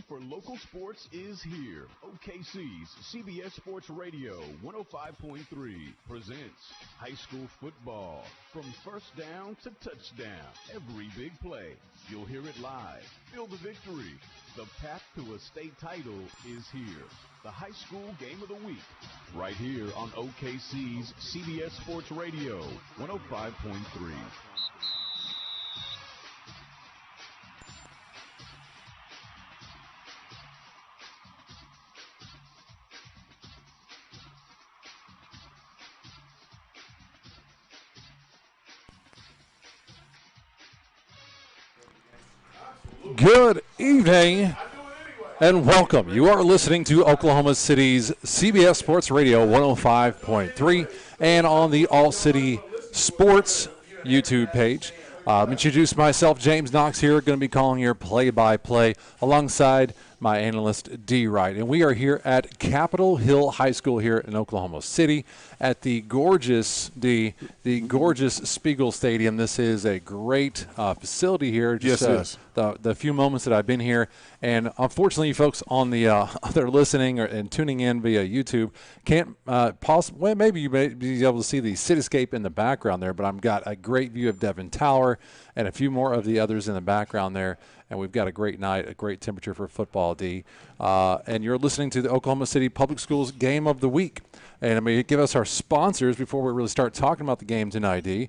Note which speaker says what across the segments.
Speaker 1: for local sports is here. OKC's CBS Sports Radio 105.3 presents high school football. From first down to touchdown, every big play. You'll hear it live. Feel the victory. The path to a state title is here. The high school game of the week, right here on OKC's CBS Sports Radio 105.3.
Speaker 2: Good evening and welcome. You are listening to Oklahoma City's CBS Sports Radio 105.3 and on the All City Sports YouTube page. Introduce myself, James Knox here, going to be calling your play-by-play alongside my analyst, D. Wright. And we are here at Capitol Hill High School here in Oklahoma City at the gorgeous, the gorgeous Spiegel Stadium. This is a great facility here. Just,
Speaker 3: yes, it is.
Speaker 2: The few moments that I've been here. And unfortunately, folks on the that are listening and tuning in via YouTube can't possibly, well, maybe you may be able to see the cityscape in the background there, but I've got a great view of Devon Tower and a few more of the others in the background there. And we've got a great night, a great temperature for football, D. And you're listening to the Oklahoma City Public Schools Game of the Week. And I'm going to give us our sponsors before we really start talking about the game tonight, D.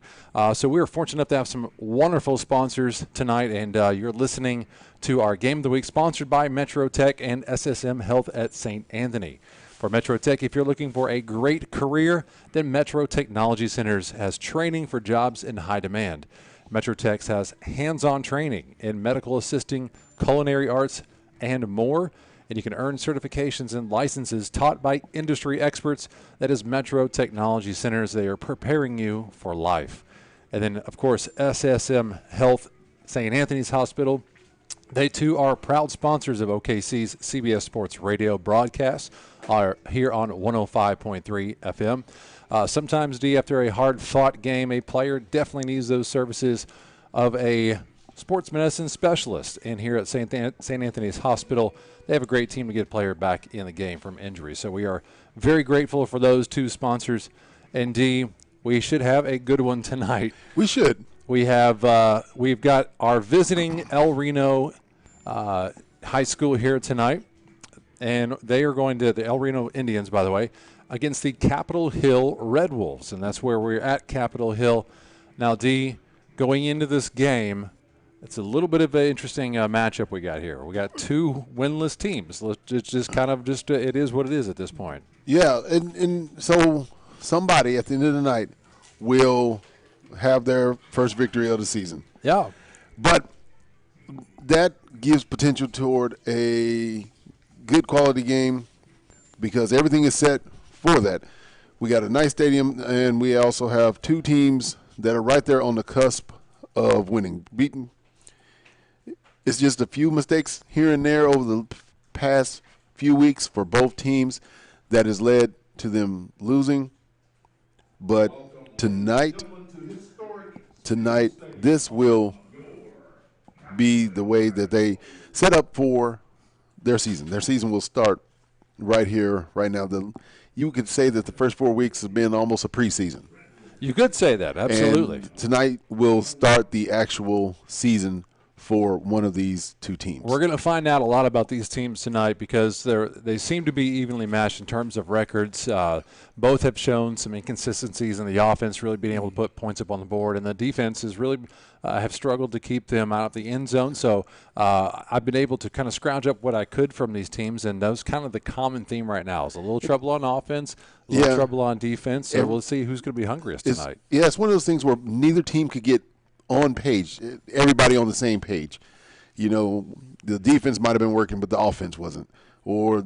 Speaker 2: So we are fortunate enough to have some wonderful sponsors tonight, and you're listening to our Game of the Week sponsored by Metro Tech and SSM Health at St. Anthony. For Metro Tech, if you're looking for a great career, then Metro Technology Centers has training for jobs in high demand. Metro Tech has hands-on training in medical assisting, culinary arts, and more. And you can earn certifications and licenses taught by industry experts. That is Metro Technology Centers. They are preparing you for life. And then, of course, SSM Health, St. Anthony's Hospital. They, too, are proud sponsors of OKC's CBS Sports Radio broadcast here on 105.3 FM. Sometimes, D, after a hard-fought game, a player definitely needs those services of a sports medicine specialist. And here at St. Anthony's Hospital, they have a great team to get a player back in the game from injury. So we are very grateful for those two sponsors. And, D, we should have a good one tonight.
Speaker 3: We should.
Speaker 2: We've got our visiting El Reno High School here tonight. And they are going to the El Reno Indians, by the way, against the Capitol Hill Red Wolves. And that's where we're at, Capitol Hill. Now, D, going into this game, it's a little bit of an interesting matchup we got here. We got two winless teams. It's just kind of it is what it is at this point.
Speaker 3: Yeah, and so somebody at the end of the night will have their first victory of the season.
Speaker 2: Yeah.
Speaker 3: But that gives potential toward a good quality game because everything is set for that. We got a nice stadium, and we also have two teams that are right there on the cusp of winning. Beaten. It's just a few mistakes here and there over the past few weeks for both teams that has led to them losing. But tonight, this will be the way that they set up for their season. Their season will start right here, right now. You could say that the first 4 weeks has been almost a preseason.
Speaker 2: You could say that, absolutely.
Speaker 3: And tonight will start the actual season for one of these two teams.
Speaker 2: We're going to find out a lot about these teams tonight because they seem to be evenly matched in terms of records. Both have shown some inconsistencies in the offense, really being able to put points up on the board, and the defense is really have struggled to keep them out of the end zone. So I've been able to kind of scrounge up what I could from these teams, and that's kind of the common theme right now is a little trouble on offense, a little trouble on defense. So we'll see who's going to be hungriest tonight.
Speaker 3: It's one of those things where neither team could get on page, everybody on the same page. You know, the defense might have been working, but the offense wasn't. Or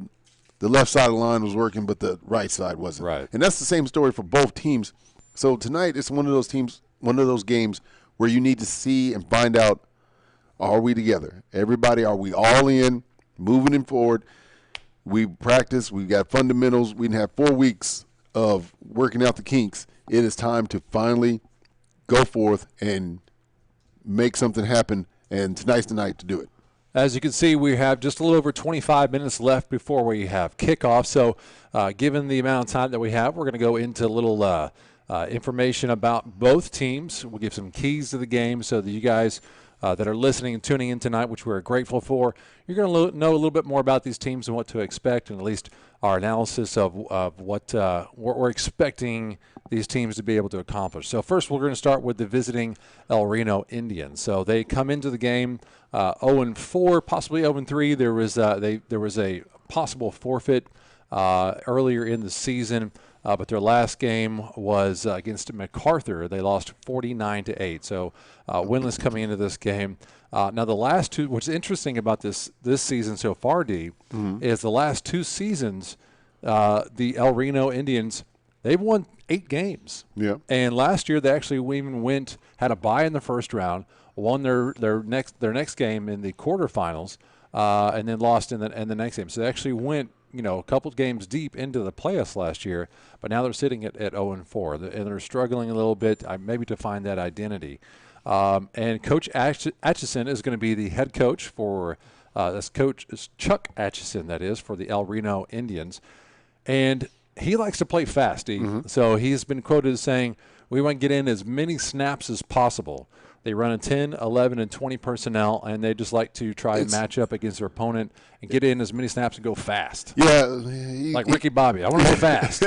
Speaker 3: the left side of the line was working, but the right side wasn't.
Speaker 2: Right.
Speaker 3: And that's the same story for both teams. So tonight it's one of those games where you need to see and find out, are we together? Everybody, are we all in, moving in forward? We practice. We've got fundamentals. We have 4 weeks of working out the kinks. It is time to finally go forth and make something happen, and tonight's the night to do it.
Speaker 2: As you can see, we have just a little over 25 minutes left before we have kickoff. So given the amount of time that we have, we're going to go into a little information about both teams. We'll give some keys to the game so that you guys that are listening and tuning in tonight, which we're grateful for, you're going to know a little bit more about these teams and what to expect, and at least our analysis of what we're expecting these teams to be able to accomplish. So first, we're going to start with the visiting El Reno Indians. So they come into the game 0-4, possibly 0-3. There was a possible forfeit earlier in the season. But their last game was against MacArthur. They lost 49-8. So winless coming into this game. Now the last two, what's interesting about this season so far, D, is the last two seasons, the El Reno Indians, they've won 8 games. Yeah. And last year they actually even had a bye in the first round, won their next game in the quarterfinals, and then lost in the next game. So they actually went a couple games deep into the playoffs last year, but now they're sitting at 0-4, and they're struggling a little bit, maybe to find that identity. And Coach Atchison is going to be the head coach for that's Coach Chuck Atchison, that is, for the El Reno Indians, and he likes to play fast. So he's been quoted as saying, "We want to get in as many snaps as possible." They run a 10, 11, and 20 personnel, and they just like to try and match up against their opponent and get in as many snaps and go fast.
Speaker 3: Yeah.
Speaker 2: Like Ricky Bobby. I want to go fast.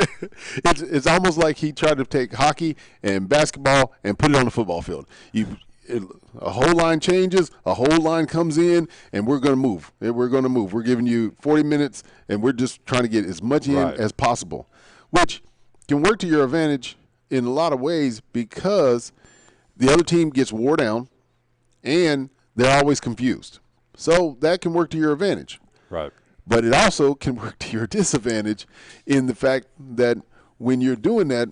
Speaker 3: It's almost like he tried to take hockey and basketball and put it on the football field. A whole line changes, a whole line comes in, and we're going to move. We're giving you 40 minutes, and we're just trying to get as much in as possible, which can work to your advantage in a lot of ways because the other team gets wore down, and they're always confused. So that can work to your advantage.
Speaker 2: Right.
Speaker 3: But it also can work to your disadvantage in the fact that when you're doing that,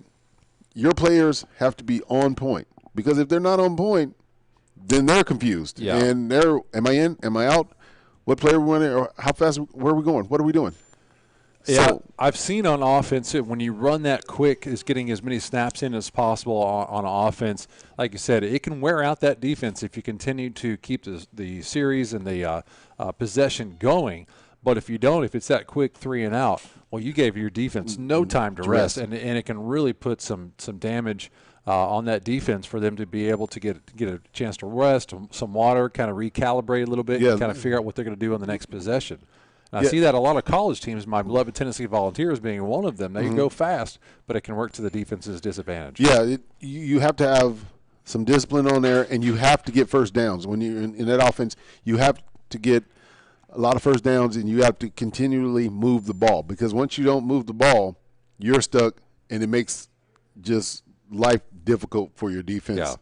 Speaker 3: your players have to be on point. Because if they're not on point, then they're confused. Yeah. And am I in? Am I out? What player are we running? Or how fast? Where are we going? What are we doing?
Speaker 2: Yeah, so, I've seen on offense when you run that quick, is getting as many snaps in as possible on offense. Like you said, it can wear out that defense if you continue to keep the series and the possession going. But if you don't, if it's that quick 3 and out, well, you gave your defense no time to rest, and it can really put some damage on that defense for them to be able to get a chance to rest, some water, kind of recalibrate a little bit, and kind of figure out what they're going to do on the next possession. And I see that a lot of college teams, my beloved Tennessee Volunteers being one of them. They can go fast, but it can work to the defense's disadvantage.
Speaker 3: Yeah, you have to have some discipline on there, and you have to get first downs. When you're in that offense, you have to get a lot of first downs, and you have to continually move the ball. Because once you don't move the ball, you're stuck, and it makes just life difficult for your defense,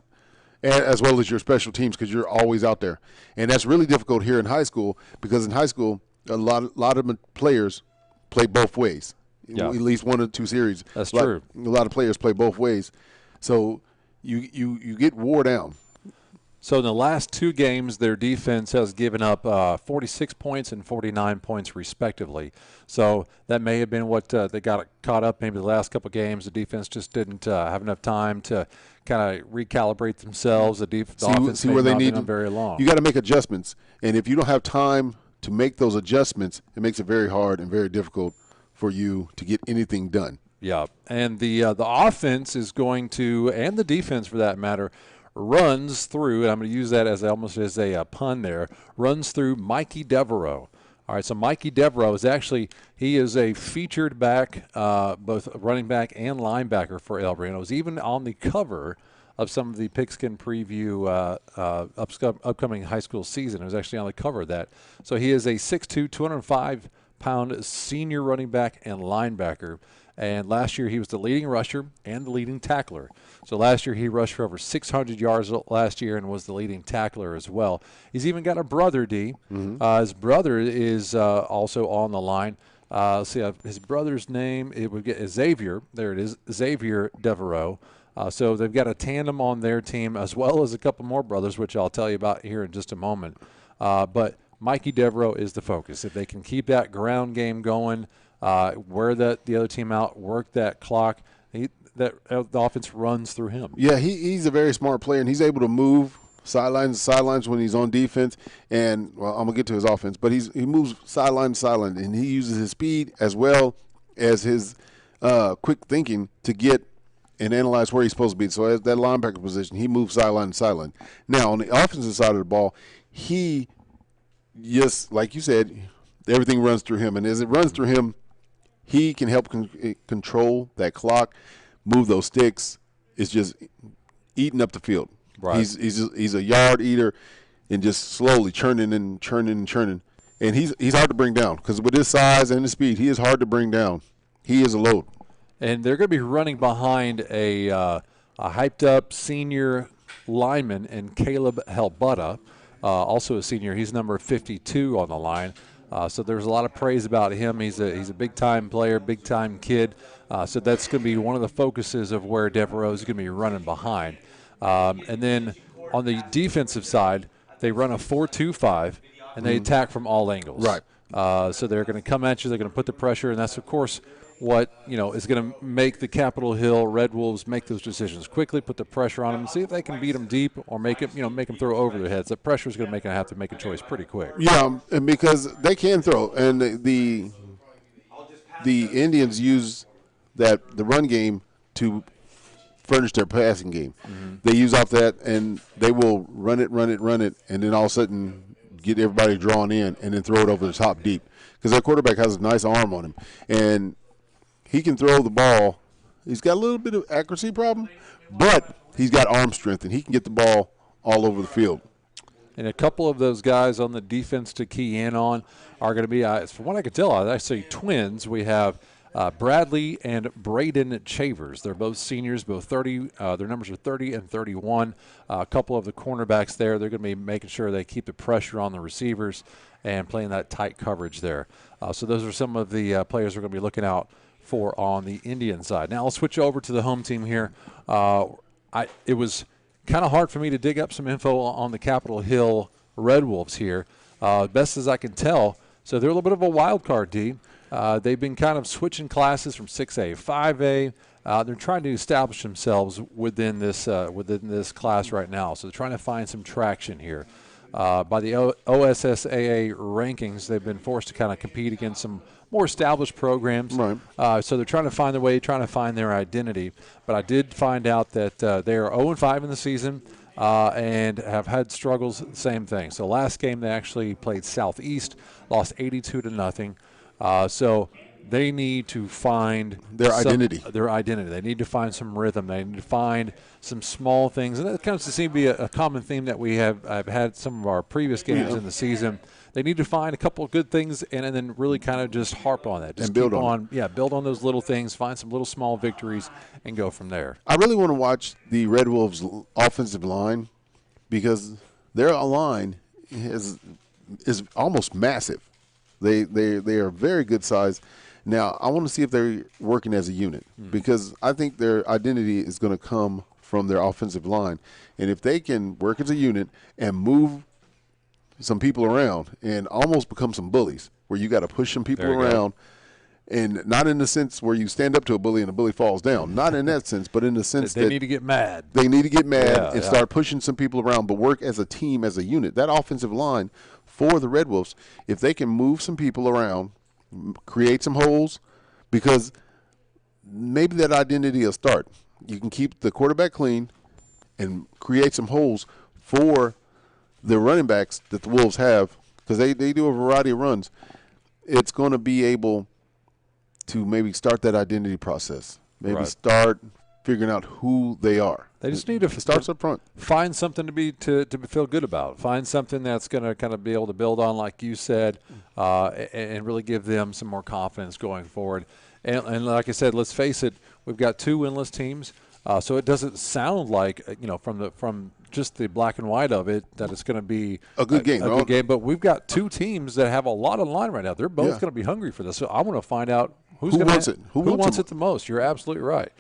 Speaker 3: and as well as your special teams, because you're always out there. And that's really difficult here in high school, because in high school, a lot of players play both ways. At least 1 or 2 series.
Speaker 2: That's true.
Speaker 3: A lot of players play both ways. So you get wore down.
Speaker 2: So in the last 2 games, their defense has given up 46 points and 49 points respectively. So that may have been what they got caught up maybe the last couple of games. The defense just didn't have enough time to kind of recalibrate themselves. The offense
Speaker 3: see where they need
Speaker 2: them very long.
Speaker 3: You got to make adjustments. And if you don't have time to make those adjustments, it makes it very hard and very difficult for you to get anything done.
Speaker 2: Yeah, and the offense is going to, and the defense for that matter, runs through, and I'm going to use that as almost as a pun there, runs through Mikey Devereaux. All right, so Mikey Devereaux he is a featured back, both running back and linebacker for El Reno. He's even on the cover of some of the Pigskin Preview upcoming high school season. It was actually on the cover of that. So he is a 6'2", 205-pound senior running back and linebacker. And last year he was the leading rusher and the leading tackler. So last year he rushed for over 600 yards last year and was the leading tackler as well. He's even got a brother, D. His brother is also on the line. His brother's name, it would get Xavier. There it is, Xavier Devereaux. So they've got a tandem on their team, as well as a couple more brothers, which I'll tell you about here in just a moment. But Mikey Devereaux is the focus. If they can keep that ground game going, wear the other team out, work that clock, the offense runs through him.
Speaker 3: Yeah, he's a very smart player, and he's able to move sideline to sidelines when he's on defense, and well, I'm gonna get to his offense, but he moves sideline to sideline, and he uses his speed as well as his quick thinking to get and analyze where he's supposed to be. So as that linebacker position, he moves sideline to sideline. Now on the offensive side of the ball, he just like you said, everything runs through him, and as it runs through him, he can help control that clock, move those sticks. It's just eating up the field.
Speaker 2: Right.
Speaker 3: He's a yard eater, and just slowly churning, and he's hard to bring down because with his size and his speed, he is hard to bring down. He is a load.
Speaker 2: And they're going to be running behind a hyped-up senior lineman in Caleb Helbutta, also a senior. He's number 52 on the line. So there's a lot of praise about him. He's a big-time player, big-time kid. So that's going to be one of the focuses of where Devereaux is going to be running behind. And then on the defensive side, they run a 4-2-5, and they attack from all angles.
Speaker 3: Right.
Speaker 2: So they're going to come at you. They're going to put the pressure, and that's, of course, what is going to make the Capitol Hill Red Wolves make those decisions quickly, put the pressure on them, and see if they can beat them deep or make them throw over their heads. The pressure is going to make them have to make a choice pretty quick.
Speaker 3: Yeah, and because they can throw, and the Indians use the run game to furnish their passing game. Mm-hmm. They use off that, and they will run it, and then all of a sudden get everybody drawn in and then throw it over the top deep because their quarterback has a nice arm on him, and he can throw the ball. He's got a little bit of accuracy problem, but he's got arm strength, and he can get the ball all over the field.
Speaker 2: And a couple of those guys on the defense to key in on are going to be, from what I can tell, I say twins. We have Bradley and Braden Chavers. They're both seniors, both 30. Their numbers are 30 and 31. A couple of the cornerbacks there, they're going to be making sure they keep the pressure on the receivers and playing that tight coverage there. So those are some of the players we're going to be looking out for on the Indian side. Now I'll switch over to the home team here. It was kind of hard for me to dig up some info on the Capitol Hill Red Wolves here. Best as I can tell, so they're a little bit of a wild card, D. They've been kind of switching classes from 6A, 5A. They're trying to establish themselves within this class right now. So they're trying to find some traction here. By the OSSAA rankings, they've been forced to kind of compete against some more established programs.
Speaker 3: Right.
Speaker 2: So they're trying to find their way, trying to find their identity. But I did find out that they are 0-5 in the season and have had struggles, same thing. So last game they actually played Southeast, lost 82-0. So they need to find
Speaker 3: their identity.
Speaker 2: They need to find some rhythm. They need to find some small things. And that kind of seems to be a common theme that I've had some of our previous games in the season. They need to find a couple of good things and then really kind of just harp on that. Just
Speaker 3: and build on
Speaker 2: it. Yeah, build on those little things, find some little small victories, and go from there.
Speaker 3: I really want to watch the Red Wolves' offensive line because their line is almost massive. They are very good size. Now, I want to see if they're working as a unit because I think their identity is going to come from their offensive line. And if they can work as a unit and move some people around and almost become some bullies where you got to push some people around and not in the sense where you stand up to a bully and the bully falls down. Not in that sense, but in the sense that
Speaker 2: they need to get mad.
Speaker 3: They need to get mad and start pushing some people around, but work as a team, as a unit. That offensive line for the Red Wolves, if they can move some people around, create some holes, because maybe that identity will start. You can keep the quarterback clean and create some holes for the running backs that the Wolves have, because they do a variety of runs. It's going to be able to maybe start that identity process, maybe start figuring out who they are.
Speaker 2: They just need to
Speaker 3: start up front.
Speaker 2: Find something to feel good about. Find something that's going to kind of be able to build on, like you said, and really give them some more confidence going forward. And like I said, let's face it, we've got two winless teams, so it doesn't sound like from just the black and white of it that it's going to be
Speaker 3: a good game.
Speaker 2: Good game. But we've got two teams that have a lot on line right now. They're both going to be hungry for this. So I want to find out who wants it the most. You're absolutely right.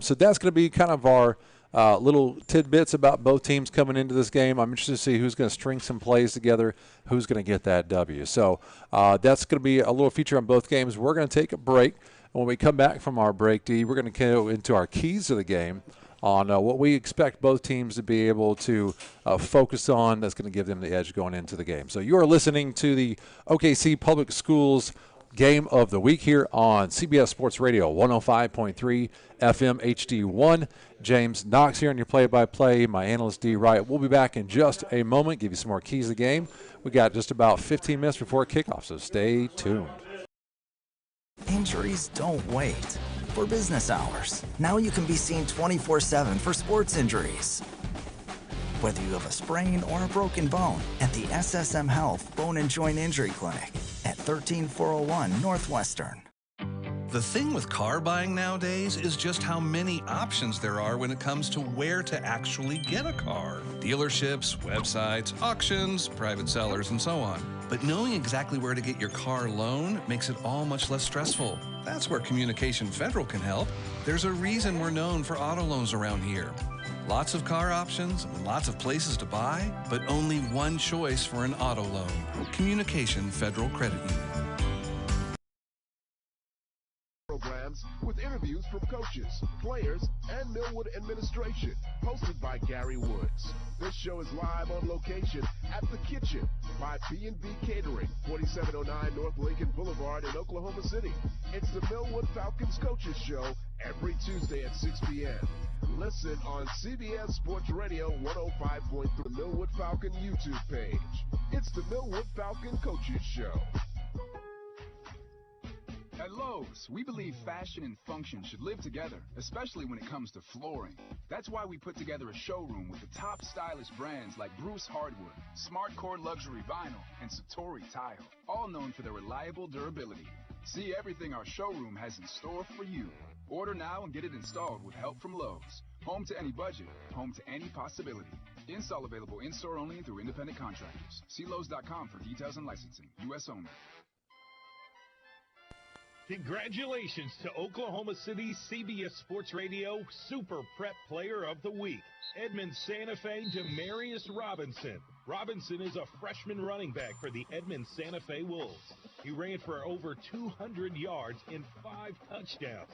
Speaker 2: So that's going to be kind of our little tidbits about both teams coming into this game. I'm interested to see who's going to string some plays together, who's going to get that W. So that's going to be a little feature on both games. We're going to take a break. And when we come back from our break, D, we're going to go into our keys of the game. on what we expect both teams to be able to focus on that's going to give them the edge going into the game. So you are listening to the OKC Public Schools Game of the Week here on CBS Sports Radio 105.3 FM HD1. James Knox here on your play-by-play. My analyst D. Wright. We'll be back in just a moment, give you some more keys to the game. We got just about 15 minutes before kickoff, so stay tuned.
Speaker 4: Injuries don't wait. For business hours, now you can be seen 24/7 for sports injuries. Whether you have a sprain or a broken bone, at the SSM Health Bone and Joint Injury Clinic at 13401 Northwestern.
Speaker 5: The thing with car buying nowadays is just how many options there are when it comes to where to actually get a car. Dealerships, websites, auctions, private sellers, and so on. But knowing exactly where to get your car loan makes it all much less stressful. That's where Communication Federal can help. There's a reason we're known for auto loans around here. Lots of car options and lots of places to buy, but only one choice for an auto loan. Communication Federal Credit Union.
Speaker 6: Programs with interviews from coaches, players, and Millwood administration, hosted by Gary Woods. This show is live on location at The Kitchen by B&B Catering, 4709 North Lincoln Boulevard in Oklahoma City. It's the Millwood Falcons Coaches Show every Tuesday at 6 p.m. Listen on CBS Sports Radio 105.3, the Millwood Falcon YouTube page. It's the Millwood Falcon Coaches Show.
Speaker 7: At Lowe's, we believe fashion and function should live together, especially when it comes to flooring. That's why we put together a showroom with the top stylish brands like Bruce Hardwood, SmartCore Luxury Vinyl, and Satori Tile, all known for their reliable durability. See everything our showroom has in store for you. Order now and get it installed with help from Lowe's. Home to any budget, home to any possibility. Install available in-store only and through independent contractors. See Lowe's.com for details and licensing. U.S. only.
Speaker 8: Congratulations to Oklahoma City CBS Sports Radio Super Prep Player of the Week, Edmond Santa Fe Demarius Robinson. Robinson is a freshman running back for the Edmond Santa Fe Wolves. He ran for over 200 yards and 5 touchdowns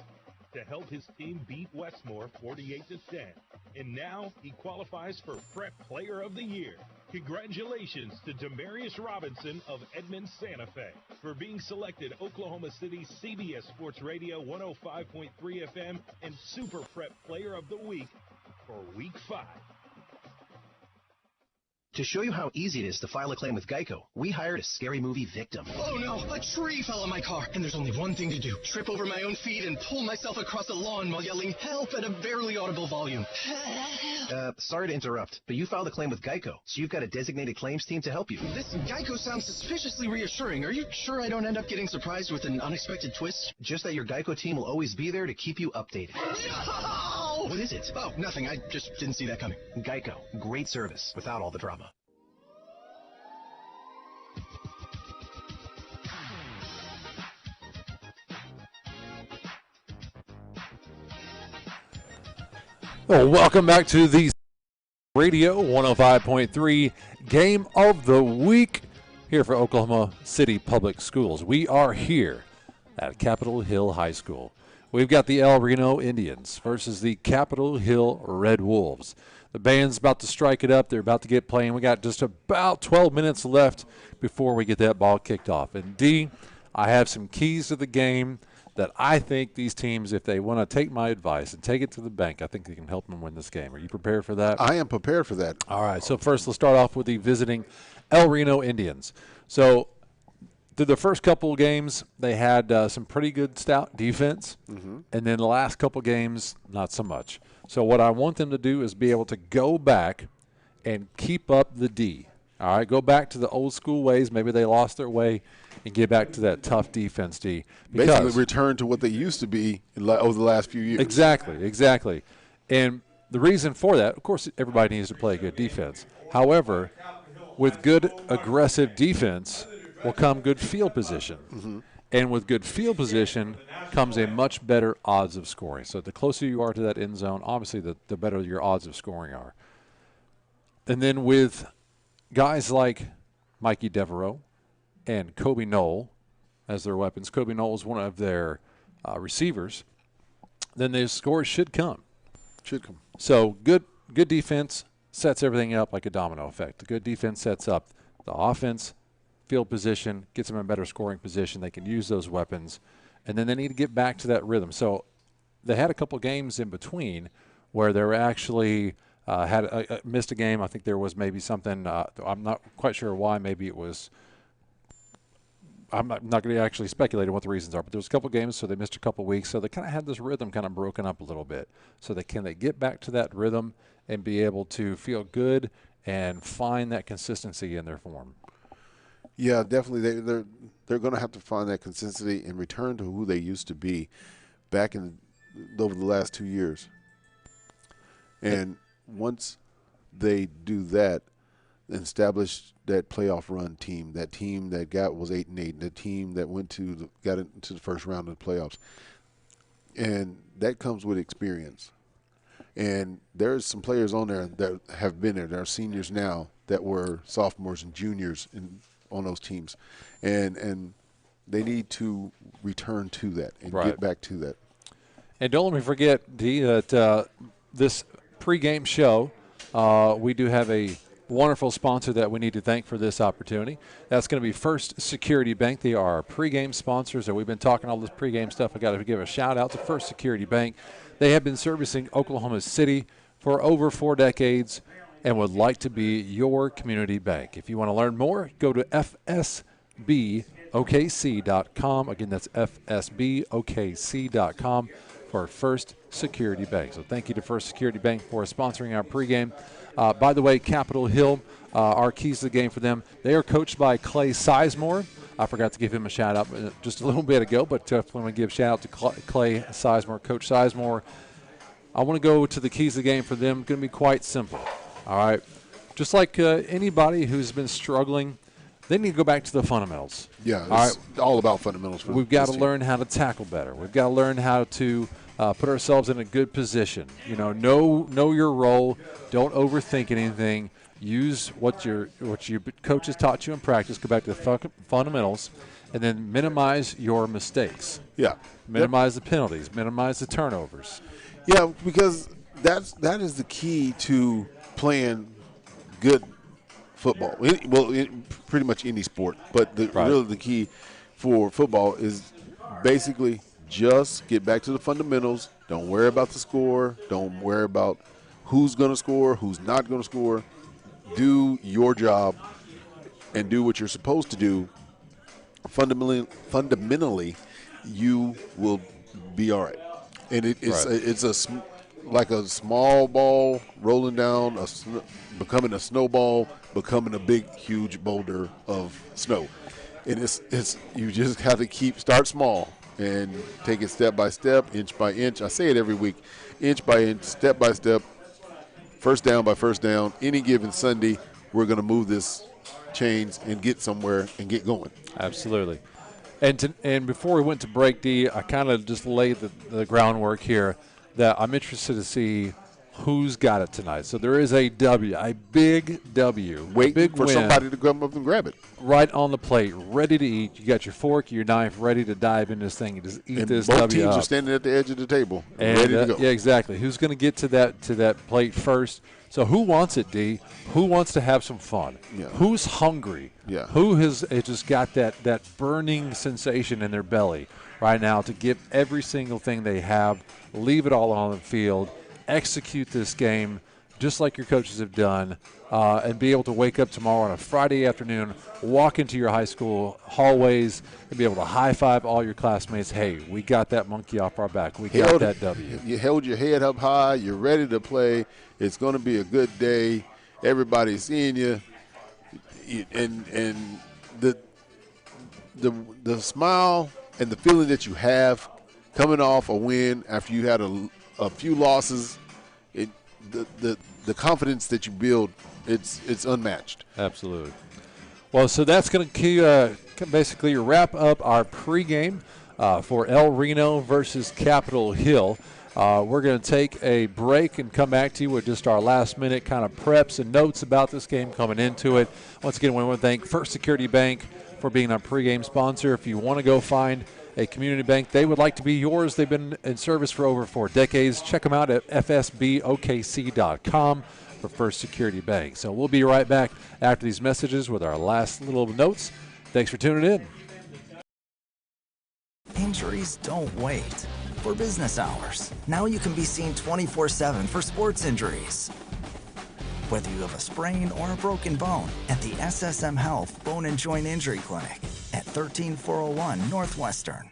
Speaker 8: to help his team beat Westmore 48-10. And now he qualifies for Prep Player of the Year. Congratulations to Demarius Robinson of Edmond Santa Fe for being selected Oklahoma City CBS Sports Radio 105.3 FM and Super Prep Player of the Week for Week 5.
Speaker 9: To show you how easy it is to file a claim with Geico, we hired a scary movie victim.
Speaker 10: Oh no, a tree fell on my car, and there's only one thing to do. Trip over my own feet and pull myself across the lawn while yelling help at a barely audible volume.
Speaker 9: Sorry to interrupt, but you filed a claim with Geico, so you've got a designated claims team to help you.
Speaker 10: This Geico sounds suspiciously reassuring. Are you sure I don't end up getting surprised with an unexpected twist?
Speaker 9: Just that your Geico team will always be there to keep you updated.
Speaker 10: No!
Speaker 9: What is it?
Speaker 10: Oh, nothing. I just didn't see that coming.
Speaker 9: Geico. Great service without all the drama.
Speaker 2: Well, welcome back to the Radio 105.3 Game of the Week here for Oklahoma City Public Schools. We are here at Capitol Hill High School. We've got the Reno Indians versus the Capitol Hill Red Wolves. The band's about to strike it up. They're about to get playing. We got just about 12 minutes left before we get that ball kicked off. And D, I have some keys to the game that I think these teams, if they want to take my advice and take it to the bank, I think they can help them win this game. Are you prepared for that?
Speaker 3: I am prepared for that.
Speaker 2: All right, so first let's start off with the visiting Reno Indians. So through the first couple of games, they had some pretty good stout defense, and then the last couple of games, not so much. So what I want them to do is be able to go back and keep up the D. All right, go back to the old school ways. Maybe they lost their way and get back to that tough defense, D.
Speaker 3: Basically return to what they used to be over the last few years.
Speaker 2: Exactly. And the reason for that, of course, everybody needs to play good defense. However, with good aggressive defense will come good field position. And with good field position comes a much better odds of scoring. So the closer you are to that end zone, obviously the better your odds of scoring are. And then with guys like Mikey Devereaux and Kobe Knoll as their weapons, Kobe Knoll is one of their receivers, then the scores should come. So good defense sets everything up like a domino effect. The good defense sets up the offense, field position, gets them in a better scoring position. They can use those weapons, and then they need to get back to that rhythm. So they had a couple games in between where they were actually missed a game. I think there was maybe something. I'm not quite sure why. Maybe it was. I'm not going to actually speculate on what the reasons are, but there was a couple games, so they missed a couple weeks. So they kind of had this rhythm kind of broken up a little bit. So they get back to that rhythm and be able to feel good and find that consistency in their form.
Speaker 3: Yeah, definitely. They're going to have to find that consistency and return to who they used to be back over the last 2 years. And once they do that, establish that playoff run team, that team that was 8-8, the team that got into the first round of the playoffs, and that comes with experience. And there's some players on there that have been there. There are seniors now that were sophomores and juniors on those teams, and they need to return to that and get back to that. And
Speaker 2: don't let me forget, D, that this pregame show, we do have a wonderful sponsor that we need to thank for this opportunity. That's going to be First Security Bank. They are our pregame sponsors, and we've been talking all this pregame stuff. I got to give a shout out to First Security Bank. They have been servicing Oklahoma City for over 4 decades and would like to be your community bank. If you want to learn more, go to fsbokc.com. Again, that's fsbokc.com for First Security Bank. So thank you to First Security Bank for sponsoring our pregame. By the way, Capitol Hill, our keys to the game for them, they are coached by Clay Sizemore. I forgot to give him a shout-out just a little bit ago, but I want to give a shout-out to Clay Sizemore, Coach Sizemore. I want to go to the keys of the game for them. Going to be quite simple, all right? Just like anybody who's been struggling, they need to go back to the fundamentals.
Speaker 3: Yeah, it's all about fundamentals.
Speaker 2: We've got to learn how to tackle better. We've got to learn how to put ourselves in a good position. Know your role. Don't overthink anything. Use what your coaches taught you in practice. Go back to the fundamentals, and then minimize your mistakes.
Speaker 3: Yeah,
Speaker 2: minimize the penalties. Minimize the turnovers.
Speaker 3: Yeah, because that is the key to playing good football. Pretty much any sport, but really the key for football is basically just get back to the fundamentals. Don't worry about the score. Don't worry about who's going to score, who's not going to score. Do your job and do what you're supposed to do. Fundamentally, you will be all right. And it's like a small ball rolling down, becoming a snowball, becoming a big, huge boulder of snow. And it's you just have to start small and take it step by step, inch by inch. I say it every week, inch by inch, step by step, first down by first down. Any given Sunday, we're going to move this chains and get somewhere and get going.
Speaker 2: Absolutely. And before we went to break, D, I kind of just laid the groundwork here that I'm interested to see who's got it tonight. So there is a W, a big W.
Speaker 3: Waiting for somebody to come up and grab it.
Speaker 2: Right on the plate, ready to eat. You got your fork, your knife, ready to dive in this thing and just eat this W up.
Speaker 3: Both teams are standing at the edge of the table,
Speaker 2: and,
Speaker 3: ready to go.
Speaker 2: Yeah, exactly. Who's going to get to that plate first? So who wants it, D? Who wants to have some fun?
Speaker 3: Yeah.
Speaker 2: Who's hungry?
Speaker 3: Yeah.
Speaker 2: Who has just got that burning sensation in their belly right now to give every single thing they have, leave it all on the field, execute this game just like your coaches have done, and be able to wake up tomorrow on a Friday afternoon, walk into your high school hallways, and be able to high-five all your classmates. Hey, we got that monkey off our back. We got that W.
Speaker 3: You held your head up high. You're ready to play. It's going to be a good day. Everybody's seeing you. And the smile and the feeling that you have coming off a win after you had a few losses, the confidence that you build, it's unmatched.
Speaker 2: Absolutely. Well, so that's going to basically wrap up our pregame for El Reno versus Capitol Hill. We're going to take a break and come back to you with just our last-minute kind of preps and notes about this game coming into it. Once again, we want to thank First Security Bank for being our pregame sponsor. If you want to go find a community bank. They would like to be yours. They've been in service for over 4 decades. Check them out at fsbokc.com for First Security Bank. So we'll be right back after these messages with our last little notes. Thanks for tuning in.
Speaker 4: Injuries don't wait. For business hours, now you can be seen 24/7 for sports injuries. Whether you have a sprain or a broken bone, at the SSM Health Bone and Joint Injury Clinic at 13401 Northwestern.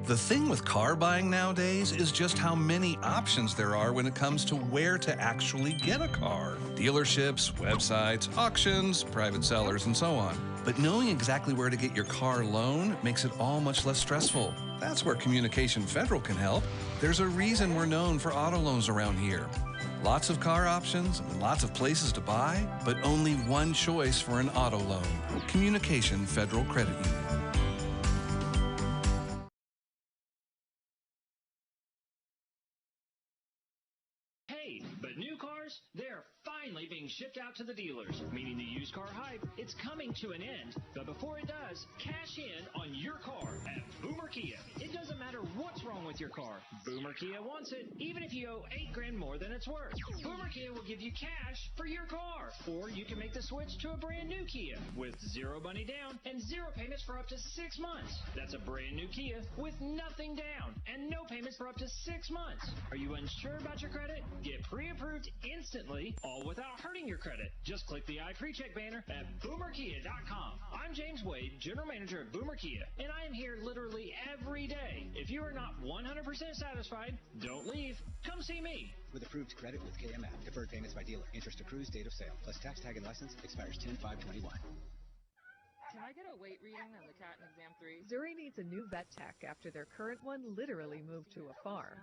Speaker 5: The thing with car buying nowadays is just how many options there are when it comes to where to actually get a car. Dealerships, websites, auctions, private sellers, and so on. But knowing exactly where to get your car loan makes it all much less stressful. That's where Communication Federal can help. There's a reason we're known for auto loans around here. Lots of car options and lots of places to buy, but only one choice for an auto loan. Communication Federal Credit Union.
Speaker 11: But new cars, they're finally being shipped out to the dealers, meaning the used car hype, it's coming to an end. But before it does, cash in on your car at Boomer Kia. It doesn't matter what's wrong with your car. Boomer Kia wants it, even if you owe $8,000 more than it's worth. Boomer Kia will give you cash for your car. Or you can make the switch to a brand new Kia with 0 money down and 0 payments for up to 6 months. That's a brand new Kia with nothing down and no payments for up to 6 months. Are you unsure about your credit? Get pre-approved instantly, all without hurting your credit. Just click the iPreCheck banner at boomerkia.com. I'm James Wade, General Manager at Boomer Kia, and I am here literally every day. If you are not 100% satisfied, don't leave. Come see me.
Speaker 12: With approved credit with KMF. Deferred payments by dealer. Interest accrues date of sale. Plus tax tag and license expires 10/5/21.
Speaker 13: Can I get a weight reading on the cat in exam 3? Zuri needs a new vet tech after their current one literally moved to a farm.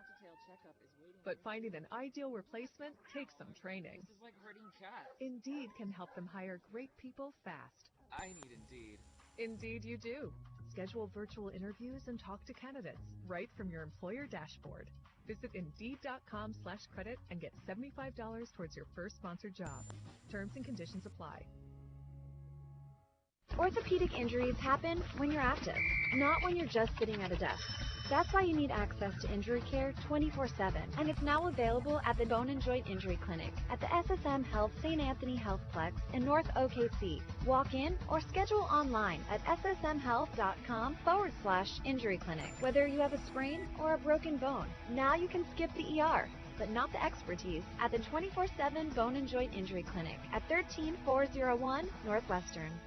Speaker 13: But finding an ideal replacement takes some training.
Speaker 14: This is like herding cats.
Speaker 13: Indeed can help them hire great people fast.
Speaker 14: I need Indeed.
Speaker 13: Indeed you do. Schedule virtual interviews and talk to candidates right from your employer dashboard. Visit Indeed.com/credit and get $75 towards your first sponsored job. Terms and conditions apply.
Speaker 15: Orthopedic injuries happen when you're active, not when you're just sitting at a desk. That's why you need access to injury care 24/7, and it's now available at the Bone and Joint Injury Clinic at the SSM Health St. Anthony Healthplex in North OKC. Walk in or schedule online at ssmhealth.com/injury clinic. Whether you have a sprain or a broken bone, now you can skip the ER, but not the expertise at the 24/7 Bone and Joint Injury Clinic at 13401 Northwestern.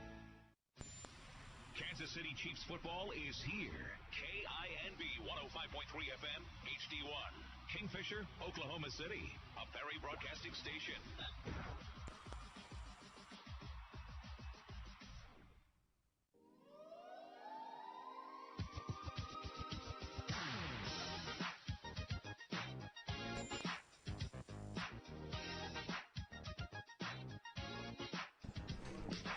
Speaker 16: Kansas City Chiefs football is here. KINB 105.3 FM, HD1. Kingfisher, Oklahoma City. A Perry Broadcasting Station.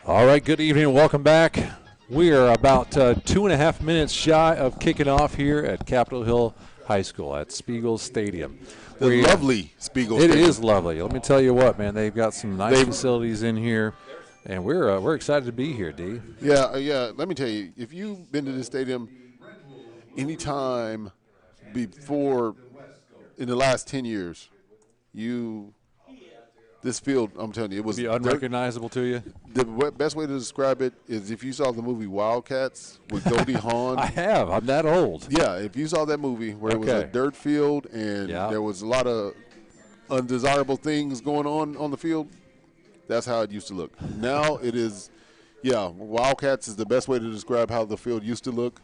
Speaker 2: All right, good evening and welcome back. We are about 2.5 minutes shy of kicking off here at Capitol Hill High School at Spiegel Stadium.
Speaker 3: The lovely Spiegel Stadium.
Speaker 2: It is lovely. Let me tell you what, man. They've got some nice facilities in here, and we're excited to be here, D.
Speaker 3: Yeah. Let me tell you, if you've been to this stadium anytime before in the last 10 years, this field, I'm telling you, it was
Speaker 2: unrecognizable to you.
Speaker 3: The best way to describe it is if you saw the movie Wildcats with Goldie Hawn.
Speaker 2: I have. I'm that old.
Speaker 3: Yeah, if you saw that movie where it was a dirt field and there was a lot of undesirable things going on the field, that's how it used to look. Now it is, Wildcats is the best way to describe how the field used to look,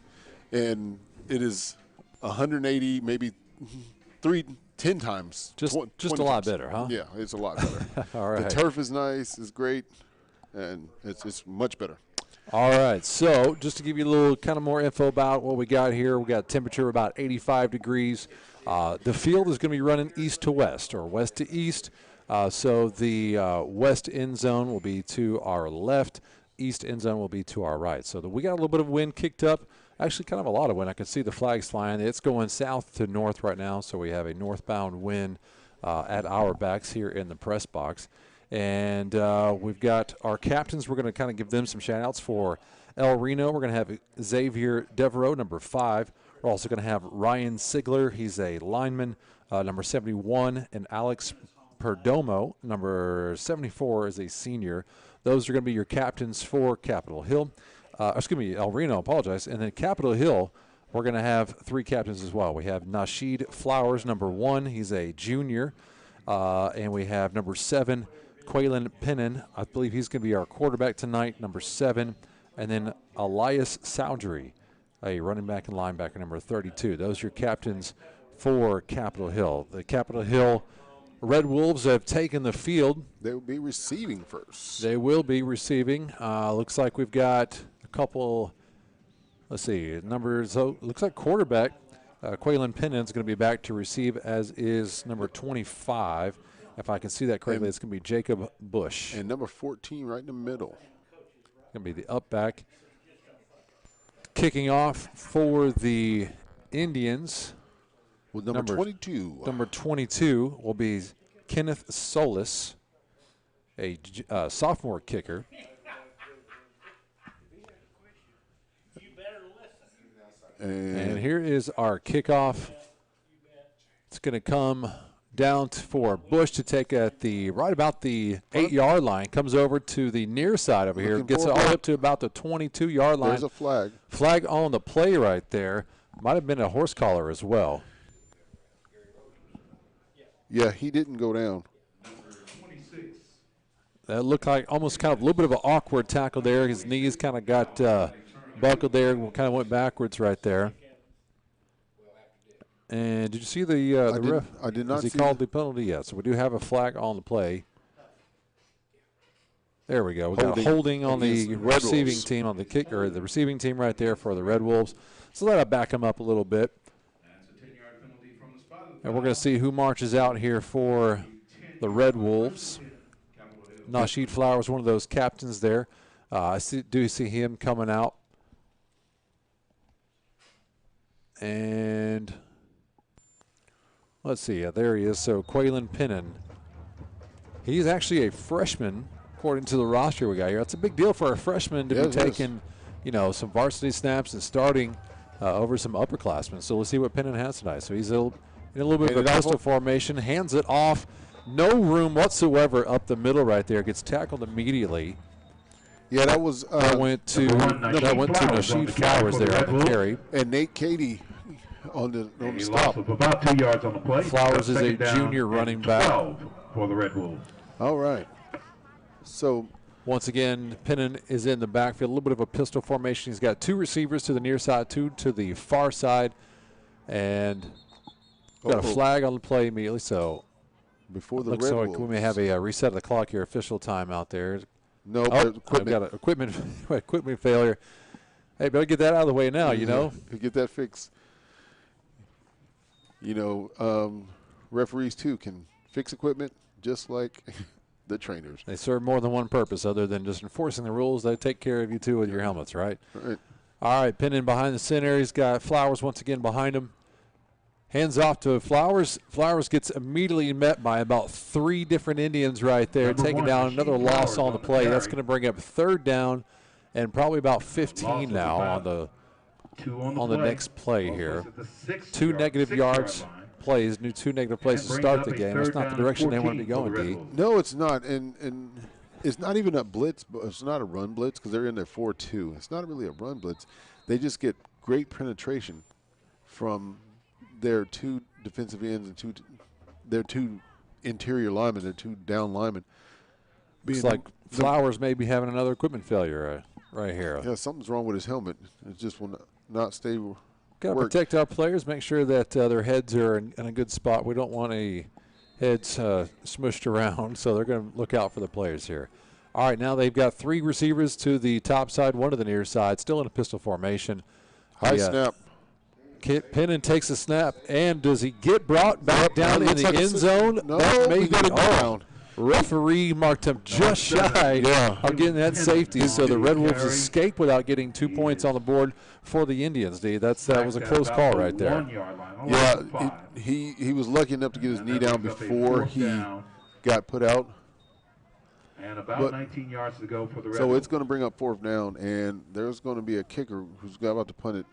Speaker 3: and it is 180, maybe 10 times.
Speaker 2: Just a lot better, huh?
Speaker 3: Yeah, it's a lot better.
Speaker 2: All right.
Speaker 3: The turf is nice, it's great, and it's much better.
Speaker 2: All right, so just to give you a little kind of more info about what we got here, we got temperature about 85 degrees. The field is going to be running east to west or west to east. So the west end zone will be to our left, east end zone will be to our right. So we got a little bit of wind kicked up. Actually, kind of a lot of wind. I can see the flags flying. It's going south to north right now, so we have a northbound wind at our backs here in the press box. And we've got our captains. We're going to kind of give them some shout-outs for El Reno. We're going to have Xavier Devereaux, number 5. We're also going to have Ryan Sigler. He's a lineman, number 71, and Alex Perdomo, number 74, is a senior. Those are going to be your captains for Capitol Hill. El Reno, apologize. And then Capitol Hill, we're going to have 3 captains as well. We have Nasheed Flowers, number 1. He's a junior. And we have number 7, Quaylen Pennon. I believe he's going to be our quarterback tonight, number 7. And then Elias Soudry, a running back and linebacker, number 32. Those are your captains for Capitol Hill. The Capitol Hill Red Wolves have taken the field.
Speaker 3: They will be receiving first.
Speaker 2: They will be receiving. Looks like we've got a couple, let's see, numbers. Oh, looks like quarterback Quaylen Pennon is going to be back to receive, as is number 25. If I can see that correctly, it's going to be Jacob Bush.
Speaker 3: And number 14 right in the middle.
Speaker 2: Going to be the up back. Kicking off for the Indians.
Speaker 3: With number 22.
Speaker 2: Number 22 will be Kenneth Solis, a sophomore kicker. And here is our kickoff. It's going to come down for Bush to take at the right about the 8-yard line. Comes over to the near side over here. Gets it all up to about the 22-yard line.
Speaker 3: There's a flag.
Speaker 2: Flag on the play right there. Might have been a horse collar as well.
Speaker 3: Yeah, he didn't go down.
Speaker 2: That looked like almost kind of a little bit of an awkward tackle there. His knees kind of got buckled there, kind of went backwards right there. And did you see the ref?
Speaker 3: I did not
Speaker 2: see.
Speaker 3: Has
Speaker 2: he called the penalty yet? So we do have a flag on the play. There we go. We got a holding on the receiving team on the kick, or the receiving team right there for the Red Wolves. So that'll back him up a little bit. And we're going to see who marches out here for the Red Wolves. Nasheed Flowers, one of those captains there. I do see him coming out. And let's see. There he is. So Quaylen Pennon. He's actually a freshman, according to the roster we got here. That's a big deal for a freshman to be taking, some varsity snaps and starting over some upperclassmen. So let's see what Pennon has tonight. So he's in a little bit of a pistol formation, hands it off. No room whatsoever up the middle right there. Gets tackled immediately.
Speaker 3: Yeah, that was
Speaker 2: that went to Nasheed Flowers there on the carry.
Speaker 3: And Nate Cady on the stop.
Speaker 17: About 2 yards on the play.
Speaker 2: Flowers is a junior running back
Speaker 17: for the Red Wolves.
Speaker 3: All right. So
Speaker 2: once again, Pennon is in the backfield. A little bit of a pistol formation. He's got 2 receivers to the near side, 2 to the far side, and got a flag on the play immediately. So
Speaker 3: before the
Speaker 2: looks
Speaker 3: Red
Speaker 2: like
Speaker 3: Wolves.
Speaker 2: we may have a reset of the clock here. Official time out there.
Speaker 3: No, but
Speaker 2: I've got an equipment failure. Hey, better get that out of the way now.
Speaker 3: Get that fixed. Referees too can fix equipment just like the trainers.
Speaker 2: They serve more than one purpose other than just enforcing the rules. They take care of you too with your helmets, right?
Speaker 3: Right.
Speaker 2: All right, Pennon behind the center. He's got Flowers once again behind him. Hands off to Flowers. Flowers gets immediately met by about 3 different Indians right there, taking down another loss on the play. That's going to bring up 3rd down and probably about 15 now on the next play here. 2 negative yards plays, 2 negative plays to start the game. That's not the direction they want to be going, D.
Speaker 3: No, it's not, and it's not even a blitz. It's not a run blitz because they're in their 4-2. It's not really a run blitz. They just get great penetration from their 2 defensive ends and their 2 interior linemen, their 2 down linemen.
Speaker 2: Looks like Flowers may be having another equipment failure right here.
Speaker 3: Yeah, something's wrong with his helmet. It just will not stay.
Speaker 2: Got to protect our players, make sure that their heads are in a good spot. We don't want any heads smushed around, so they're going to look out for the players here. All right, now they've got 3 receivers to the top side, 1 to the near side, still in a pistol formation.
Speaker 3: High snap.
Speaker 2: Pennon takes a snap, and does he get brought back down in the end zone?
Speaker 3: No,
Speaker 2: that may
Speaker 3: he got it down.
Speaker 2: Referee marked him just shy of getting that safety, so the Red Wolves escape without getting 2 points on the board for the Indians. D. That was a close call right there.
Speaker 3: Yeah, he was lucky enough to get his knee down before he got put out.
Speaker 17: And about 19 yards to go for the Red
Speaker 3: So
Speaker 17: Wolves.
Speaker 3: it's going to bring up 4th down, and there's going to be a kicker who's about to punt it.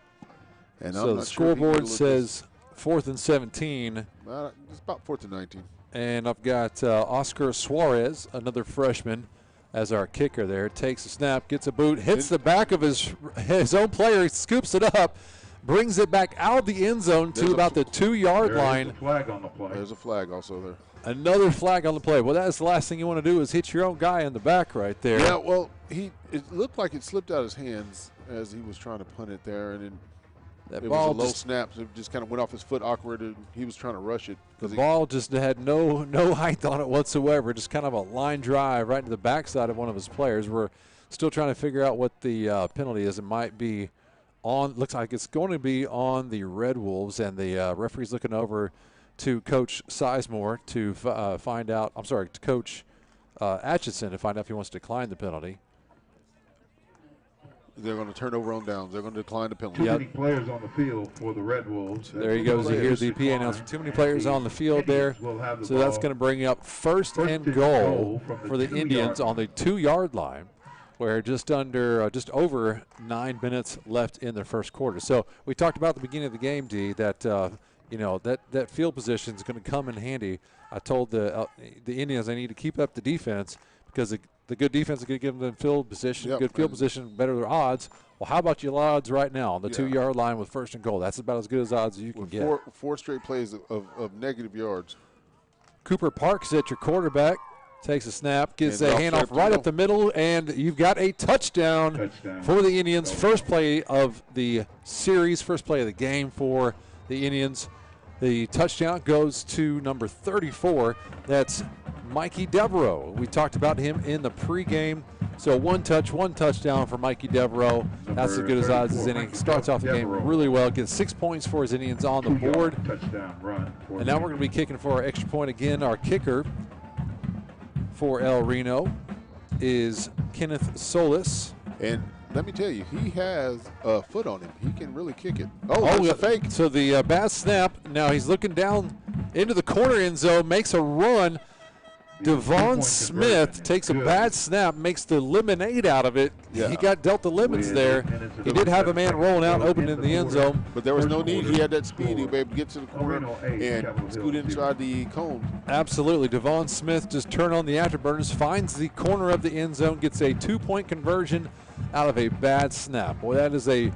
Speaker 3: And
Speaker 2: So
Speaker 3: I'm
Speaker 2: the
Speaker 3: not sure if he can
Speaker 2: scoreboard
Speaker 3: look
Speaker 2: says 4th and 17.
Speaker 3: it's about 4th and 19.
Speaker 2: And I've got Oscar Suarez, another freshman, as our kicker there. Takes a snap, gets a boot, hits the back of his own player, scoops it up, brings it back out of the end zone to about the 2-yard line.
Speaker 17: There's a flag on the play.
Speaker 3: There's a flag also there.
Speaker 2: Another flag on the play. Well, that's the last thing you want to do is hit your own guy in the back right there.
Speaker 3: Yeah, well, it looked like it slipped out of his hands as he was trying to punt it there, and then it was a low snap, so it just kind of went off his foot awkward, and he was trying to rush it.
Speaker 2: The ball just had no height on it whatsoever, just kind of a line drive right into the backside of one of his players. We're still trying to figure out what the penalty is. It might be looks like it's going to be on the Red Wolves, and the referee's looking over to Coach Sizemore to find out, to Coach Atchison to find out if he wants to decline the penalty.
Speaker 3: They're going to turn over on downs. They're going to decline the penalty.
Speaker 17: Too many players on the field for the Red Wolves.
Speaker 2: There he goes. You hear the PA announcer. Too many players on the field there. So that's going to bring up first and goal for the Indians on the 2-yard line, where just over 9 minutes left in the first quarter. So we talked about at the beginning of the game, D, that that field position is going to come in handy. I told the Indians they need to keep up the defense because the good defense is going to give them field position. Good field position, better their odds. Well, how about your odds right now on the 2-yard line with first and goal? That's about as good as odds as you can get.
Speaker 3: Four straight plays of negative yards.
Speaker 2: Cooper Parks at your quarterback. Takes a snap, gets a handoff right up the middle, and you've got a touchdown for the Indians. First play of the series, first play of the game for the Indians. The touchdown goes to number 34. That's Mikey Devereaux. We talked about him in the pregame. So one touchdown for Mikey Devereaux. That's as good as odds as any. Starts off the game really well. Gets 6 points for his Indians on the board.
Speaker 17: Touchdown run.
Speaker 2: And now we're going to be kicking for our extra point again. Our kicker for El Reno is Kenneth Solis.
Speaker 3: And let me tell you, he has a foot on him. He can really kick it. Oh, it's a fake.
Speaker 2: So the bad snap. Now he's looking down into the corner end zone, makes a run. Devon Smith takes a bad snap, makes the lemonade out of it. Yeah. He got dealt the lemons there. He did have a man rolling out open in the end zone.
Speaker 3: But there was no need. He had that speed. He was able to get to the corner and scoot inside the cone.
Speaker 2: Absolutely. Devon Smith just turned on the afterburners, finds the corner of the end zone, gets a 2-point conversion out of a bad snap. Boy, that is a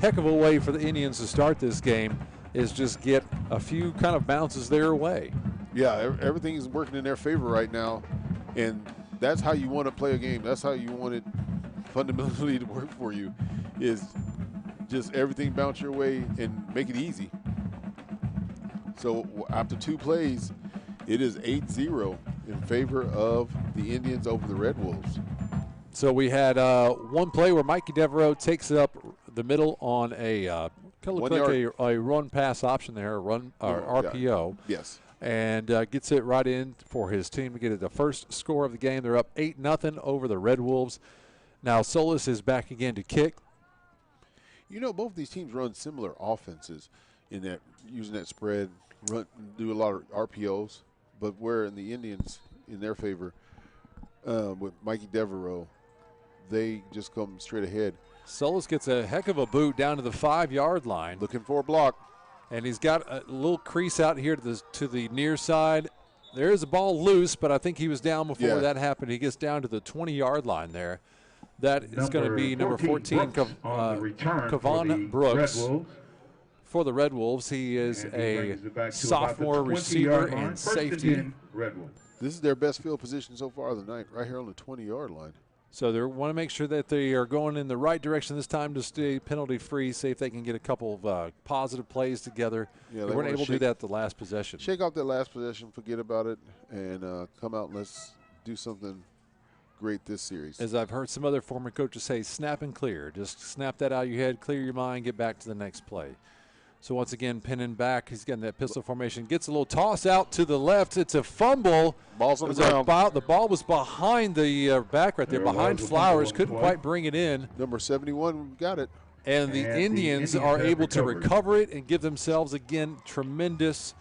Speaker 2: heck of a way for the Indians to start this game, is just get a few kind of bounces their way.
Speaker 3: Yeah, everything is working in their favor right now, and that's how you want to play a game. That's how you want it fundamentally to work for you, is just everything bounce your way and make it easy. So after 2 plays, it is 8-0 in favor of the Indians over the Red Wolves.
Speaker 2: So we had one play where Mikey Devereaux takes up the middle on a kind of looked like a run-pass option there, a run or RPO.
Speaker 3: Yeah. Yes.
Speaker 2: And gets it right in for his team to get it the first score of the game. They're up 8-0 over the Red Wolves. Now Solis is back again to kick.
Speaker 3: You know, both these teams run similar offenses in that using that spread, do a lot of RPOs. But where in the Indians, in their favor, with Mikey Devereaux, they just come straight ahead.
Speaker 2: Solis gets a heck of a boot down to the 5-yard line.
Speaker 3: Looking for a block.
Speaker 2: And he's got a little crease out here to the near side. There is a ball loose, but I think he was down before that happened. He gets down to the 20-yard line there. That is going to be number 14, Kavon Brooks. For the Red Wolves, he is a sophomore receiver and safety.
Speaker 3: This is their best field position so far of the night, right here on the 20-yard line.
Speaker 2: So they want to make sure that they are going in the right direction this time to stay penalty-free, see if they can get a couple of positive plays together. Yeah, they weren't able to do that the last possession.
Speaker 3: Shake off that last possession, forget about it, and come out and let's do something great this series.
Speaker 2: As I've heard some other former coaches say, snap and clear. Just snap that out of your head, clear your mind, get back to the next play. So once again, pinning back. He's getting that pistol formation. Gets a little toss out to the left. It's a fumble.
Speaker 3: Ball's on the ground.
Speaker 2: The ball was behind the back right there, behind Flowers. Couldn't quite bring it in.
Speaker 3: Number 71 got it.
Speaker 2: And the Indians are able to recover it and give themselves, again, tremendous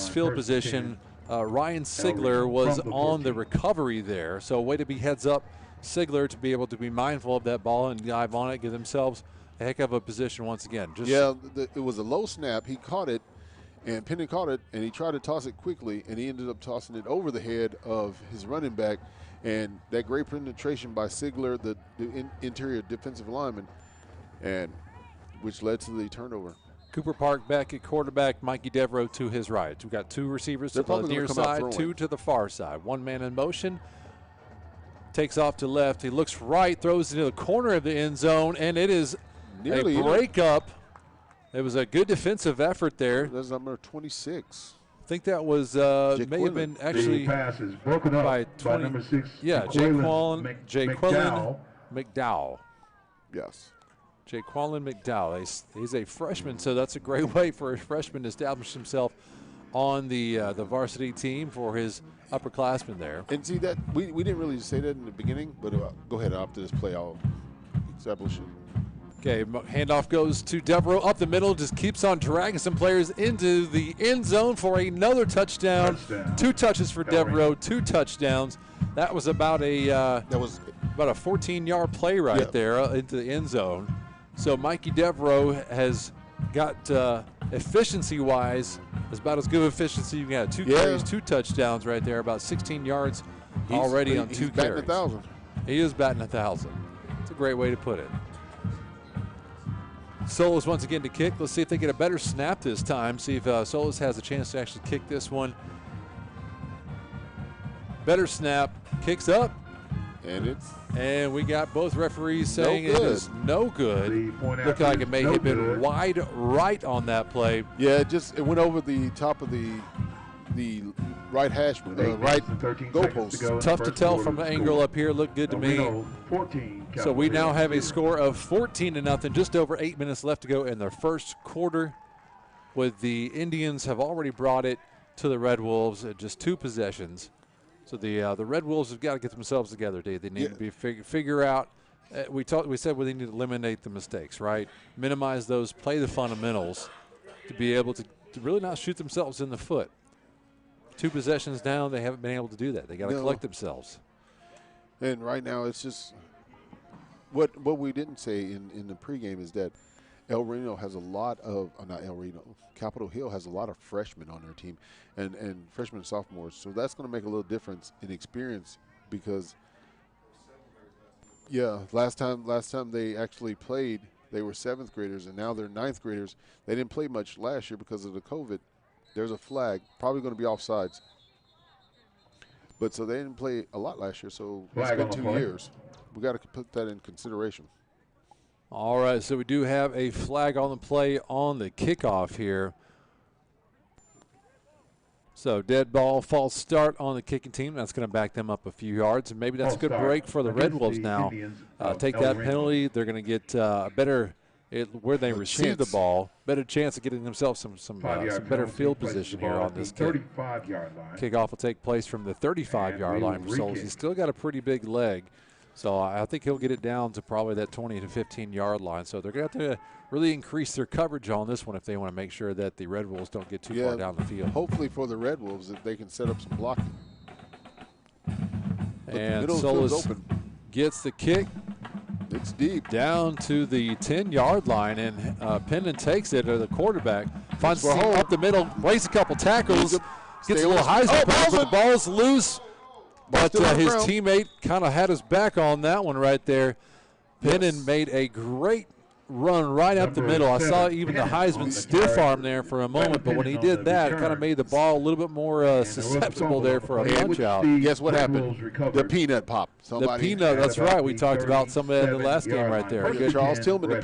Speaker 2: field position Ryan Sigler was on the recovery there. So way to be heads up Sigler to be able to be mindful of that ball and dive on it, give themselves a heck of a position once again.
Speaker 3: It was a low snap. He caught it, and Pennon caught it, and he tried to toss it quickly, and he ended up tossing it over the head of his running back. And that great penetration by Sigler, the interior defensive lineman, and which led to the turnover.
Speaker 2: Cooper Park back at quarterback, Mikey Devereaux to his right. We've got 2 receivers to the near side, 2 to the far side. 1 man in motion. Takes off to left. He looks right, throws into the corner of the end zone, and it is nearly a breakup. It was a good defensive effort there.
Speaker 3: That's number 26.
Speaker 2: I think that was may have been actually
Speaker 17: the pass is broken up by number 6.
Speaker 2: Yeah, Jaquelin McDowell.
Speaker 3: Yes.
Speaker 2: Jaquelin McDowell. He's a freshman, so that's a great way for a freshman to establish himself on the varsity team for his upperclassmen there.
Speaker 3: And see that we didn't really say that in the beginning, but go ahead after this play, I'll establish it.
Speaker 2: Okay, handoff goes to Devereaux up the middle, just keeps on dragging some players into the end zone for another touchdown. 2 touches for Devereaux, 2 touchdowns. That was about a 14-yard play right there into the end zone. So Mikey Devereaux has got efficiency-wise, is about as good of efficiency you can have. 2 carries, 2 touchdowns right there, about 16 yards already on 2 carries.
Speaker 3: Batting 1,000.
Speaker 2: He is batting 1,000. It's a great way to put it. Solis once again to kick. Let's see if they get a better snap this time. See if Solis has a chance to actually kick this one. Better snap. Kicks up. And we got both referees saying it is no good. Looked like it may have been wide right on that play.
Speaker 3: Yeah, it went over the top of the right hash, right goalpost.
Speaker 2: Tough to tell from the angle up here. Looked good to me. So we now have a score of 14-0, just over 8 minutes left to go in the first quarter. With the Indians have already brought it to the Red Wolves at just 2 possessions. So the Red Wolves have got to get themselves together, Dave. They need to be figure out. We said they need to eliminate the mistakes, right? Minimize those, play the fundamentals to be able to really not shoot themselves in the foot. 2 possessions down, they haven't been able to do that. They got to collect themselves.
Speaker 3: And right now, it's just what we didn't say in the pregame is that Capitol Hill has a lot of freshmen on their team and freshmen and sophomores. So that's going to make a little difference in experience because, last time they actually played, they were 7th graders, and now they're 9th graders. They didn't play much last year because of the COVID. There's a flag, probably going to be offsides. But so they didn't play a lot last year, so it's been 2 years. We got to put that in consideration.
Speaker 2: All right, so we do have a flag on the play on the kickoff here. So dead ball, false start on the kicking team. That's going to back them up a few yards, and maybe that's a good break for the Red Wolves now. Take that penalty. They're going to get better where they receive the ball, better chance of getting themselves some better field position here on this kick.
Speaker 17: 35-yard line.
Speaker 2: Kickoff will take place from the 35-yard line for Solis. He's still got a pretty big leg. So I think he'll get it down to probably that 20 to 15-yard line. So they're going to have to really increase their coverage on this one if they want to make sure that the Red Wolves don't get too far down the field.
Speaker 3: Hopefully for the Red Wolves that they can set up some blocking.
Speaker 2: And Solis gets the kick.
Speaker 3: It's deep.
Speaker 2: Down to the 10-yard line, and Pendon takes it, or the quarterback. Finds the seam up the middle, breaks a couple tackles, gets a little Heisman pass, but the ball's loose. But his teammate kind of had his back on that one right there. Pendon made a great run right up the middle. I saw even the Heisman stiff arm there for a moment, but when he did that, it kind of made the ball a little bit more susceptible there for a punch out.
Speaker 3: Guess what happened? The peanut pop.
Speaker 2: That's right. We talked about some of that in the last game right there.
Speaker 3: Charles Tillman, the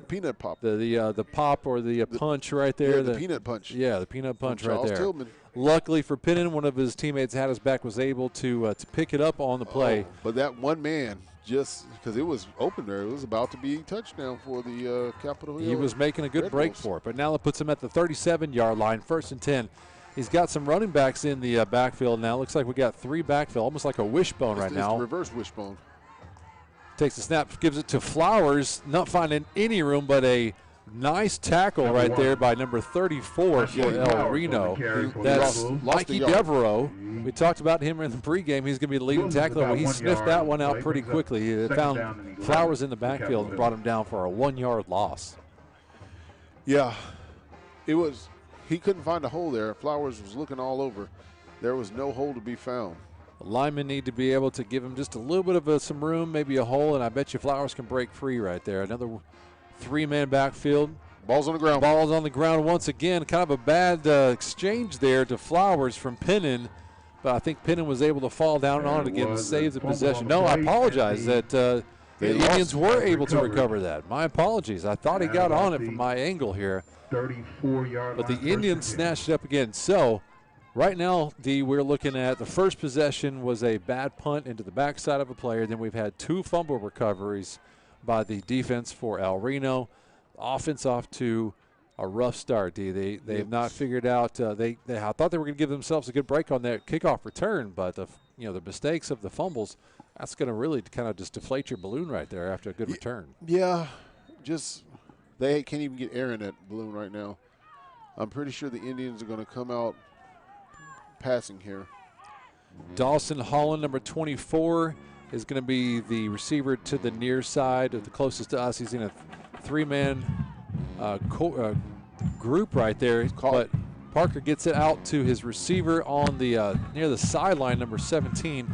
Speaker 3: peanut pop.
Speaker 2: The pop or the punch right there.
Speaker 3: Yeah, the peanut punch.
Speaker 2: Yeah, the peanut punch right there.
Speaker 3: Tillman.
Speaker 2: Luckily for Pendon, one of his teammates had his back, was able to pick it up on the play.
Speaker 3: But that one man, just because it was open there, it was about to be a touchdown for the Capitol Hill.
Speaker 2: He was making a good break for it, but now it puts him at the 37-yard line, 1st and 10. He's got some running backs in the backfield now. Looks like we got 3 backfield, almost like a wishbone right now.
Speaker 3: Reverse wishbone.
Speaker 2: Takes the snap, gives it to Flowers, not finding any room, but a Nice tackle right there by number 34 for El Reno. That's Mikey Devereaux. We talked about him in the pregame. He's going to be the leading tackler. Well, he sniffed that one out pretty quickly. He found Flowers in the backfield and brought him down for a 1-yard loss.
Speaker 3: Yeah, he couldn't find a hole there. Flowers was looking all over. There was no hole to be found.
Speaker 2: The linemen need to be able to give him just a little bit of some room, maybe a hole, and I bet you Flowers can break free right there. Another 3-man backfield.
Speaker 3: Ball's on the ground.
Speaker 2: Ball's on the ground once again. Kind of a bad exchange there to Flowers from Pennon, but I think Pennon was able to fall down on it again and save the possession. No, I apologize that the Indians were able to recover that. My apologies. I thought he got on it from my angle here.
Speaker 17: 34-yard
Speaker 2: but the Indians snatched it up again. So right now, we're looking at the first possession was a bad punt into the backside of a player. Then we've had 2 fumble recoveries by the defense for El Reno. Offense off to a rough start, They have not figured out. I thought they were going to give themselves a good break on that kickoff return, but the mistakes of the fumbles, that's going to really kind of just deflate your balloon right there after a good return.
Speaker 3: Yeah, they can't even get air in that balloon right now. I'm pretty sure the Indians are going to come out passing here.
Speaker 2: Dawson Holland, number 24, is going to be the receiver to the near side, the closest to us. He's in a 3-man group right there. But Parker gets it out to his receiver on the near the sideline, number 17.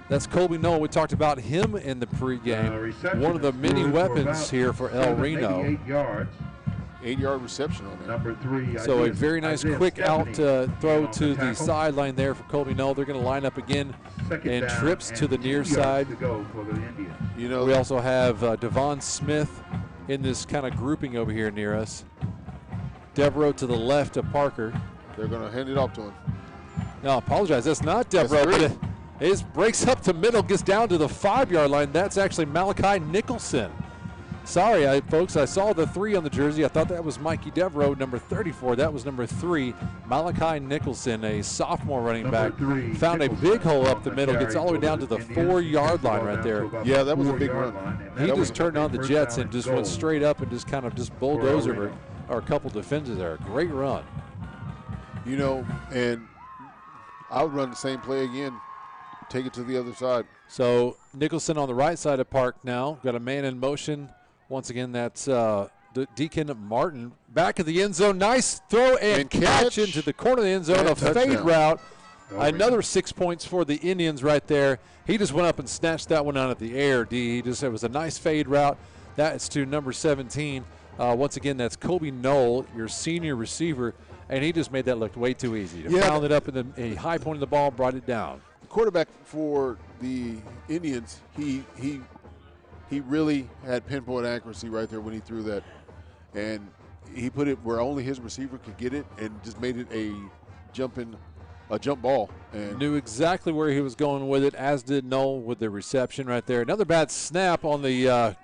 Speaker 2: That's Colby Noel. We talked about him in the pregame. One of the many weapons here for El Reno.
Speaker 17: 8 yards.
Speaker 3: 8-yard reception on there.
Speaker 17: Number 3.
Speaker 2: So a very nice quick out throw to the sideline there for Colby Noel. They're going to line up again and trips to the near side. We also have Devon Smith in this kind of grouping over here near us. Devereaux to the left of Parker.
Speaker 3: They're going to hand it off to him.
Speaker 2: No, I apologize. That's not Devereaux. It breaks up the middle, gets down to the 5-yard line. That's actually Malachi Nicholson. Sorry, folks, I saw the 3 on the jersey. I thought that was Mikey Devereaux, number 34. That was number 3, Malachi Nicholson, a sophomore running back. Found a big hole up the middle, gets all the way down to the 4-yard line right there.
Speaker 3: Yeah, that was a big run.
Speaker 2: He just turned on the Jets and just went straight up and just kind of just bulldozed over a couple defenders there. Great run.
Speaker 3: And I would run the same play again. Take it to the other side.
Speaker 2: So Nicholson on the right side of Park now. Got a man in motion. Once again, that's Deacon Martin. Back of the end zone. Nice throw and catch into the corner of the end zone. A fade route. Another 6 points for the Indians right there. He just went up and snatched that one out of the air, It was a nice fade route. That's to number 17. Once again, that's Colby Noel, your senior receiver, and he just made that look way too easy. Found it up in the high point of the ball, brought it down.
Speaker 3: Quarterback for the Indians, he really had pinpoint accuracy right there when he threw that, and he put it where only his receiver could get it, and just made it a jump ball. And
Speaker 2: knew exactly where he was going with it, as did Noel with the reception right there. Another bad snap on the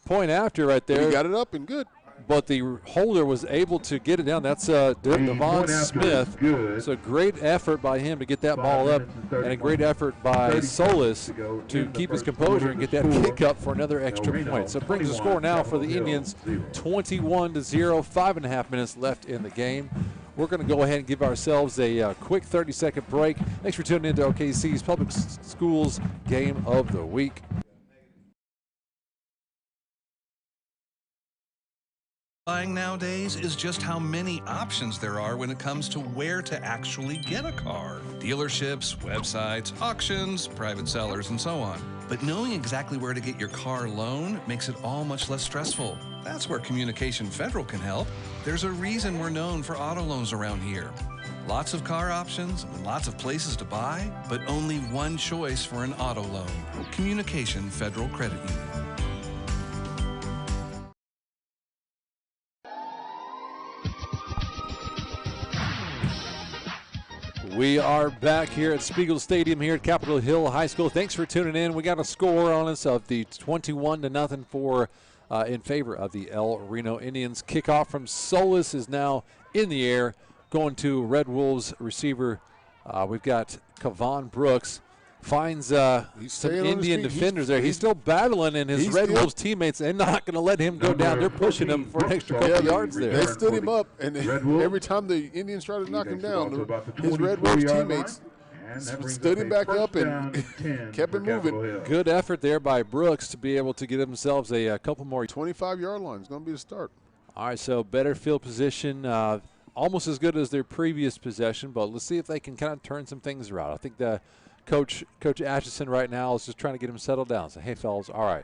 Speaker 2: point after right there.
Speaker 3: He got it up and good.
Speaker 2: But the holder was able to get it down. That's Devon Smith. So great effort by him to get that ball up, and a great effort by Solis to keep his composure and get that kick up for another extra point. So it brings the score now for the Indians 21-0, 5.5 minutes left in the game. We're going to go ahead and give ourselves a quick 30-second break. Thanks for tuning in to OKC's Public Schools Game of the Week.
Speaker 5: Buying nowadays is just how many options there are when it comes to where to actually get a car. Dealerships, websites, auctions, private sellers, and so on. But knowing exactly where to get your car loan makes it all much less stressful. That's where Communication Federal can help. There's a reason we're known for auto loans around here. Lots of car options and lots of places to buy, but only one choice for an auto loan. Communication Federal Credit Union.
Speaker 2: We are back here at Spiegel Stadium here at Capitol Hill High School. Thanks for tuning in. We got a score on us of the 21-0 for in favor of the El Reno Indians. Kickoff from Solis is now in the air, going to Red Wolves receiver. We've got Kavon Brooks. finds some Indian defenders there. He's still battling, and his Red Wolves teammates, they're not going to let him go down. They're pushing him for an extra couple yards there.
Speaker 3: They stood him up, and every time the Indians tried to knock him down, his Red Wolves teammates stood him back up and kept him moving.
Speaker 2: Good effort there by Brooks to be able to get themselves a couple more.
Speaker 3: 25-yard line is going to be the start.
Speaker 2: All right, so better field position, almost as good as their previous possession, but let's see if they can kind of turn some things around. I think the Coach Atchison right now is just trying to get him settled down. Say, hey, fellas, all right,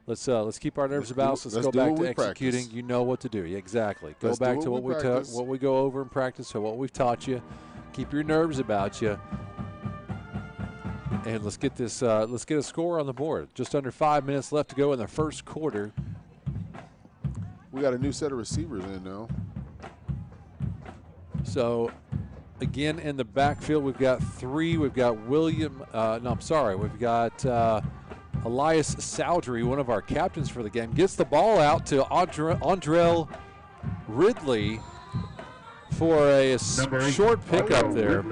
Speaker 2: let's keep our nerves about us. Let's go back to executing.
Speaker 3: Practice.
Speaker 2: You know what to do. Yeah, exactly. Go back to what we go over in practice, or what we've taught you. Keep your nerves about you. And let's get this. Let's get a score on the board. Just under 5 minutes left to go in the first quarter.
Speaker 3: We got a new set of receivers in now.
Speaker 2: So, again, in the backfield, we've got three. We've got We've got Elias Soudry, one of our captains for the game, gets the ball out to Andrell Ridley for a short pickup there.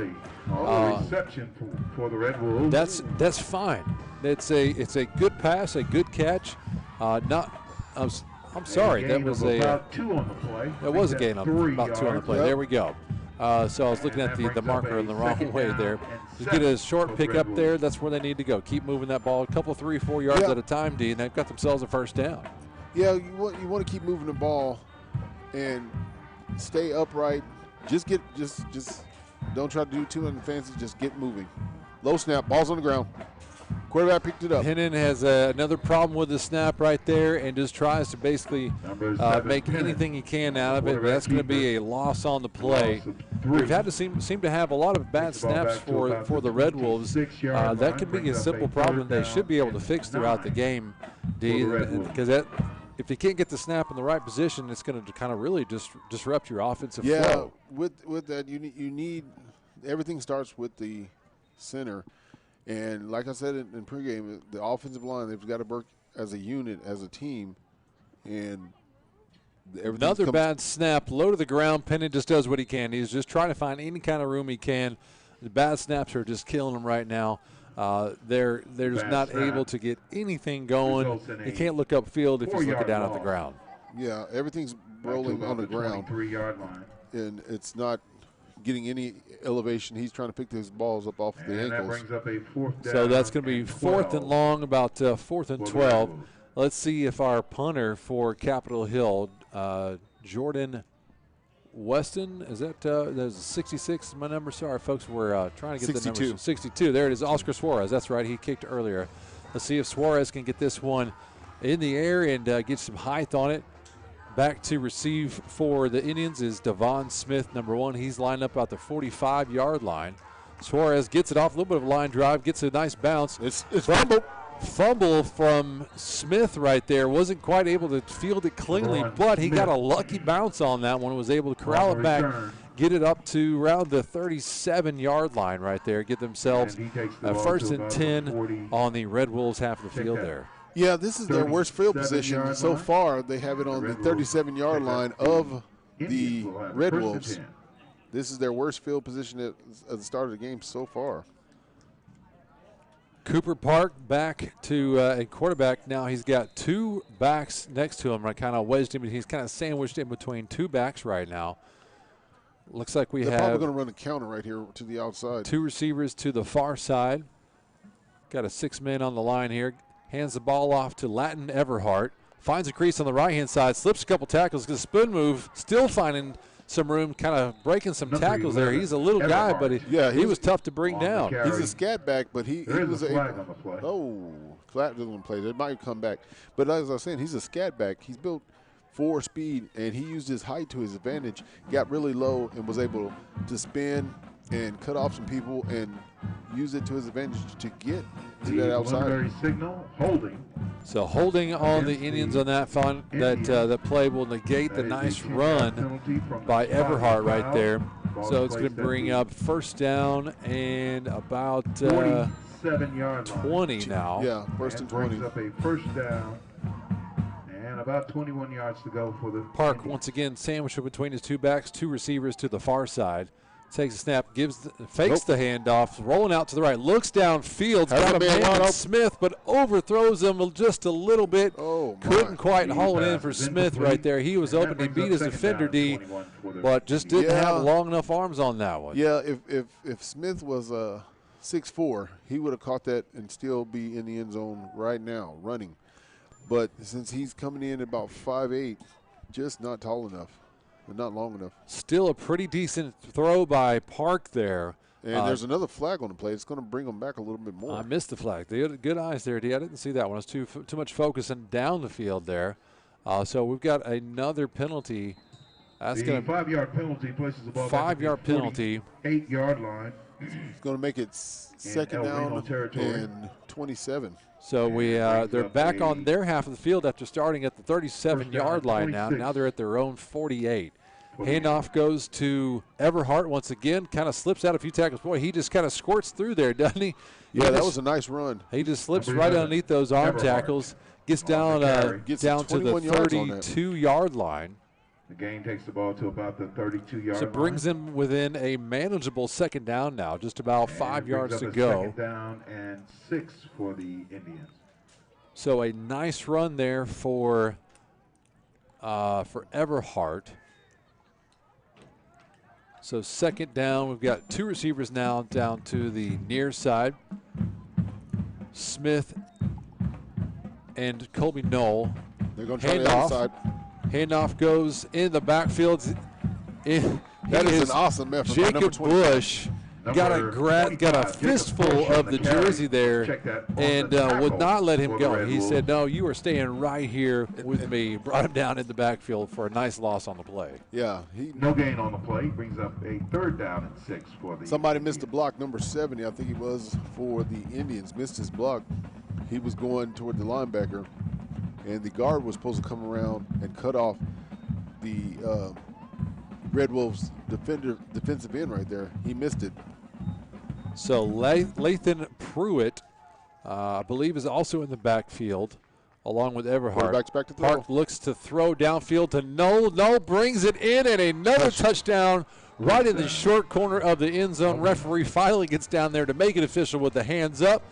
Speaker 17: Reception for the Red Wolves.
Speaker 2: That's fine. It's a good pass, a good catch. I'm sorry, that was
Speaker 17: about 2 on the play.
Speaker 2: That was a gain of about 2 on the play. There we go. So I was looking at the marker in the wrong way there. Just get a short pick up there. That's where they need to go. Keep moving that ball a couple, 3 or 4 yards at a time, D, and they've got themselves a first down.
Speaker 3: Yeah, you want to keep moving the ball and stay upright. Just don't try to do too much fancy. Just get moving. Low snap, ball's on the ground. Quarterback picked it up.
Speaker 2: Hennon has another problem with the snap right there and just tries to basically make anything he can out of it. That's going to be a loss on the play. We've had to seem to have a lot of bad snaps for the Red Wolves. That could be a simple problem they should be able to fix throughout the game, D, because if you can't get the snap in the right position, it's going to kind of really disrupt your offensive flow.
Speaker 3: Yeah, with that, you need everything starts with the center. And like I said in pregame, the offensive line, they've got to work as a unit, as a team. And
Speaker 2: another bad snap, low to the ground. Pennant just does what he can. He's just trying to find any kind of room he can. The bad snaps are just killing him right now. They're just not able to get anything going. You can't look upfield if he's looking down at the ground.
Speaker 3: Yeah, everything's rolling on the ground.
Speaker 17: 23-yard line.
Speaker 3: And it's not getting any elevation. He's trying to pick those balls up off the ankles.
Speaker 17: That brings up a 4th down.
Speaker 2: So that's going to be 4th and long, about 4th and 12. Let's see if our punter for Capitol Hill, Jordan Weston, is that's 66 is my number? Sorry, folks, we're trying to get
Speaker 3: 62.
Speaker 2: the numbers. 62. There it is, Oscar Suarez. That's right, he kicked earlier. Let's see if Suarez can get this one in the air and get some height on it. Back to receive for the Indians is Devon Smith, number 1. He's lined up about the 45-yard line. Suarez gets it off, a little bit of a line drive, gets a nice bounce.
Speaker 3: It's
Speaker 2: Fumble from Smith right there. Wasn't quite able to field it cleanly, but he got a lucky bounce on that one. Was able to corral it back, get it up to around the 37-yard line right there. Get themselves a 1st and 10 on the Red Wolves half of the field there.
Speaker 3: Yeah, this is their worst field position so far. They have it on the 37-yard line of the Red Wolves. This is their worst field position at the start of the game so far.
Speaker 2: Cooper Park back to a quarterback. Now he's got 2 backs next to him. I kind of wedged him. He's kind of sandwiched in between 2 backs right now. Looks like
Speaker 3: They're probably going to run a counter right here to the outside.
Speaker 2: 2 receivers to the far side. Got a 6-man on the line here. Hands the ball off to Latin Everhart. Finds a crease on the right-hand side. Slips a couple tackles. Gets a spin move. Still finding some room, kind of breaking some tackles there. He's a little guy, but he was tough to bring down.
Speaker 3: He's a scat back, but he was a flag on the play. Oh, flat doesn't play. It might come back. But as I was saying, he's a scat back. He's built for speed, and he used his height to his advantage. Got really low and was able to spin and cut off some people and use it to his advantage to get to that outside.
Speaker 17: Signal, holding.
Speaker 2: So holding on the Indians on that that play will negate the nice run by Everhart right there. So it's going to bring up 1st down and about
Speaker 17: 47-yard
Speaker 2: 20 now.
Speaker 3: Yeah, 1st and 20.
Speaker 17: Brings up a 1st down and about 21 yards to go for the
Speaker 2: Park once again sandwiched between his 2 backs, 2 receivers to the far side. Takes a snap, fakes the handoff, rolling out to the right, looks downfield, got a man on Smith, but overthrows him just a little bit. Couldn't quite haul it in for Smith right there. He was open. He beat his defender, D, but just didn't have long enough arms on that one.
Speaker 3: Yeah, if Smith was 6'4", he would have caught that and still be in the end zone right now, running. But since he's coming in about 5'8", just not tall enough. But not long enough.
Speaker 2: Still a pretty decent throw by Park there.
Speaker 3: And there's another flag on the play. It's going to bring them back a little bit more.
Speaker 2: I missed the flag. They had good eyes there, D. I didn't see that one. It was too much focusing down the field there. So we've got another penalty. That's
Speaker 17: the 5-yard penalty places the ball
Speaker 2: 5-yard penalty.
Speaker 17: 8-yard line.
Speaker 3: It's going to make it second down and 27.
Speaker 2: So they're back on their half of the field after starting at the 37-yard line now. Now they're at their own 48. Handoff goes to Everhart once again, kind of slips out a few tackles. Boy, he just kind of squirts through there, doesn't he?
Speaker 3: Yeah, that was a nice run.
Speaker 2: He just slips right underneath those arm tackles, gets down to the 32-yard line.
Speaker 17: The game takes the ball to about the 32-yard line.
Speaker 2: So brings him within a manageable second down now, just about 5 yards to go.
Speaker 17: Second down and 6 for the Indians.
Speaker 2: So a nice run there for Everhart. So second down, we've got two receivers now down to the near side. Smith and Colby Knoll.
Speaker 3: They're going to try the other side.
Speaker 2: Handoff goes in the backfield.
Speaker 3: That is an awesome effort.
Speaker 2: Jacob Bush got a fistful of the jersey there and would not let him go. He said, no, you are staying right here with me. Brought him down in the backfield for a nice loss on the play.
Speaker 3: Yeah.
Speaker 17: No gain on the play. Brings up a 3rd down and 6 for the
Speaker 3: Somebody missed the block, number 70, I think he was, for the Indians. Missed his block. He was going toward the linebacker, and the guard was supposed to come around and cut off the Red Wolves defensive end right there. He missed it.
Speaker 2: So Lathan Pruitt, I believe, is also in the backfield, along with Everhart.
Speaker 3: Back to throw.
Speaker 2: Park looks to throw downfield to Knoll. Knoll brings it in, and another touchdown right in the short corner of the end zone. Referee finally gets down there to make it official with the hands up.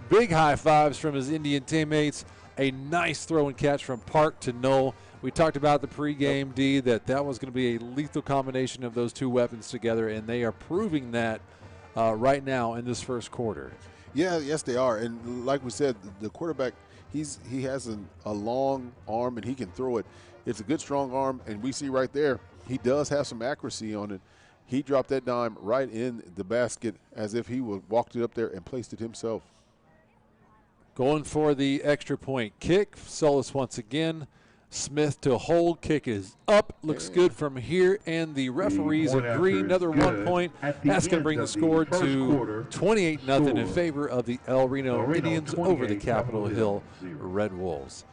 Speaker 2: Big high fives from his Indian teammates. A nice throw and catch from Park to Knoll. We talked about the pregame, D, that was going to be a lethal combination of those two weapons together, and they are proving that right now in this first quarter.
Speaker 3: Yeah, yes, they are. And like we said, the quarterback, he has a long arm and he can throw it. It's a good, strong arm, and we see right there he does have some accuracy on it. He dropped that dime right in the basket as if he would walked it up there and placed it himself.
Speaker 2: Going for the extra point kick. Solis once again. Smith to hold. Kick is up. Looks good from here, and the referees agree. Another 1 point. That's going to bring the score to 28-0 in favor of the El Reno Indians over the Capitol Hill Red Wolves.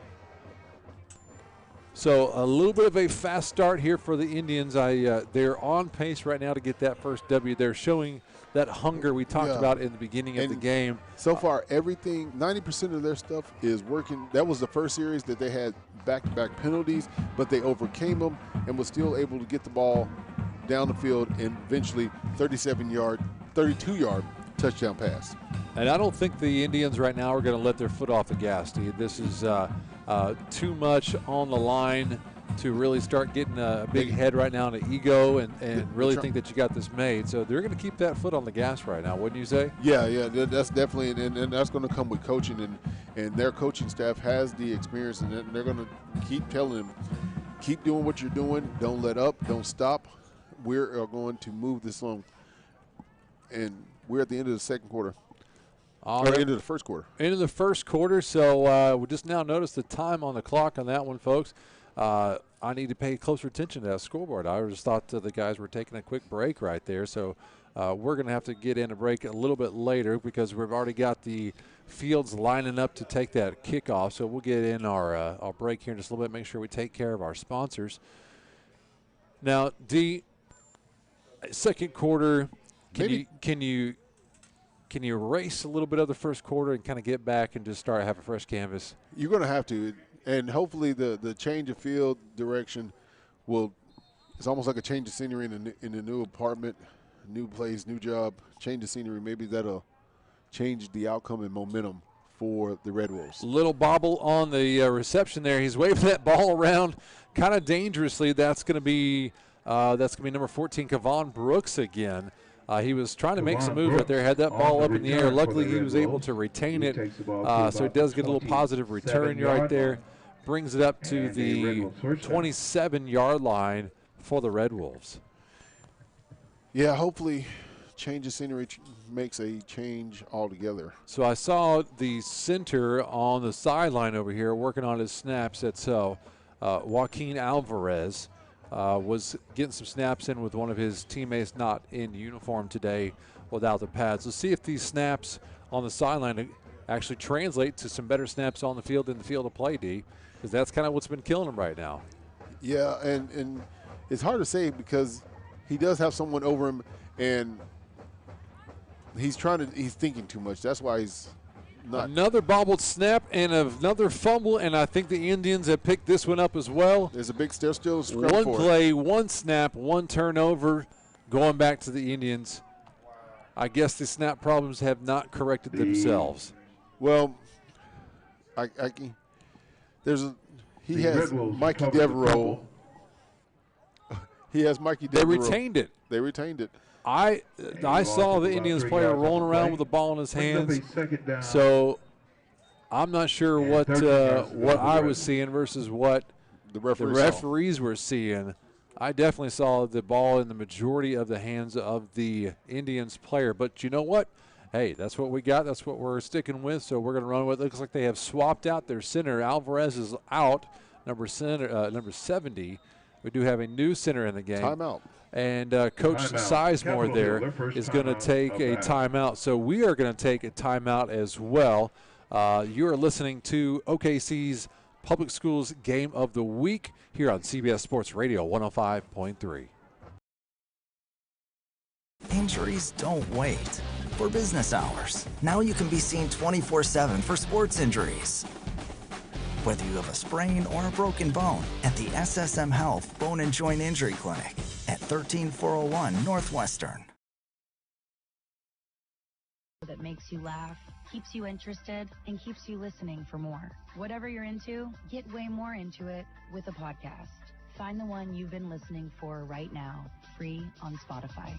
Speaker 2: So a little bit of a fast start here for the Indians. They're on pace right now to get that first W. They're showing that hunger we talked about in the beginning of the game.
Speaker 3: So far, everything, 90% of their stuff is working. That was the first series that they had back-to-back penalties, but they overcame them and was still able to get the ball down the field and eventually 32-yard touchdown pass.
Speaker 2: And I don't think the Indians right now are going to let their foot off the gas, Steve. This is too much on the line to really start getting a big head right now and an ego and really think that you got this made. So they're going to keep that foot on the gas right now, wouldn't you say?
Speaker 3: Yeah, that's definitely, and that's going to come with coaching, and their coaching staff has the experience, and they're going to keep telling them, keep doing what you're doing, don't let up, don't stop. We're going to move this along, and we're at the end of the second quarter. Into the first quarter.
Speaker 2: Into the first quarter, so we just now noticed the time on the clock on that one, folks. I need to pay closer attention to that scoreboard. I just thought the guys were taking a quick break right there, so we're going to have to get in a break a little bit later because we've already got the fields lining up to take that kickoff. So we'll get in our break here in just a little bit, make sure we take care of our sponsors. Now, D, second quarter, can you erase a little bit of the first quarter and kind of get back and just have a fresh canvas?
Speaker 3: You're going to have to. And hopefully the change of field direction it's almost like a change of scenery in a new apartment. new place, new job, change of scenery. Maybe that'll change the outcome and momentum for the Red Wolves.
Speaker 2: Little bobble on the reception there. He's waving that ball around kind of dangerously. That's going to be number 14, Kevon Brooks again. He was trying to make some moves right there, had that ball up in the air. Luckily, he was able to retain it, so he does get a little positive return right there. Brings it up to the 27-yard line for the Red Wolves.
Speaker 3: Yeah, hopefully change of scenery makes a change altogether.
Speaker 2: So I saw the center on the sideline over here working on his snaps. That's Joaquin Alvarez. Was getting some snaps in with one of his teammates not in uniform today without the pads. Let's see if these snaps on the sideline actually translate to some better snaps on the field in the field of play, D, because that's kind of what's been killing him right now.
Speaker 3: Yeah, and it's hard to say because he does have someone over him, and he's thinking too much. That's why he's not.
Speaker 2: Another bobbled snap and another fumble, and I think the Indians have picked this one up as well.
Speaker 3: There's a big still scrum
Speaker 2: one
Speaker 3: for
Speaker 2: play, one snap, one turnover, going back to the Indians. I guess the snap problems have not corrected themselves.
Speaker 3: Well, he has Mikey Devereaux. He has Mikey Devereaux.
Speaker 2: They retained it.
Speaker 3: They retained it.
Speaker 2: I saw the Indians player rolling around with the ball in his hands, so I'm not sure what I was seeing versus what the referees were seeing. I definitely saw the ball in the majority of the hands of the Indians player, but you know what? Hey, that's what we got. That's what we're sticking with, so we're going to run with it. Looks like they have swapped out their center. Alvarez is out, number 70. We do have a new center in the game.
Speaker 3: Timeout.
Speaker 2: And Coach Sizemore there is going to take a timeout. So we are going to take a timeout as well. You are listening to OKC's Public Schools Game of the Week here on CBS Sports Radio 105.3.
Speaker 4: Injuries don't wait for business hours. Now you can be seen 24/7 for sports injuries. Whether you have a sprain or a broken bone, at the SSM Health Bone and Joint Injury Clinic at 13401 Northwestern.
Speaker 18: That makes you laugh, keeps you interested, and keeps you listening for more. Whatever you're into, get way more into it with a podcast. Find the one you've been listening for right now, free on Spotify.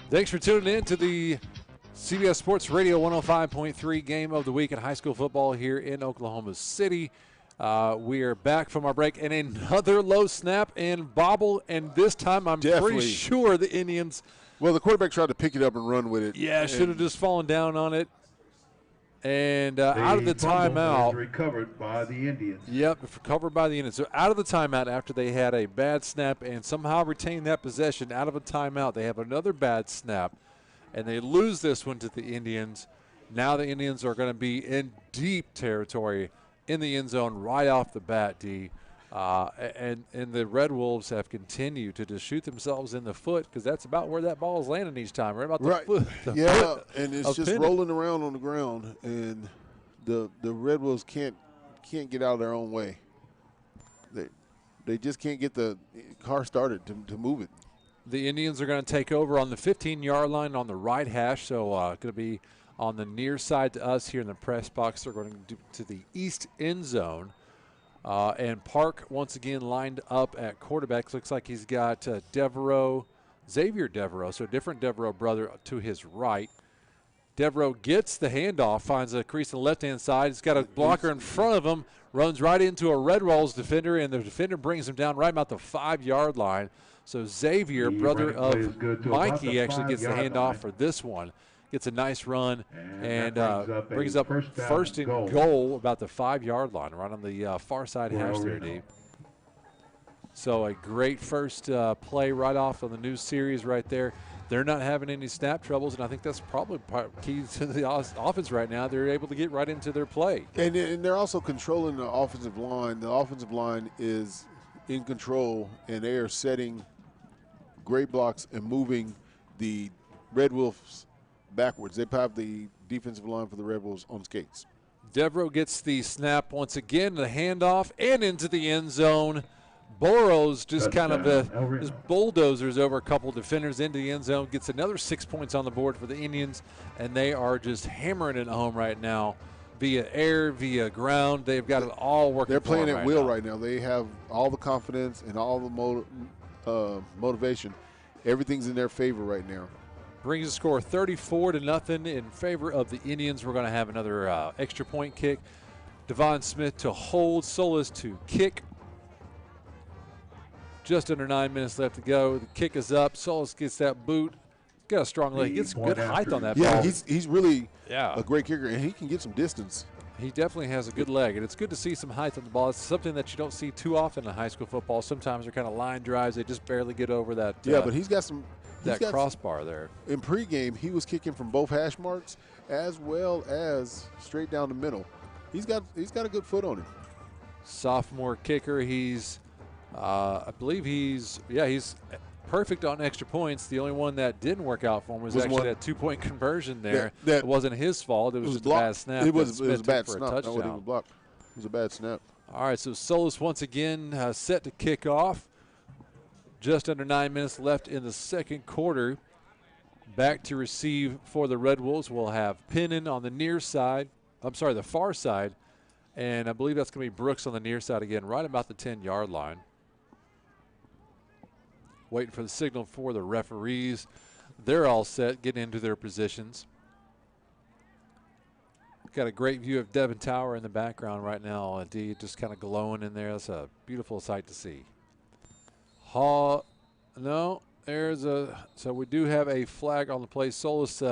Speaker 2: Thanks for tuning in to the CBS Sports Radio 105.3 Game of the Week in high school football here in Oklahoma City. We are back from our break, and another low snap and bobble, and this time I'm pretty sure the Indians.
Speaker 3: Well, the quarterback tried to pick it up and run with it.
Speaker 2: Yeah, should have just fallen down on it. And out of the timeout.
Speaker 17: Recovered by the Indians.
Speaker 2: Yep, recovered by the Indians. So out of the timeout after they had a bad snap and somehow retained that possession, out of a timeout, they have another bad snap, and they lose this one to the Indians. Now the Indians are going to be in deep territory in the end zone right off the bat, D. And the Red Wolves have continued to just shoot themselves in the foot because that's about where that ball is landing each time, right about the foot.
Speaker 3: Yeah, and it's just rolling around on the ground, and the Red Wolves can't get out of their own way. They just can't get the car started to move it.
Speaker 2: The Indians are going to take over on the 15-yard line on the right hash, so going to be on the near side to us here in the press box. They're going to the east end zone. And Park once again lined up at quarterback. Looks like he's got Xavier Devereaux, so a different Devereaux brother to his right. Devereaux gets the handoff, finds a crease on the left-hand side. He's got a blocker in front of him, runs right into a Red Wolves defender, and the defender brings him down right about the 5-yard line. So Xavier, brother of Mikey, actually gets the handoff for this one. Gets a nice run and brings up first and goal about the 5-yard line, right on the far side hash there, D. So a great first play right off of the new series right there. they're not having any snap troubles, and I think that's probably key to the offense right now. They're able to get right into their play.
Speaker 3: And they're also controlling the offensive line. The offensive line is in control, and they are setting great blocks and moving the Red Wolves backwards. They have the defensive line for the Red Wolves on skates.
Speaker 2: Devereaux gets the snap once again, the handoff, and into the end zone. Burrows just kind of just bulldozers over a couple defenders into the end zone, gets another 6 points on the board for the Indians, and they are just hammering it home right now via air, via ground. They've got it all working.
Speaker 3: They're playing at will
Speaker 2: now.
Speaker 3: right now. They have all the confidence and all the motivation. Everything's in their favor right now.
Speaker 2: Brings the score 34-0 in favor of the Indians. We're going to have another extra point kick. Devon Smith to hold, Solis to kick. Just under 9 minutes left to go. The kick is up. Solis gets that boot. Got a strong leg. Gets good height on that ball.
Speaker 3: Yeah, he's really a great kicker, and he can get some distance.
Speaker 2: He definitely has a good leg, and it's good to see some height on the ball. It's something that you don't see too often in high school football. Sometimes they're kind of line drives. They just barely get over that.
Speaker 3: Yeah, but he's got some.
Speaker 2: That crossbar there.
Speaker 3: In pregame, he was kicking from both hash marks as well as straight down the middle. He's got a good foot on him.
Speaker 2: Sophomore kicker. He's, I believe he's perfect on extra points. The only one that didn't work out for him was actually that 2-point conversion there. That it wasn't his fault. It was just a bad snap.
Speaker 3: It was a bad
Speaker 2: snap.
Speaker 3: Not what he was blocked. It was a bad snap.
Speaker 2: All right, so Solis once again set to kick off. Just under 9 minutes left in the second quarter. Back to receive for the Red Wolves. We'll have Pennon on the near side. I'm sorry, the far side. And I believe that's going to be Brooks on the near side again, right about the 10-yard line. Waiting for the signal for the referees. They're all set, getting into their positions. Got a great view of Devon Tower in the background right now. Indeed, just kind of glowing in there. That's a beautiful sight to see. So we do have a flag on the play. Solis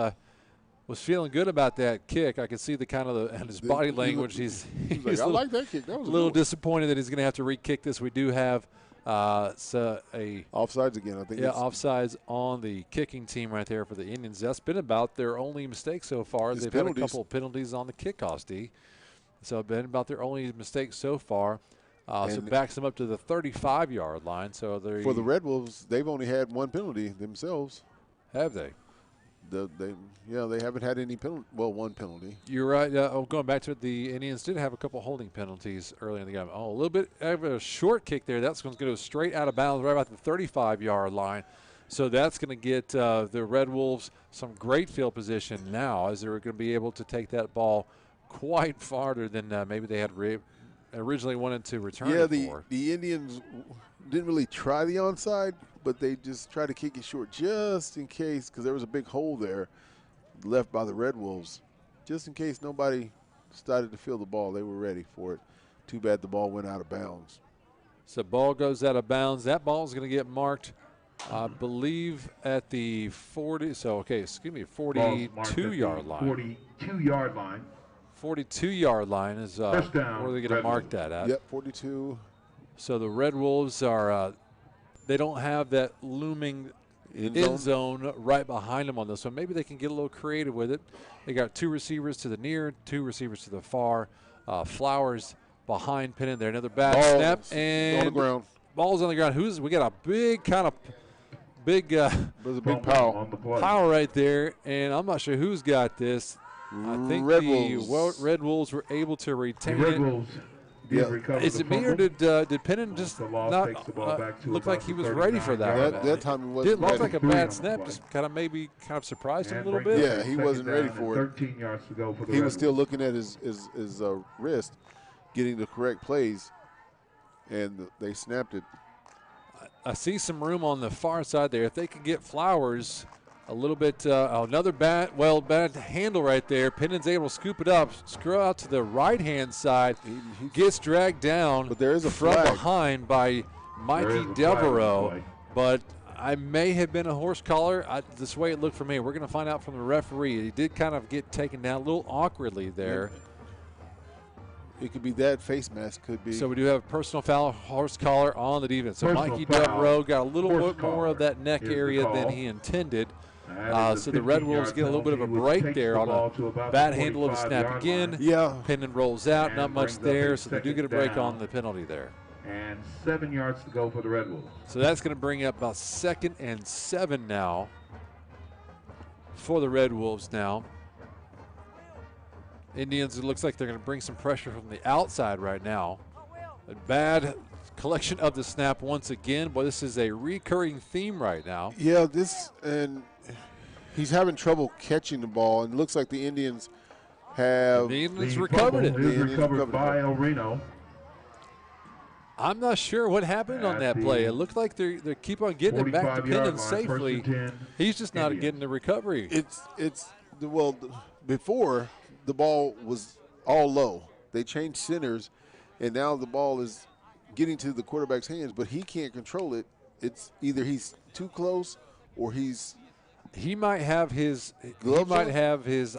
Speaker 2: was feeling good about that kick. I could see the kind of and his body language. He's
Speaker 3: like, I like that kick. That was
Speaker 2: a little disappointed that he's going to have to re-kick this. We do have
Speaker 3: offsides again. I think.
Speaker 2: Yeah, offsides on the kicking team right there for the Indians. That's been about their only mistake so far. They've had a couple of penalties on the kickoffs, D. So it's been about their only mistake so far. So it backs them up to the 35-yard line. So
Speaker 3: for the Red Wolves, they've only had one penalty themselves.
Speaker 2: Have they?
Speaker 3: They haven't had any penalty. Well, one penalty.
Speaker 2: You're right. Going back to it, the Indians did have a couple holding penalties early in the game. A little bit of a short kick there. That's going to go straight out of bounds right about the 35-yard line. So that's going to get the Red Wolves some great field position now, as they're going to be able to take that ball quite farther than maybe they had originally wanted to return it for.
Speaker 3: The Indians didn't really try the onside, but they just tried to kick it short just in case, because there was a big hole there left by the Red Wolves. Just in case nobody started to feel the ball, they were ready for it. Too bad the ball went out of bounds.
Speaker 2: So ball goes out of bounds. That ball is going to get marked, I believe, at the 42-yard line.
Speaker 17: 42-yard line.
Speaker 2: 42-yard line is where they're going to mark that at.
Speaker 3: Yep, 42.
Speaker 2: So the Red Wolves are they don't have that looming end zone right behind them on this one. Maybe they can get a little creative with it. They got 2 receivers to the near, 2 receivers to the far. Flowers behind Pennon there. Another bad snap and
Speaker 3: on the ground.
Speaker 2: Ball's on the ground. We got a big kind of big
Speaker 3: there's a big power
Speaker 2: right there, and I'm not sure who's got this. I think Red Wolves were able to retain it. Is it me or did Pennon just not look like he was ready for that?
Speaker 3: That time he wasn't.
Speaker 2: Didn't look like a bad snap. Just kind of surprised him a little bit.
Speaker 3: Yeah, he wasn't ready for it.
Speaker 17: 13 yards to go for the
Speaker 3: He was still looking at his wrist, getting the correct plays, and they snapped it.
Speaker 2: I see some room on the far side there. If they could get Flowers a little bit, another bad handle right there. Pennon's able to scoop it up, screw out to the right-hand side. He gets dragged down,
Speaker 3: but there is a
Speaker 2: from
Speaker 3: flag
Speaker 2: behind by Mikey Devereaux. But I may have been a horse collar. This way it looked for me. We're going to find out from the referee. He did kind of get taken down a little awkwardly there.
Speaker 3: It could be that face mask. Could be.
Speaker 2: So we do have a personal foul, horse collar on the defense. So Mikey Devereaux got a little bit more of that neck area than he intended. So the Red Wolves get a little bit of a break there on a bad handle of the snap again.
Speaker 3: Yeah.
Speaker 2: Pin rolls out,
Speaker 17: And
Speaker 2: not much
Speaker 17: brings up
Speaker 2: there,
Speaker 17: a
Speaker 2: so they do get a break
Speaker 17: second
Speaker 2: on the penalty there.
Speaker 17: And 7 yards to go for the Red Wolves.
Speaker 2: So that's going to bring up about 2nd and 7 now for the Red Wolves now. Indians, it looks like they're going to bring some pressure from the outside right now. A bad collection of the snap once again, but this is a recurring theme right now.
Speaker 3: Yeah, and he's having trouble catching the ball, and it looks like the Indians have.
Speaker 2: The Indians recovered it.
Speaker 17: The Indians recovered by El Reno.
Speaker 2: I'm not sure what happened on that play. It looked like they keep on getting it back to Pinnen safely. He's just not getting the recovery.
Speaker 3: Before the ball was all low. They changed centers, and now the ball is getting to the quarterback's hands, but he can't control it. It's either he's too close or
Speaker 2: he might have his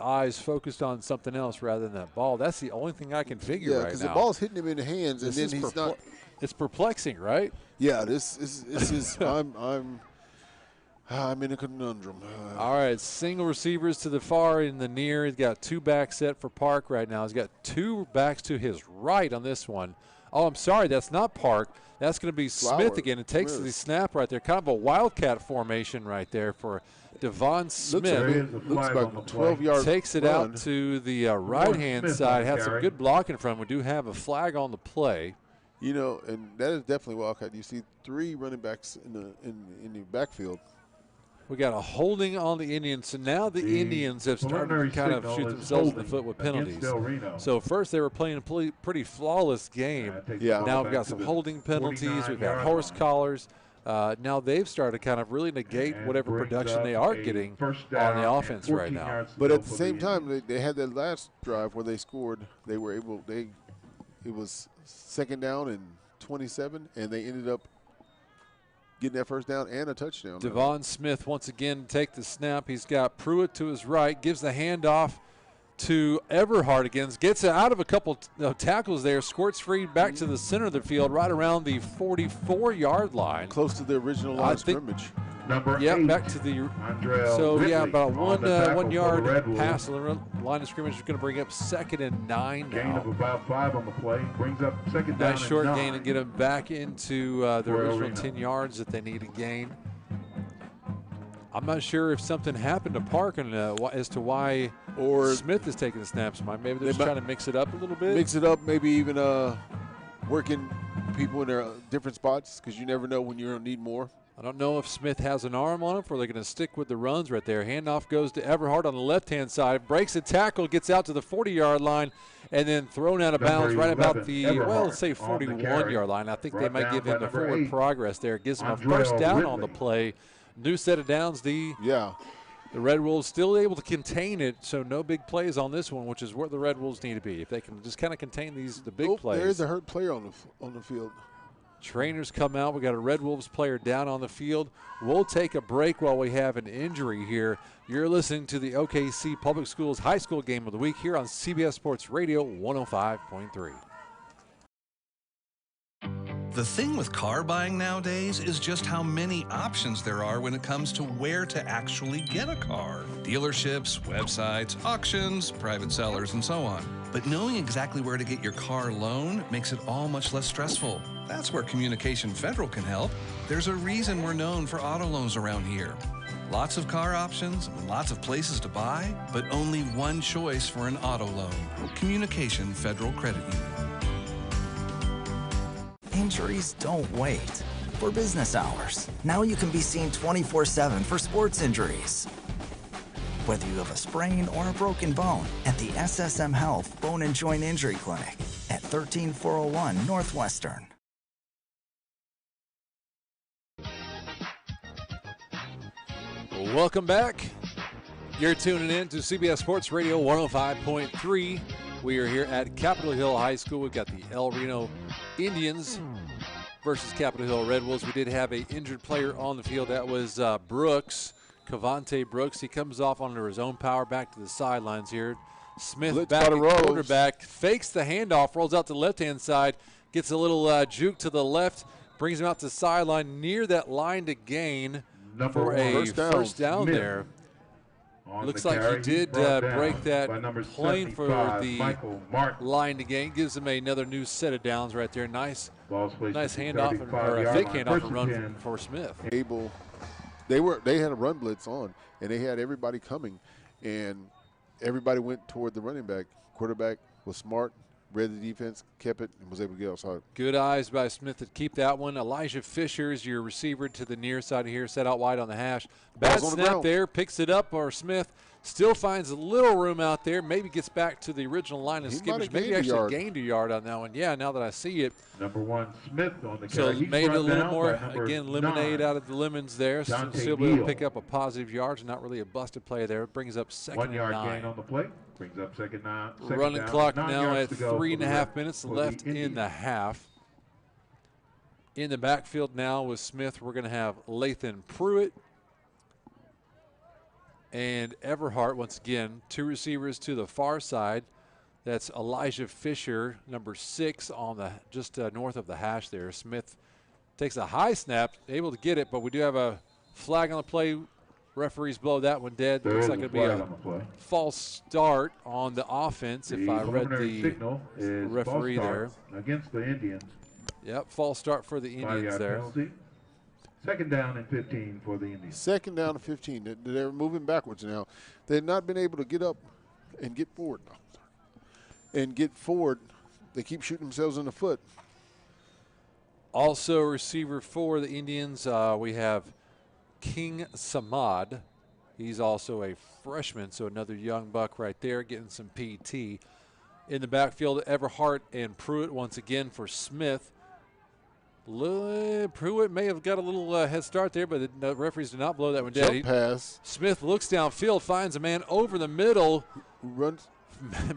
Speaker 2: eyes focused on something else rather than that ball. That's the only thing I can figure right now.
Speaker 3: because the ball's hitting him in the hands, and then he's not.
Speaker 2: It's perplexing, right?
Speaker 3: Yeah, this is. I'm in a conundrum.
Speaker 2: All right, single receivers to the far and the near. He's got 2 backs set for Park right now. He's got 2 backs to his right on this one. Oh, I'm sorry, that's not Park. That's going to be Smith again. It takes the snap right there. Kind of a wildcat formation right there for Devon Smith.
Speaker 3: Looks like a 12-yard
Speaker 2: Takes it
Speaker 3: run.
Speaker 2: out to the right-hand side. Had some good blocking from him. We do have a flag on the play.
Speaker 3: You know, and that is definitely wildcat. You see 3 running backs in the backfield.
Speaker 2: We got a holding on the Indians. So now the Indians have started to kind of shoot themselves in the foot with penalties. So first they were playing a pretty flawless game. Now we've got some holding penalties. We've got horse collars. Now they've started to kind of really negate whatever production they are getting on the offense right now.
Speaker 3: But at the same time, they had that last drive where they scored. They were able. It was 2nd down and 27, and they ended up getting that first down and a touchdown.
Speaker 2: Devon Smith once again take the snap. He's got Pruitt to his right, gives the handoff to Everhart again, gets out of a couple tackles there, squirts free back to the center of the field, right around the 44-yard line.
Speaker 3: Close to the original line of scrimmage.
Speaker 2: Back to the about 1 yard pass on the line of scrimmage is going to bring up 2nd and 9 now.
Speaker 17: Gain of about 5 on the play, brings up 2nd down.
Speaker 2: Nice short
Speaker 17: and 9.
Speaker 2: gain and get them back into the original 10 yards that they need to gain. I'm not sure if something happened to Park and as to why Smith is taking the snaps. Maybe they're just trying to mix it up a little bit.
Speaker 3: Mix it up, maybe even working people in their different spots, because you never know when you're going to need more.
Speaker 2: I don't know if Smith has an arm on him, or they're going to stick with the runs right there. Handoff goes to Everhart on the left-hand side. Breaks a tackle, gets out to the 40-yard line, and then thrown out of bounds right about the, let's say 41-yard line. I think they might give him the forward progress there. Gives him a first down on the play. New set of downs. The Red Wolves still able to contain it, so no big plays on this one, which is where the Red Wolves need to be. If they can just kind of contain the big plays.
Speaker 3: There's a hurt player on the field.
Speaker 2: Trainers come out. We got a Red Wolves player down on the field. We'll take a break while we have an injury here. You're listening to the OKC Public Schools High School Game of the Week here on CBS Sports Radio 105.3.
Speaker 5: The thing with car buying nowadays is just how many options there are when it comes to where to actually get a car. Dealerships, websites, auctions, private sellers, and so on. But knowing exactly where to get your car loan makes it all much less stressful. That's where Communication Federal can help. There's a reason we're known for auto loans around here. Lots of car options, lots of places to buy, but only one choice for an auto loan. Communication Federal Credit Union.
Speaker 4: Injuries don't wait. For business hours, now you can be seen 24/7 for sports injuries. Whether you have a sprain or a broken bone, at the SSM Health Bone and Joint Injury Clinic at 13401 Northwestern.
Speaker 2: Welcome back. You're tuning in to CBS Sports Radio 105.3. We are here at Capitol Hill High School. We've got the El Reno Indians versus Capitol Hill Red Wolves. We did have an injured player on the field. That was Brooks, Cavante Brooks. He comes off under his own power back to the sidelines here. Smith
Speaker 3: Blitz
Speaker 2: back at
Speaker 3: by the Rose.
Speaker 2: quarterback, fakes the handoff, rolls out to the left-hand side, gets a little juke to the left, brings him out to the sideline near that line to gain for a first down
Speaker 17: Smith.
Speaker 2: there.
Speaker 17: On
Speaker 2: Looks
Speaker 17: the
Speaker 2: like
Speaker 17: carry,
Speaker 2: he did
Speaker 17: brought
Speaker 2: break
Speaker 17: down
Speaker 2: that
Speaker 17: by number
Speaker 2: plane for
Speaker 17: 75,
Speaker 2: the
Speaker 17: Michael Martin.
Speaker 2: line to gain. Gives him another new set of downs right there. Nice handoff or a fake handoff and run for Smith.
Speaker 3: They had a run blitz on, and they had everybody coming, and everybody went toward the running back. Quarterback was smart, read the defense, kept it, and was able to get outside.
Speaker 2: Good eyes by Smith to keep that one. Elijah Fisher is your receiver to the near side here, set out wide on the hash. Bad snap there, picks it up, or Smith still finds a little room out there, maybe gets back to the original line of scrimmage. Maybe actually gained a yard on that one. Yeah, now that I see it.
Speaker 17: Number 1, Smith on the
Speaker 2: so
Speaker 17: carry. He's
Speaker 2: made a little more,
Speaker 17: again,
Speaker 2: lemonade out of the lemons there. So still be able to pick up a positive yards, not really a busted play there. It brings up second
Speaker 17: 1 yard
Speaker 2: and 9.
Speaker 17: gain on the play. Brings up second down.
Speaker 2: Running clock now at 3.5 minutes left in the half. In the backfield now with Smith, we're going to have Lathan Pruitt and Everhart once again. 2 receivers to the far side. That's Elijah Fisher, number 6, on the just north of the hash there. Smith takes a high snap, able to get it, but we do have a flag on the play. Referees blow that one dead. Looks like it'll be a false start on the offense if I read the referee there.
Speaker 17: Against the Indians.
Speaker 2: Yep, false start for the Indians there.
Speaker 17: Penalty. Second down and 15 for the Indians.
Speaker 3: Second down and 15. They're moving backwards now. They've not been able to get up and get forward. They keep shooting themselves in the foot.
Speaker 2: Also, receiver for the Indians, we have King Samad. He's also a freshman, so another young buck right there getting some PT. In the backfield, Everhart and Pruitt once again for Smith. Pruitt may have got a little head start there, but the referees did not blow that one down.
Speaker 3: Jump pass.
Speaker 2: Smith looks downfield, finds a man over the middle,
Speaker 3: runs,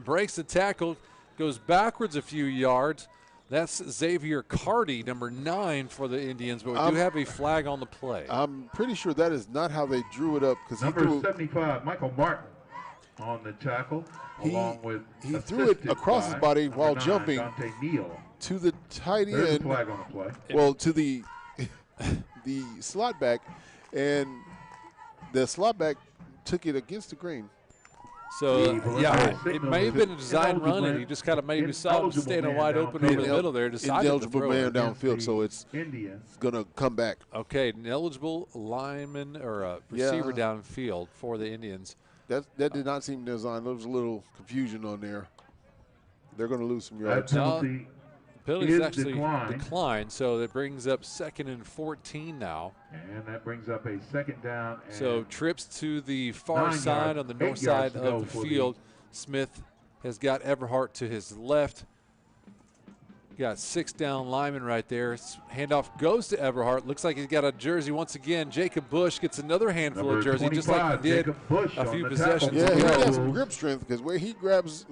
Speaker 2: breaks the tackle, goes backwards a few yards. That's Xavier Carty, number 9 for the Indians, but we do have a flag on the play.
Speaker 3: I'm pretty sure that is not how they drew it up.
Speaker 17: Number 75, Michael Martin on the tackle, along with
Speaker 3: he threw it across his body while jumping to the tight end.
Speaker 17: There's a flag on the play.
Speaker 3: Well, to the slot back, and the slot back took it against the grain.
Speaker 2: So, yeah, it may have been a design run, and he just kind of maybe saw him standing wide open over the middle there. Decided
Speaker 3: ineligible
Speaker 2: to throw
Speaker 3: man
Speaker 2: it
Speaker 3: downfield, so it's going to come back.
Speaker 2: Okay, an eligible lineman or a receiver downfield for the Indians.
Speaker 3: That did not seem designed. There was a little confusion on there. They're going to lose some yards.
Speaker 2: Penalty's actually declined, so that brings up 2nd and 14 now.
Speaker 17: And that brings up a second down. And
Speaker 2: so trips to the far side on the north side of the field. Smith has got Everhart to his left. Got 6 down linemen right there. Handoff goes to Everhart. Looks like he's got a jersey once again. Jacob Bush gets another handful of jersey, just like he did a few possessions ago.
Speaker 3: Yeah, he got some grip strength because when he grabs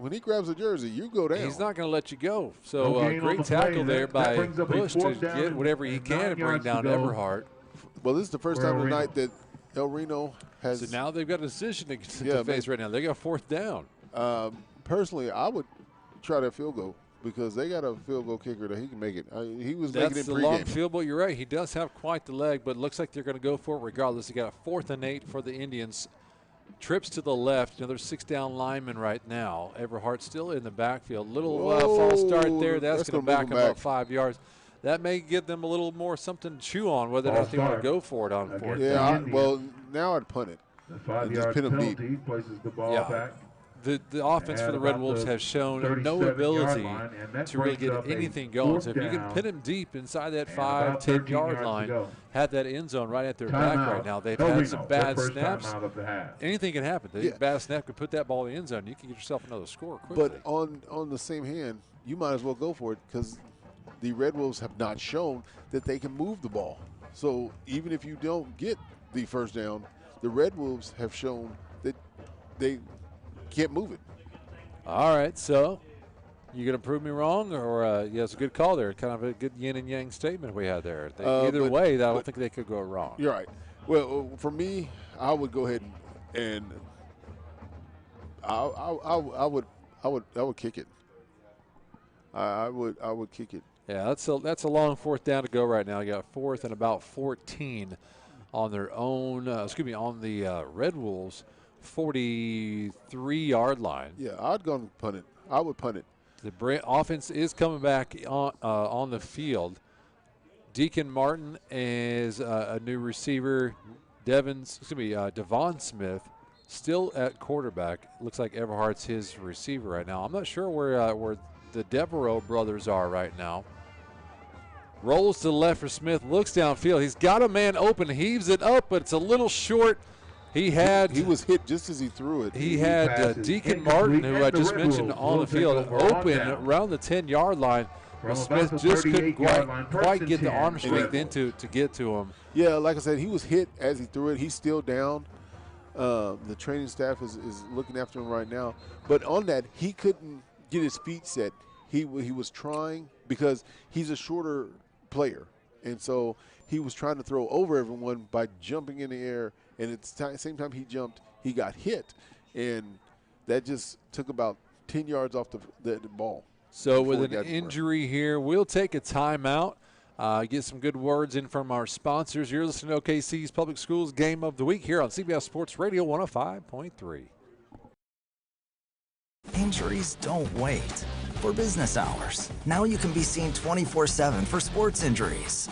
Speaker 3: a jersey, you go down.
Speaker 2: He's not going to let you go. So great tackle there by Bush to get whatever he can and bring down Everhart.
Speaker 3: Well, this is the first time tonight that El Reno has.
Speaker 2: So now they've got a decision to face right now. They got 4th down.
Speaker 3: Personally, I would try that field goal, because they got a field goal kicker that he can make it. He was making it pregame.
Speaker 2: That's the long field goal. You're right. He does have quite the leg, but it looks like they're going to go for it regardless. They got a 4th and 8 for the Indians. Trips to the left. Another 6 down lineman right now. Everhart still in the backfield. Little false start there. That's going to back him up 5 yards. That may give them a little more something to chew on, whether or not they want to go for it on 4th down.
Speaker 3: Well, now I'd punt it.
Speaker 17: The 5-yard penalty places the ball back.
Speaker 2: The offense for the Red Wolves has shown no ability to really get anything going. So if you can pin them deep inside that 5, 10-yard line, have that end zone right at their back right now. They've had some bad snaps. Anything can happen. A bad snap could put that ball in the end zone. You can get yourself another score quickly.
Speaker 3: But on the same hand, you might as well go for it, because the Red Wolves have not shown that they can move the ball. So even if you don't get the first down, the Red Wolves have shown that they can't move it.
Speaker 2: All right, so you going to prove me wrong, or it's a good call there. Kind of a good yin and yang statement we had there. Either way, I don't think they could go wrong.
Speaker 3: You're right. Well, for me, I would go ahead and I would kick it. I would kick it.
Speaker 2: Yeah, that's a long 4th down to go right now. You got 4th and about 14 on their own, on the Red Wolves' 43-yard line.
Speaker 3: Yeah, I'd go and punt it. I would punt it.
Speaker 2: The offense is coming back on the field. Deacon Martin is a new receiver. Devon Smith still at quarterback. Looks like Everhart's his receiver right now. I'm not sure where the Devereaux brothers are right now. Rolls to the left for Smith. Looks downfield. He's got a man open. Heaves it up, but it's a little short. He was
Speaker 3: hit just as he threw it.
Speaker 2: He had Deacon Martin, who I just mentioned, on the field, open around the 10-yard line. But Smith just couldn't quite get the arm strength into to get to him.
Speaker 3: Yeah, like I said, he was hit as he threw it. He's still down. The training staff is looking after him right now. But on that, he couldn't get his feet set. He was trying because he's a shorter player. And so he was trying to throw over everyone by jumping in the air. And at the same time he jumped, he got hit. And that just took about 10 yards off the ball.
Speaker 2: So with an injury here, we'll take a timeout, get some good words in from our sponsors. You're listening to OKC's Public Schools Game of the Week here on CBS Sports Radio 105.3.
Speaker 4: Injuries don't wait. For business hours, now you can be seen 24/7 for sports injuries.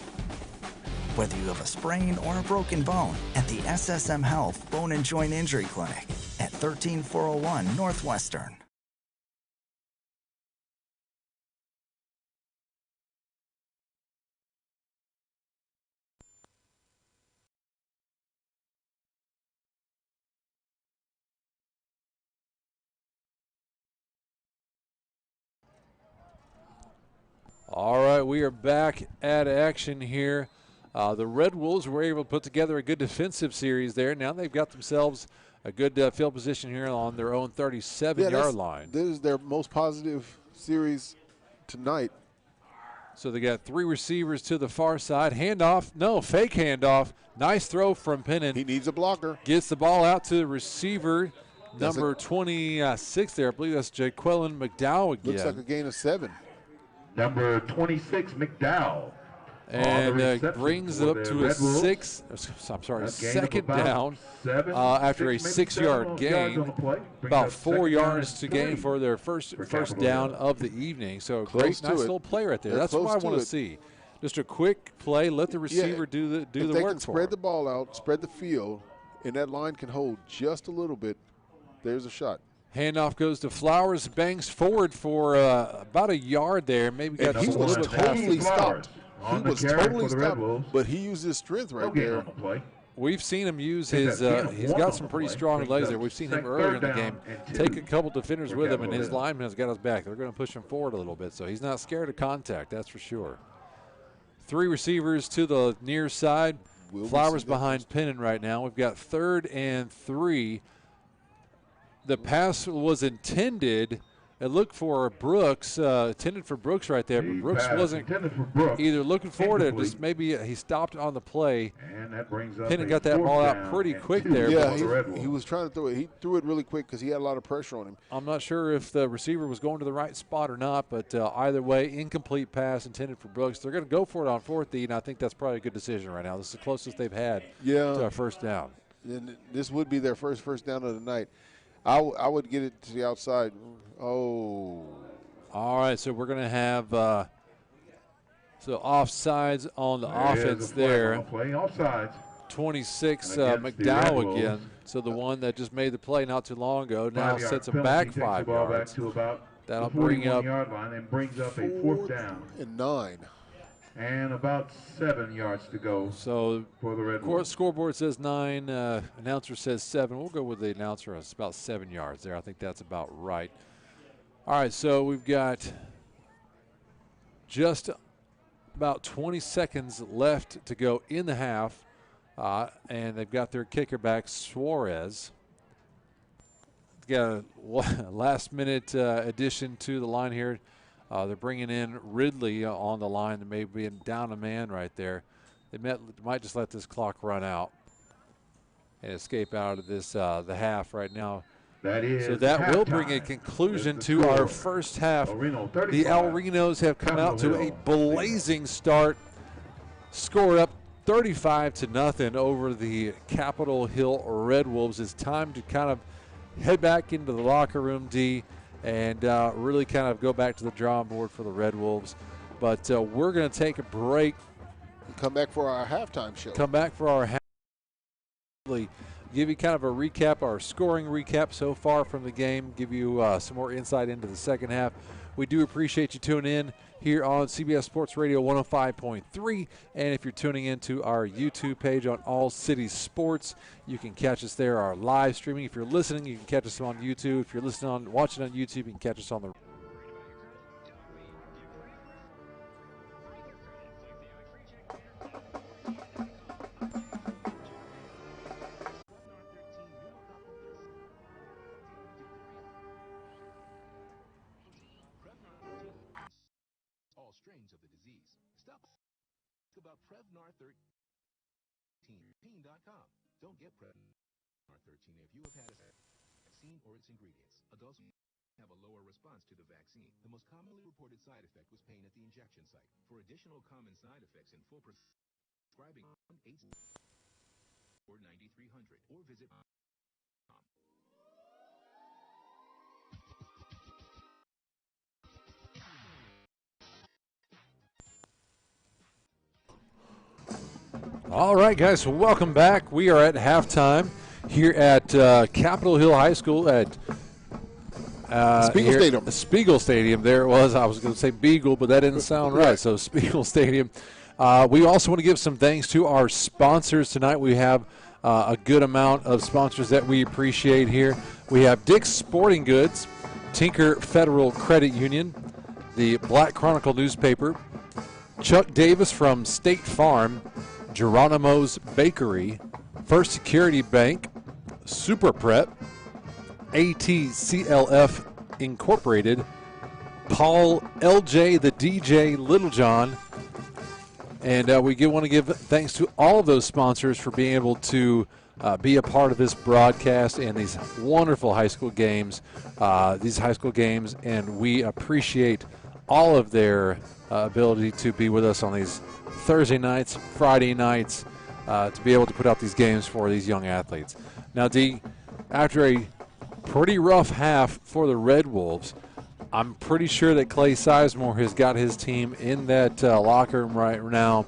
Speaker 4: Whether you have a sprain or a broken bone, at the SSM Health Bone and Joint Injury Clinic at 13401 Northwestern.
Speaker 2: All right, we are back at action here. The Red Wolves were able to put together a good defensive series there. Now they've got themselves a good field position here on their own 37-yard line.
Speaker 3: This is their most positive series tonight.
Speaker 2: So they got three receivers to the far side. Fake handoff. Nice throw from Pennon.
Speaker 3: He needs a blocker.
Speaker 2: Gets the ball out to the receiver, number 26 there. I believe that's Jaquelin McDowell again.
Speaker 3: Looks like a gain of 7.
Speaker 17: Number 26, McDowell.
Speaker 2: And brings it up to a second down after a 6-yard gain. About 4 yards to gain for their first down of the evening. So nice little play right there. That's what I want to see. Just a quick play. Let the receiver do the work for
Speaker 3: them. If they can spread the ball out, spread the field, and that line can hold just a little bit, there's a shot.
Speaker 2: Handoff goes to Flowers, bangs forward for about a yard there. Maybe got
Speaker 3: he was totally stopped. He was totally stopped, but he used his strength right there.
Speaker 2: We've seen him use his he's got some pretty strong legs there. We've seen him earlier in the game take a couple defenders with him, and his lineman has got his back. They're going to push him forward a little bit, so he's not scared of contact, that's for sure. Three receivers to the near side. Flowers behind Pennon right now. We've got 3rd and 3. The pass was intended. It looked for Brooks, intended for Brooks right there, but Brooks wasn't either looking for it or just maybe he stopped on the play.
Speaker 17: And that brings up
Speaker 2: Pennon got that ball out pretty quick there.
Speaker 3: Yeah, he was trying to throw it. He threw it really quick because he had a lot of pressure on him.
Speaker 2: I'm not sure if the receiver was going to the right spot or not, but either way, incomplete pass intended for Brooks. They're going to go for it on 4th and I think that's probably a good decision right now. This is the closest they've had to a first down.
Speaker 3: And this would be their first down of the night. I would get it to the outside. Oh.
Speaker 2: All right, so we're going to have offsides on the offense there.
Speaker 17: Play offsides.
Speaker 2: 26 McDowell again. So the one that just made the play not too long ago now sets him back 5 yards. That'll bring up
Speaker 17: line and brings up a 4th down.
Speaker 3: And 9.
Speaker 17: And about 7 yards to go.
Speaker 2: So
Speaker 17: for the Red Wolves.
Speaker 2: Scoreboard says 9. Announcer says 7. We'll go with the announcer. It's about 7 yards there. I think that's about right. All right, so we've got just about 20 seconds left to go in the half, and they've got their kicker back, Suarez. Got a last-minute addition to the line here. They're bringing in Ridley on the line. They may be down a man right there. They might just let this clock run out and escape out of this the half right now. So that will bring a conclusion to our first half. The El Renos have come out to a blazing start. Score up 35-0 over the Capitol Hill Red Wolves. It's time to kind of head back into the locker room, D, and really kind of go back to the drawing board for the Red Wolves. But we're going to take a break.
Speaker 3: Come back for our halftime show.
Speaker 2: Come back for our give you kind of a recap, our scoring recap so far from the game, give you some more insight into the second half. We do appreciate you tuning in here on CBS Sports Radio 105.3. And if you're tuning into our YouTube page on All City Sports, you can catch us there, our live streaming. If you're listening, you can catch us on YouTube. If you're watching on YouTube, you can catch us on the
Speaker 6: strains of the disease. Stop about Prevnar 13. Pain.com. Don't get Prevnar 13 if you have had a vaccine or its ingredients. Adults have a lower response to the vaccine. The most commonly reported side effect was pain at the injection site. For additional common side effects and full prescribing, 8 or 9300 or visit
Speaker 2: All right, guys, so welcome back. We are at halftime here at Capitol Hill High School at Spiegel Stadium. There it was. I was going to say Beagle, but that didn't sound right. So Spiegel Stadium. We also want to give some thanks to our sponsors tonight. We have a good amount of sponsors that we appreciate here. We have Dick's Sporting Goods, Tinker Federal Credit Union, the Black Chronicle newspaper, Chuck Davis from State Farm, Geronimo's Bakery, First Security Bank, Super Prep, ATCLF Incorporated, Paul LJ the DJ Littlejohn, and we want to give thanks to all of those sponsors for being able to be a part of this broadcast and these wonderful high school games, and we appreciate all of their ability to be with us on these Thursday nights, Friday nights, to be able to put out these games for these young athletes. Now, D, after a pretty rough half for the Red Wolves, I'm pretty sure that Clay Sizemore has got his team in that locker room right now,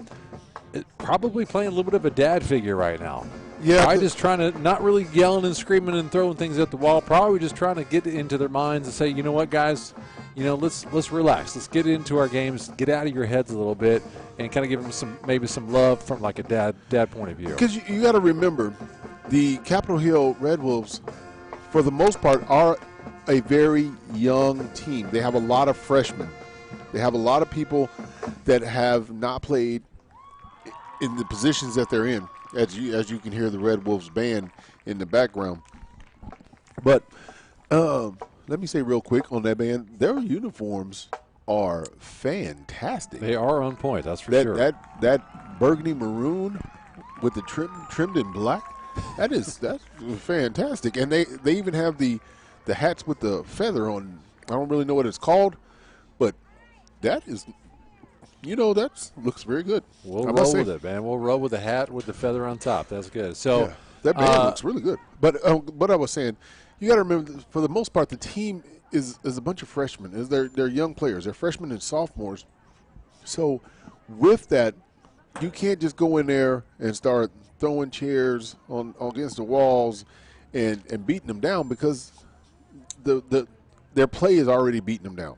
Speaker 2: probably playing a little bit of a dad figure right now. Yeah, probably just trying to, not really yelling and screaming and throwing things at the wall, probably just trying to get into their minds and say, you know what, guys, let's relax. Let's get into our games, get out of your heads a little bit, and kind of give them maybe some love from like a dad point of view.
Speaker 3: Because you got to remember, the Capitol Hill Red Wolves, for the most part, are a very young team. They have a lot of freshmen. They have a lot of people that have not played in the positions that they're in, as you can hear the Red Wolves band in the background. But let me say real quick on that band, their uniforms are fantastic.
Speaker 2: They are on point, that's for sure.
Speaker 3: That burgundy maroon with the trimmed in black, that's fantastic. And they even have the hats with the feather on. I don't really know what it's called, but that is, that looks very good.
Speaker 2: We'll roll with it, man. We'll roll with the hat with the feather on top. That's good. So
Speaker 3: yeah, that band looks really good. But what I was saying, you got to remember, for the most part, the team is a bunch of freshmen. They're young players. They're freshmen and sophomores. So with that, you can't just go in there and start throwing chairs against the walls and beating them down, because their play is already beating them down.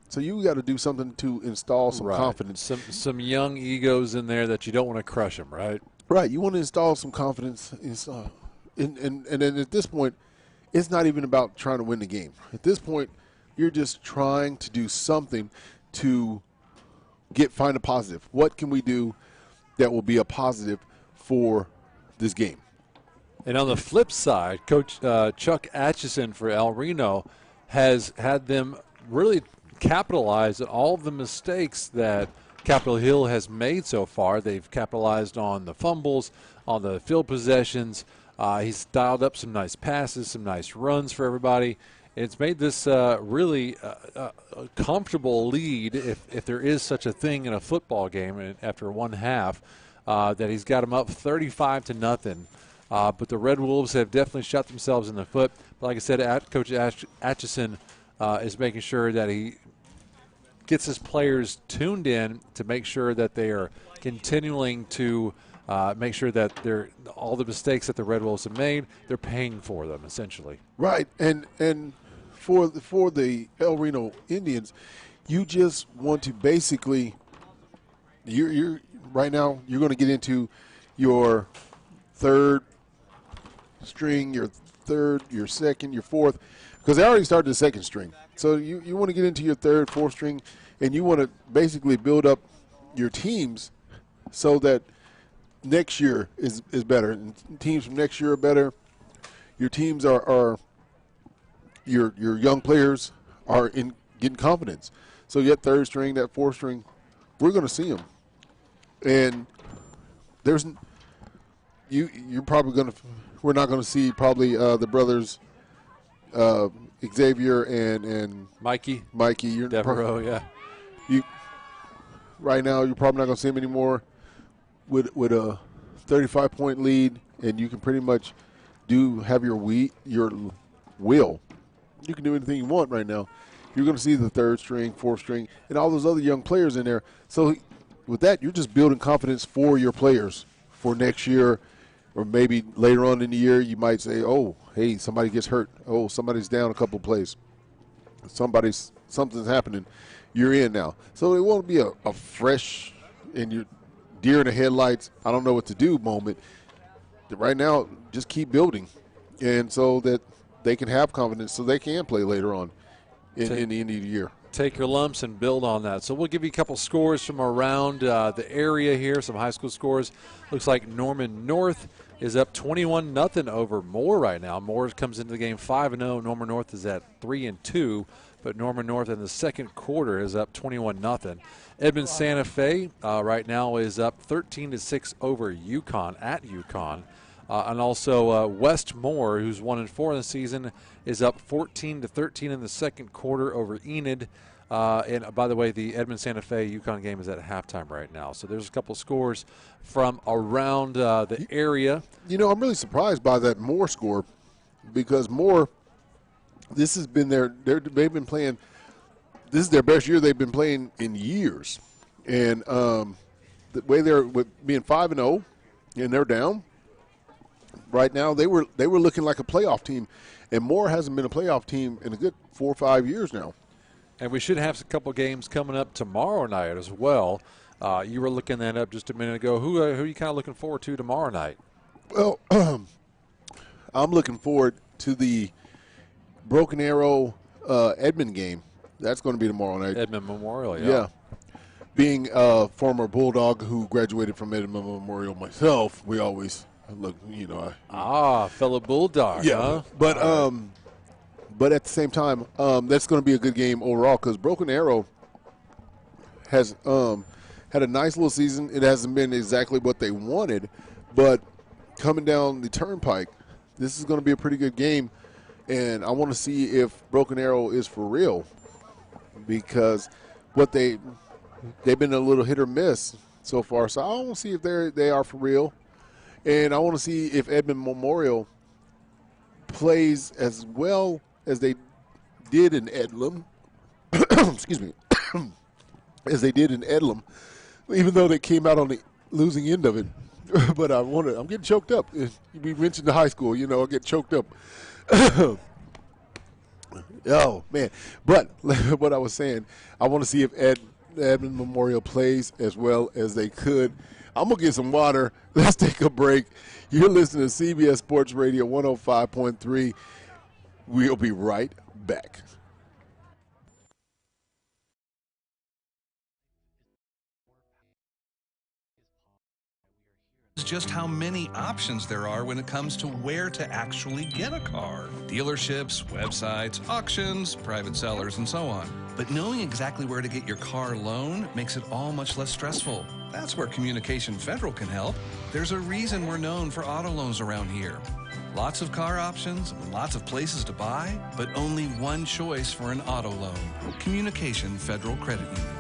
Speaker 3: So you got to do something to install some confidence.
Speaker 2: Some young egos in there that you don't want to crush them, right?
Speaker 3: Right. You want to install some confidence. And then at this point, it's not even about trying to win the game. At this point, you're just trying to do something to find a positive. What can we do that will be a positive for this game?
Speaker 2: And on the flip side, Coach Chuck Atchison for El Reno has had them really capitalize on all of the mistakes that Capitol Hill has made so far. They've capitalized on the fumbles, on the field possessions. He's dialed up some nice passes, some nice runs for everybody. It's made this really a comfortable lead, if there is such a thing in a football game after one half. that he's got them up 35-0. But the Red Wolves have definitely shot themselves in the foot. But like I said, Coach Atchison is making sure that he gets his players tuned in to make sure that they are continuing to make sure that all the mistakes that the Red Wolves have made, they're paying for them essentially.
Speaker 3: Right, and for the El Reno Indians, you just want to basically you're right now you're going to get into your third string, your third, your second, your fourth, because they already started the second string. So you want to get into your third, fourth string, and you want to basically build up your teams so that next year is better. And teams from next year are better. Your teams are your young players are getting confidence. So that third string, that fourth string, we're going to see them. And you're probably going to – we're not going to see probably the brothers Xavier and
Speaker 2: Mikey.
Speaker 3: Devereaux,
Speaker 2: yeah.
Speaker 3: Right now, you're probably not going to see him anymore with a 35-point lead, and you can pretty much have your will. You can do anything you want right now. You're going to see the third string, fourth string, and all those other young players in there. So with that, you're just building confidence for your players for next year, or maybe later on in the year you might say, oh, hey, somebody gets hurt. Oh, somebody's down a couple plays. Something's happening. You're in now. So it won't be a fresh and you're deer in the headlights, I don't know what to do moment. Right now, just keep building, and so that they can have confidence so they can play later on in the end of the year.
Speaker 2: Take your lumps and build on that. So we'll give you a couple scores from around the area here, some high school scores. Looks like Norman North is up 21-0 over Moore right now. Moore comes into the game 5-0. Norman North is at 3-2, but Norman North in the second quarter is up 21-0. Edmond Santa Fe right now is up 13-6 over UConn at UConn. And also West Moore, who's 1-4 in the season, is up 14-13 in the second quarter over Enid. And by the way, the Edmond Santa Fe UConn game is at halftime right now. So there's a couple scores from around the area.
Speaker 3: You know, I'm really surprised by that Moore score, because Moore, this has been they've been playing. This is their best year they've been playing in years, and the way they're being 5-0, and they're down. Right now, they were looking like a playoff team, and Moore hasn't been a playoff team in a good 4 or 5 years now.
Speaker 2: And we should have a couple games coming up tomorrow night as well. You were looking that up just a minute ago. Who are you kind of looking forward to tomorrow night?
Speaker 3: Well, I'm looking forward to the Broken Arrow Edmond game. That's going to be tomorrow night.
Speaker 2: Edmond Memorial, yeah.
Speaker 3: Yeah. Being a former Bulldog who graduated from Edmond Memorial myself, we always look,
Speaker 2: fellow Bulldog,
Speaker 3: yeah.
Speaker 2: Huh?
Speaker 3: But at the same time, that's going to be a good game overall, because Broken Arrow has had a nice little season. It hasn't been exactly what they wanted, but coming down the turnpike, this is going to be a pretty good game, and I want to see if Broken Arrow is for real, because they've been a little hit or miss so far. So I want to see if they are for real, and I want to see if Edmond Memorial plays as well as they did in Edlam. Excuse me. As they did in Edlam, even though they came out on the losing end of it. But I'm getting choked up. We mentioned the high school, I get choked up. Oh, man. But what I was saying, I want to see if Edmond Memorial plays as well as they could. I'm going to get some water. Let's take a break. You're listening to CBS Sports Radio 105.3. We'll be right back.
Speaker 5: Just how many options there are when it comes to where to actually get a car. Dealerships, websites, auctions, private sellers, and so on. But knowing exactly where to get your car loan makes it all much less stressful. That's where Communication Federal can help. There's a reason we're known for auto loans around here. Lots of car options, lots of places to buy, but only one choice for an auto loan. Communication Federal Credit Union.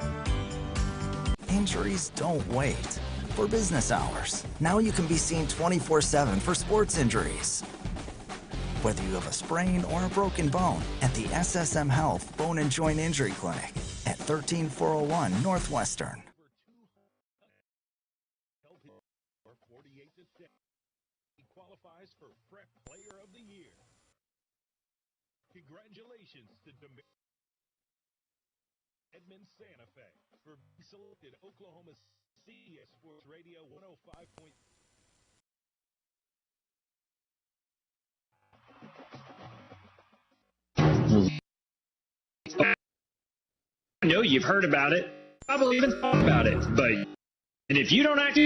Speaker 4: Injuries don't wait. for business hours. Now you can be seen 24/7 for sports injuries. Whether you have a sprain or a broken bone, at the SSM Health Bone and Joint Injury Clinic at 13401 Northwestern.
Speaker 8: He qualifies for Prep Player of the Year. Congratulations to Edmond Santa Fe for being selected Oklahoma CBS Sports Radio 105.
Speaker 11: I know you've heard about it, probably even thought about it, and if you don't act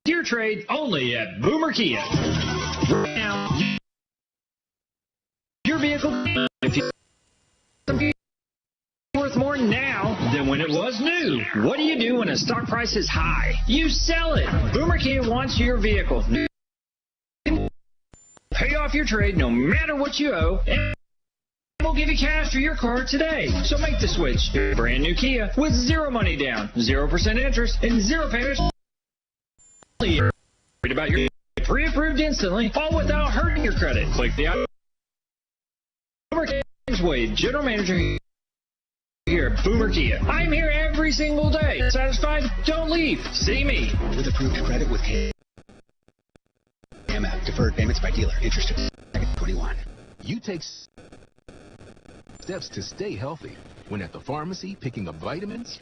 Speaker 11: your trade, only at Boomer Kia. Right now, your vehicle if you worth more now than when it was new. What do you do when a stock price is high? You sell it. Boomer Kia wants your vehicle. Pay off your trade no matter what you owe. We'll give you cash for your car today. So make the switch. Brand new Kia with zero money down, 0% interest, and zero payments. Worried about your pre-approved instantly, all without hurting your credit. Click the James Wade, General Manager here at Boomer Kia. I'm here every single day. Satisfied? Don't leave. See me.
Speaker 12: With approved credit with KM app. Deferred payments by dealer. Interest 21.
Speaker 6: You take steps to stay healthy when at the pharmacy picking up vitamins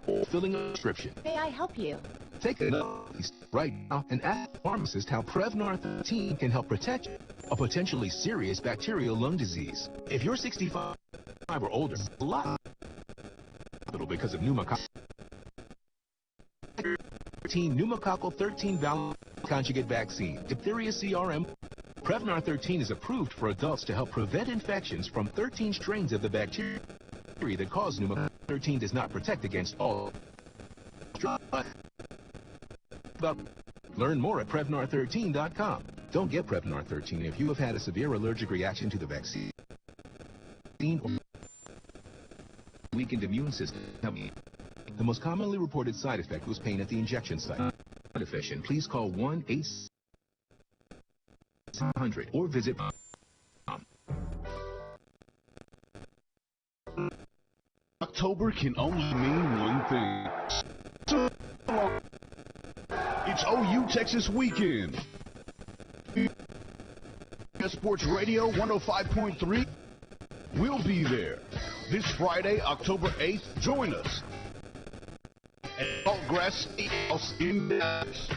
Speaker 6: or filling a prescription.
Speaker 19: May I help you?
Speaker 6: Take a right now and ask the pharmacist how Prevnar 13 can help protect you a potentially serious bacterial lung disease. If you're 65 or older, a lot because of pneumococcal 13 valent conjugate vaccine, diphtheria CRM. Prevnar 13 is approved for adults to help prevent infections from 13 strains of the bacteria that cause pneumococcal. 13 does not protect against all. Learn more at Prevnar13.com. Don't get Prevnar 13 if you have had a severe allergic reaction to the vaccine or weakened immune system. The most commonly reported side effect was pain at the injection site. Deficient, please call 1-800 or visit.
Speaker 1: October can only mean one thing. It's OU Texas Weekend. Sports Radio 105.3. We'll be there this Friday, October 8th. Join us at Saltgrass Steakhouse in Dallas.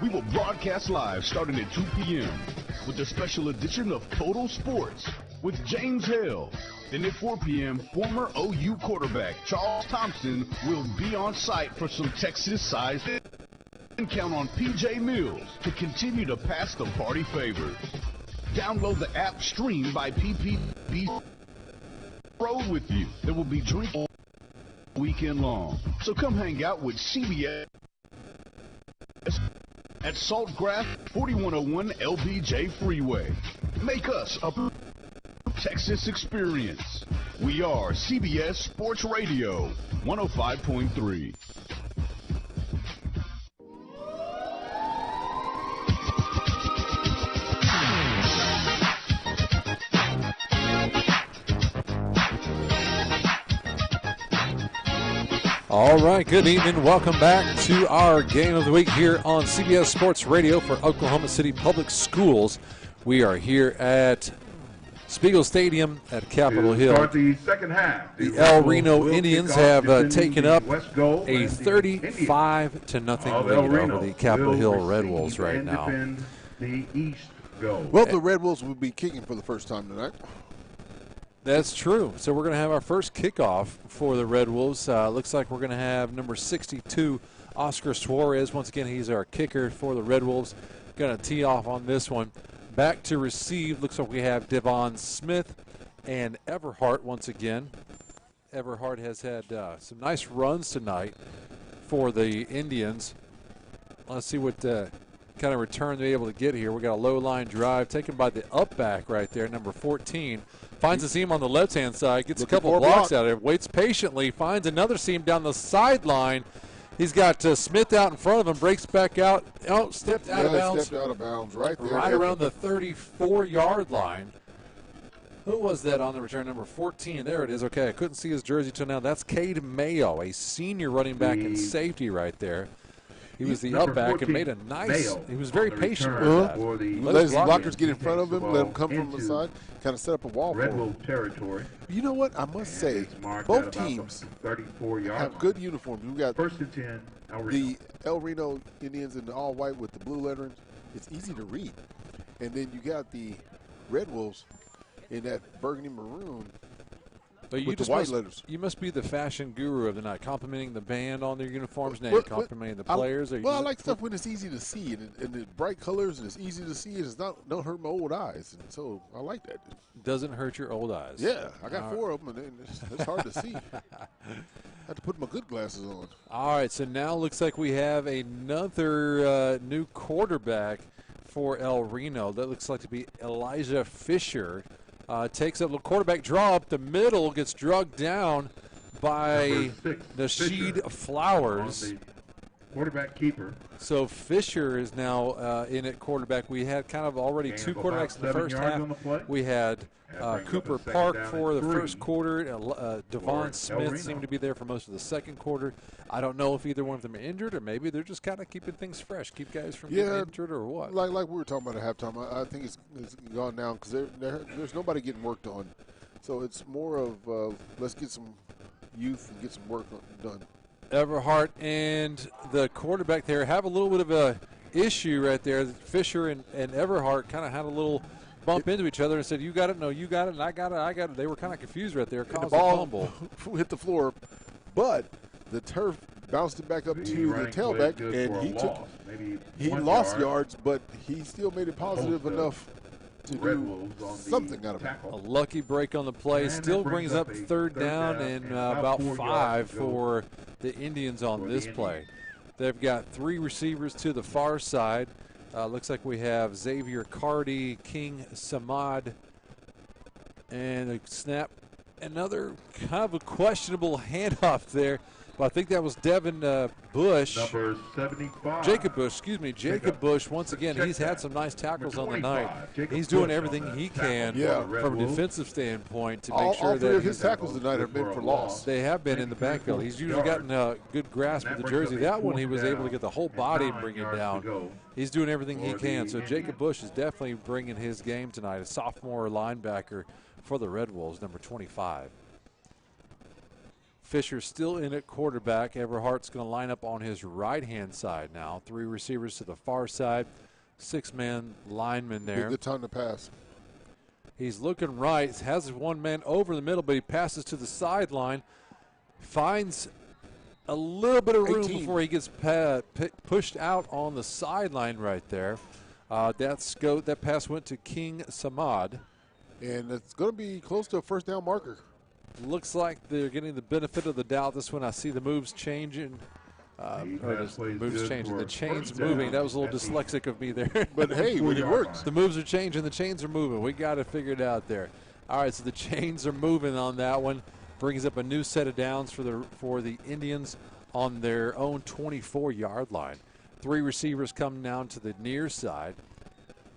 Speaker 1: We will broadcast live starting at 2 p.m. with a special edition of Total Sports with James Hill. Then at 4 p.m., former OU quarterback Charles Thompson will be on site for some Texas-sized. And count on PJ Mills to continue to pass the party favors. Download the app streamed by PPB. Roll with you. There will be drinking weekend long. So come hang out with CBS at Saltgrass 4101 LBJ Freeway. Make us a Texas experience. We are CBS Sports Radio 105.3.
Speaker 2: All right, good evening. Welcome back to our game of the week here on CBS Sports Radio for Oklahoma City Public Schools. We are here at Spiegel Stadium at Capitol Hill.
Speaker 17: Start the second half.
Speaker 2: The Reno Indians have taken up a 35-0 lead over the Capitol Hill Red Wolves right now.
Speaker 17: The East goal.
Speaker 3: Well, the Red Wolves will be kicking for the first time tonight.
Speaker 2: That's true. So we're going to have our first kickoff for the Red Wolves. Looks like we're going to have number 62, Oscar Suarez. Once again, he's our kicker for the Red Wolves. Going to tee off on this one. Back to receive. Looks like we have Devon Smith and Everhart once again. Everhart has had some nice runs tonight for the Indians. Let's see what kind of return they're able to get here. We got a low line drive taken by the up back right there, number 14. Finds a seam on the left-hand side, gets a couple blocks out of it, waits patiently, finds another seam down the sideline. He's got Smith out in front of him, breaks back out. Oh, stepped out of bounds.
Speaker 3: Stepped out of bounds right there.
Speaker 2: Right around the 34-yard line. Who was that on the return? Number 14. There it is. Okay, I couldn't see his jersey till now. That's Cade Mayo, a senior running back and safety right there. He was the up back and made a nice. He was very patient with that.
Speaker 3: Let his blockers get in front of him, let him come from the side, kind of set up a wall for him.
Speaker 17: territory.
Speaker 3: You know what? I must say, both teams have good uniforms. We got
Speaker 17: first and 10.
Speaker 3: The El Reno Indians in the all white with the blue lettering. It's easy to read, and then you got the Red Wolves in that burgundy maroon.
Speaker 2: But
Speaker 3: with the white letters.
Speaker 2: You must be the fashion guru of the night, complimenting the band on their uniforms now, complimenting the players.
Speaker 3: I like stuff when it's easy to see, and the bright colors, and it's easy to see, and it's don't hurt my old eyes, and so I like that.
Speaker 2: Doesn't hurt your old eyes.
Speaker 3: Yeah, I got 4 of them, and it's hard to see. I had to put my good glasses on.
Speaker 2: All right, so now looks like we have another new quarterback for El Reno. That looks like to be Elijah Fisher. Takes up the quarterback draw up the middle, gets drugged down by Nasheed Flowers.
Speaker 17: Quarterback keeper.
Speaker 2: So Fisher is now in at quarterback. We had kind of already 2 quarterbacks in the first half. We had Cooper Park for the first quarter. Devon Smith seemed to be there for most of the second quarter. I don't know if either one of them are injured, or maybe they're just kind of keeping things fresh, keep guys from getting injured, or what.
Speaker 3: Like we were talking about at halftime, I think it's gone down because there's nobody getting worked on. So it's more of let's get some youth and get some work done.
Speaker 2: Everhart and the quarterback there have a little bit of a issue right there. Fisher and Everhart kind of had a little bump into each other and said, "You got it, no, you got it, and I got it." They were kind of confused right there. Caused
Speaker 3: the ball
Speaker 2: a fumble.
Speaker 3: Hit the floor, but the turf bounced it back up to the tailback, and he lost yards, but he still made it positive enough to do something out of it.
Speaker 2: A lucky break on the play. Still brings up third down and about 5 for the Indians on this play. They've got 3 receivers to the far side. Looks like we have Xavier Cardi, King Samad, and a snap. Another kind of a questionable handoff there. Well, I think that was Devin Bush.
Speaker 17: Number 75.
Speaker 2: Jacob Bush, excuse me. Jacob Bush, once again, he's had some nice tackles on the night. He's doing everything he can from a defensive standpoint to make sure that
Speaker 3: all 3 of his tackles tonight have been for loss.
Speaker 2: They have been in the backfield. He's usually gotten a good grasp of the jersey. That one he was able to get the whole body and bring it down. He's doing everything he can. So Jacob Bush is definitely bringing his game tonight, a sophomore linebacker for the Red Wolves, number 25. Fisher still in at quarterback. Everhart's going to line up on his right-hand side now. 3 receivers to the far side. 6-man lineman there.
Speaker 3: Good time to pass.
Speaker 2: He's looking right. Has 1 man over the middle, but he passes to the sideline. Finds a little bit of room before he gets pushed out on the sideline right there. That pass went to King Samad.
Speaker 3: And it's going to be close to a first down marker.
Speaker 2: Looks like they're getting the benefit of the doubt. This one I see the moves changing. The chains moving. That was a little dyslexic of me there.
Speaker 3: But hey, when it works.
Speaker 2: The moves are changing, the chains are moving. We got it figured out there. All right, so the chains are moving on that one. Brings up a new set of downs for the Indians on their own 24-yard line. 3 receivers come down to the near side.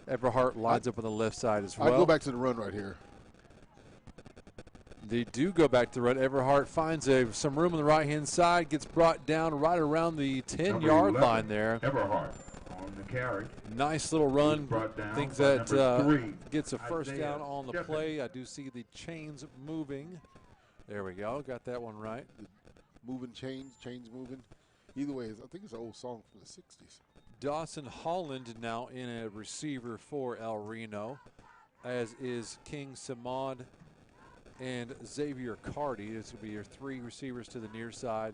Speaker 2: Everhart lines up on the left side as well.
Speaker 3: I go back to the run right here.
Speaker 2: They do go back to the run. Everhart finds some room on the right-hand side, gets brought down right around the 10-yard line there.
Speaker 17: Everhart on the carry.
Speaker 2: Nice little run. Think that gets a first down on the play. I do see the chains moving. There we go. Got that one right.
Speaker 3: Moving chains moving. Either way, I think it's an old song from the 60s.
Speaker 2: Dawson Holland now in a receiver for El Reno, as is King Samad and Xavier Cardi. This will be your 3 receivers to the near side.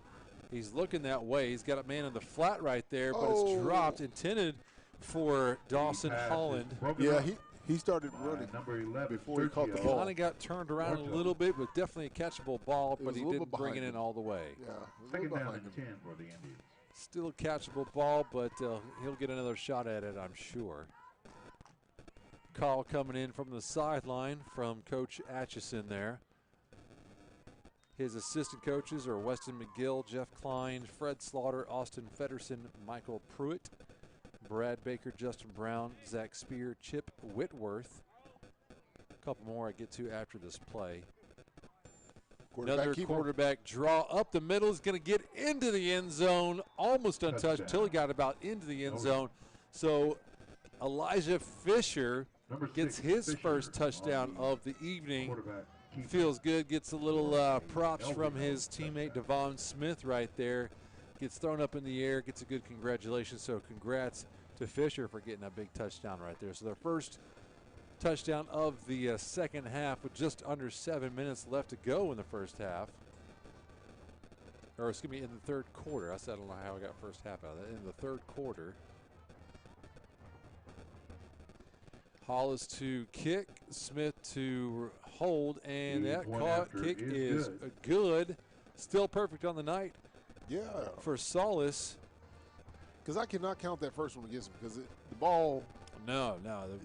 Speaker 2: He's looking that way. He's got a man in the flat right there, but it's dropped, intended for Dawson Holland.
Speaker 3: Yeah, he started running
Speaker 17: number 11
Speaker 3: before he caught the ball.
Speaker 2: Kind of got turned around a little bit, but definitely a catchable ball, but he didn't bring it in all the way.
Speaker 3: Yeah,
Speaker 17: second down and 10 for the Indians.
Speaker 2: Still a catchable ball, but he'll get another shot at it, I'm sure. Call coming in from the sideline from Coach Atchison there. His assistant coaches are Weston McGill, Jeff Klein, Fred Slaughter, Austin Fedderson, Michael Pruitt, Brad Baker, Justin Brown, Zach Spear, Chip Whitworth. A couple more I get to after this play. Another quarterback draw up the middle is going to get into the end zone, almost untouched until he got about into the end zone. So Elijah Fisher gets his first touchdown of the evening. Feels good, gets a little props from his teammate Devon Smith right there. Gets thrown up in the air, gets a good congratulations. So congrats to Fisher for getting a big touchdown right there. So their first touchdown of the second half with just under 7 minutes left to go in the first half. Or excuse me, in the third quarter. I said I don't know how I got first half out of that. In the third quarter. Hollis to kick, Smith to hold, and that kick is good. Still perfect on the night.
Speaker 3: Yeah.
Speaker 2: For Solis.
Speaker 3: Because I cannot count that first one against him because the ball.
Speaker 2: No.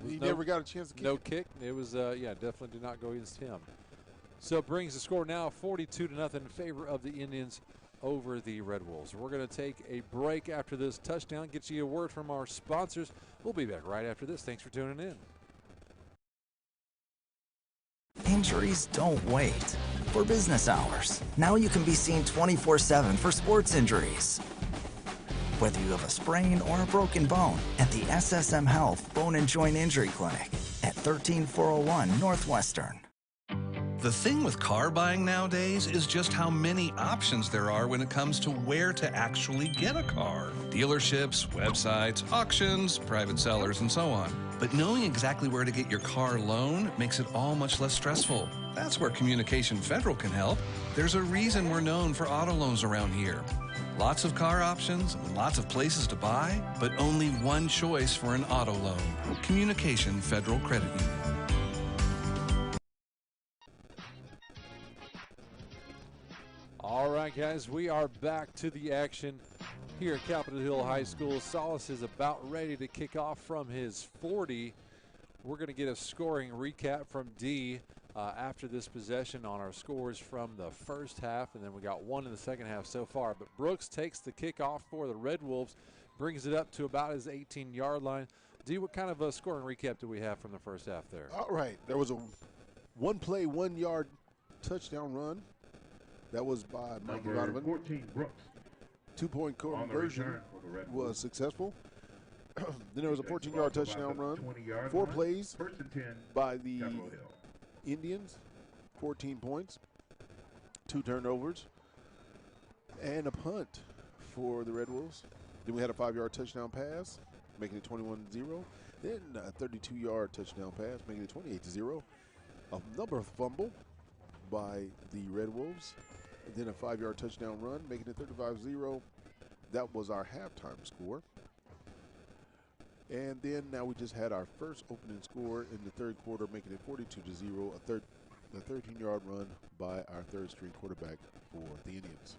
Speaker 3: He never got a chance to kick.
Speaker 2: No kick. It was, definitely did not go against him. So it brings the score now 42-0 in favor of the Indians over the Red Wolves. We're going to take a break after this touchdown, get you a word from our sponsors. We'll be back right after this. Thanks for tuning in.
Speaker 4: Injuries don't wait. For business hours, now you can be seen 24/7 for sports injuries. Whether you have a sprain or a broken bone, at the SSM Health Bone and Joint Injury Clinic at 13401 Northwestern.
Speaker 5: The thing with car buying nowadays is just how many options there are when it comes to where to actually get a car. Dealerships, websites, auctions, private sellers, and so on. But knowing exactly where to get your car loan makes it all much less stressful. That's where Communication Federal can help. There's a reason we're known for auto loans around here. Lots of car options, lots of places to buy, but only one choice for an auto loan. Communication Federal Credit Union.
Speaker 2: All right, guys, we are back to the action here at Capitol Hill High School. Solis is about ready to kick off from his 40. We're going to get a scoring recap from D after this possession on our scores from the first half, and then we got one in the second half so far. But Brooks takes the kickoff for the Red Wolves, brings it up to about his 18-yard line. D, what kind of a scoring recap do we have from the first half there?
Speaker 3: All right, there was a one-play, 1-yard touchdown run. That was by Mike Ivanovic.
Speaker 17: 14, Brooks.
Speaker 3: 2-point conversion was successful. Then there was a 14-yard touchdown run. 4 plays by the Indians, 14 points, 2 turnovers, and a punt for the Red Wolves. Then we had a 5-yard touchdown pass, making it 21-0. Then a 32-yard touchdown pass, making it 28-0. Another fumble by the Red Wolves. And then a 5-yard touchdown run, making it 35-0. That was our halftime score. And then now we just had our first opening score in the third quarter, making it 42-0, a 13-yard run by our third-string quarterback for the Indians.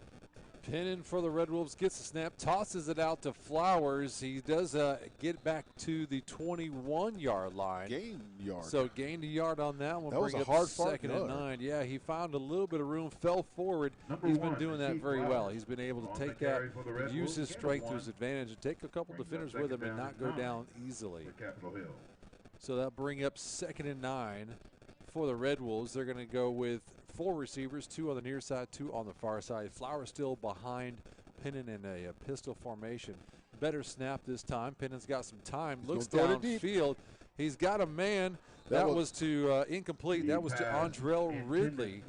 Speaker 2: Pennon for the Red Wolves gets the snap, tosses it out to Flowers. He does get back to the 21-yard line.
Speaker 3: Gain yard.
Speaker 2: So gained a yard on that one.
Speaker 3: That was a hard
Speaker 2: second and 9. Yeah, he found a little bit of room, fell forward. He's been doing that very well. He's been able to take that and use his strength to his advantage and take a couple defenders with him and not go down easily. So that'll bring up 2nd and 9 for the Red Wolves. They're going to go with 4 receivers, 2 on the near side, 2 on the far side. Flowers still behind Pennon in a pistol formation. Better snap this time. Pennon's got some time. Looks downfield. He's got a man. That was to incomplete. That was to Andrell Ridley.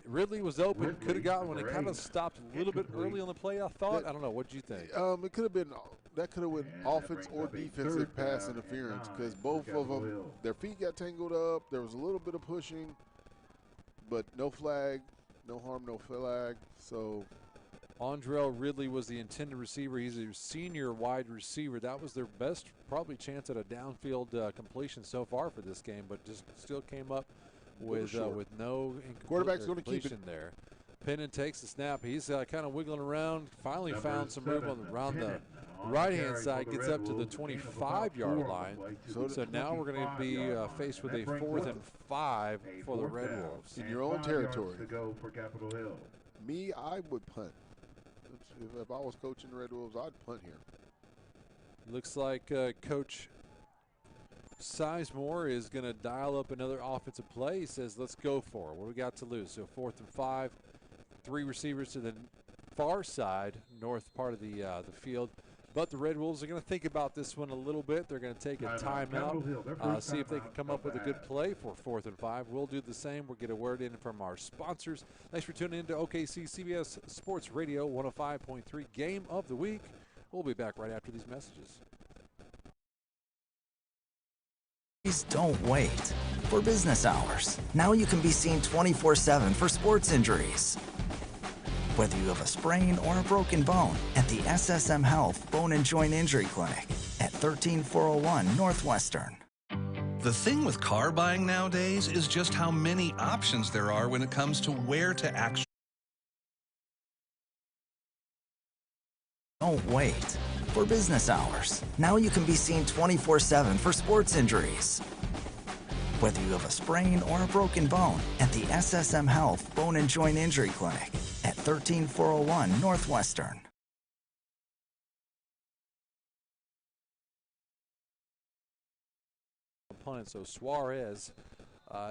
Speaker 2: Ridley was open. Could have gotten one. It kind of stopped a little bit early on the play, I thought. I don't know. What did you think?
Speaker 3: It could have been – that could have been offense or defensive pass interference because both of them, their feet got tangled up. There was a little bit of pushing. But no flag, no harm, no flag. So
Speaker 2: Andrell Ridley was the intended receiver. He's a senior wide receiver. That was their best probably chance at a downfield completion so far for this game, but just still came up with no
Speaker 3: quarterback's going to keep it
Speaker 2: there. Pennon takes the snap. He's kind of wiggling around. Finally found some room around the right-hand side. Gets up to the 25-yard line. So now we're going to be faced with a 4th and 5 for the Red Wolves.
Speaker 3: In your own territory.
Speaker 17: To go for Capitol Hill.
Speaker 3: Me, I would punt. If I was coaching the Red Wolves, I'd punt here.
Speaker 2: Looks like Coach Sizemore is going to dial up another offensive play. He says, let's go for it. What do we got to lose? So 4th and 5, 3 receivers to the far side, north part of the field. But the Red Wolves are going to think about this one a little bit. They're going to take a timeout, see if they can come up with a good play for 4th and 5. We'll do the same. We'll get a word in from our sponsors. Thanks for tuning in to OKC CBS Sports Radio 105.3 Game of the Week. We'll be back right after these messages.
Speaker 4: Please don't wait for business hours. Now you can be seen 24/7 for sports injuries. Whether you have a sprain or a broken bone, at the SSM Health Bone and Joint Injury Clinic at 13401 Northwestern.
Speaker 5: The thing with car buying nowadays is just how many options there are when it comes to where to actually.
Speaker 4: Don't wait for business hours. Now you can be seen 24/7 for sports injuries. Whether you have a sprain or a broken bone, at the SSM Health Bone and Joint Injury Clinic at 13401 Northwestern.
Speaker 2: Punt it, so Suarez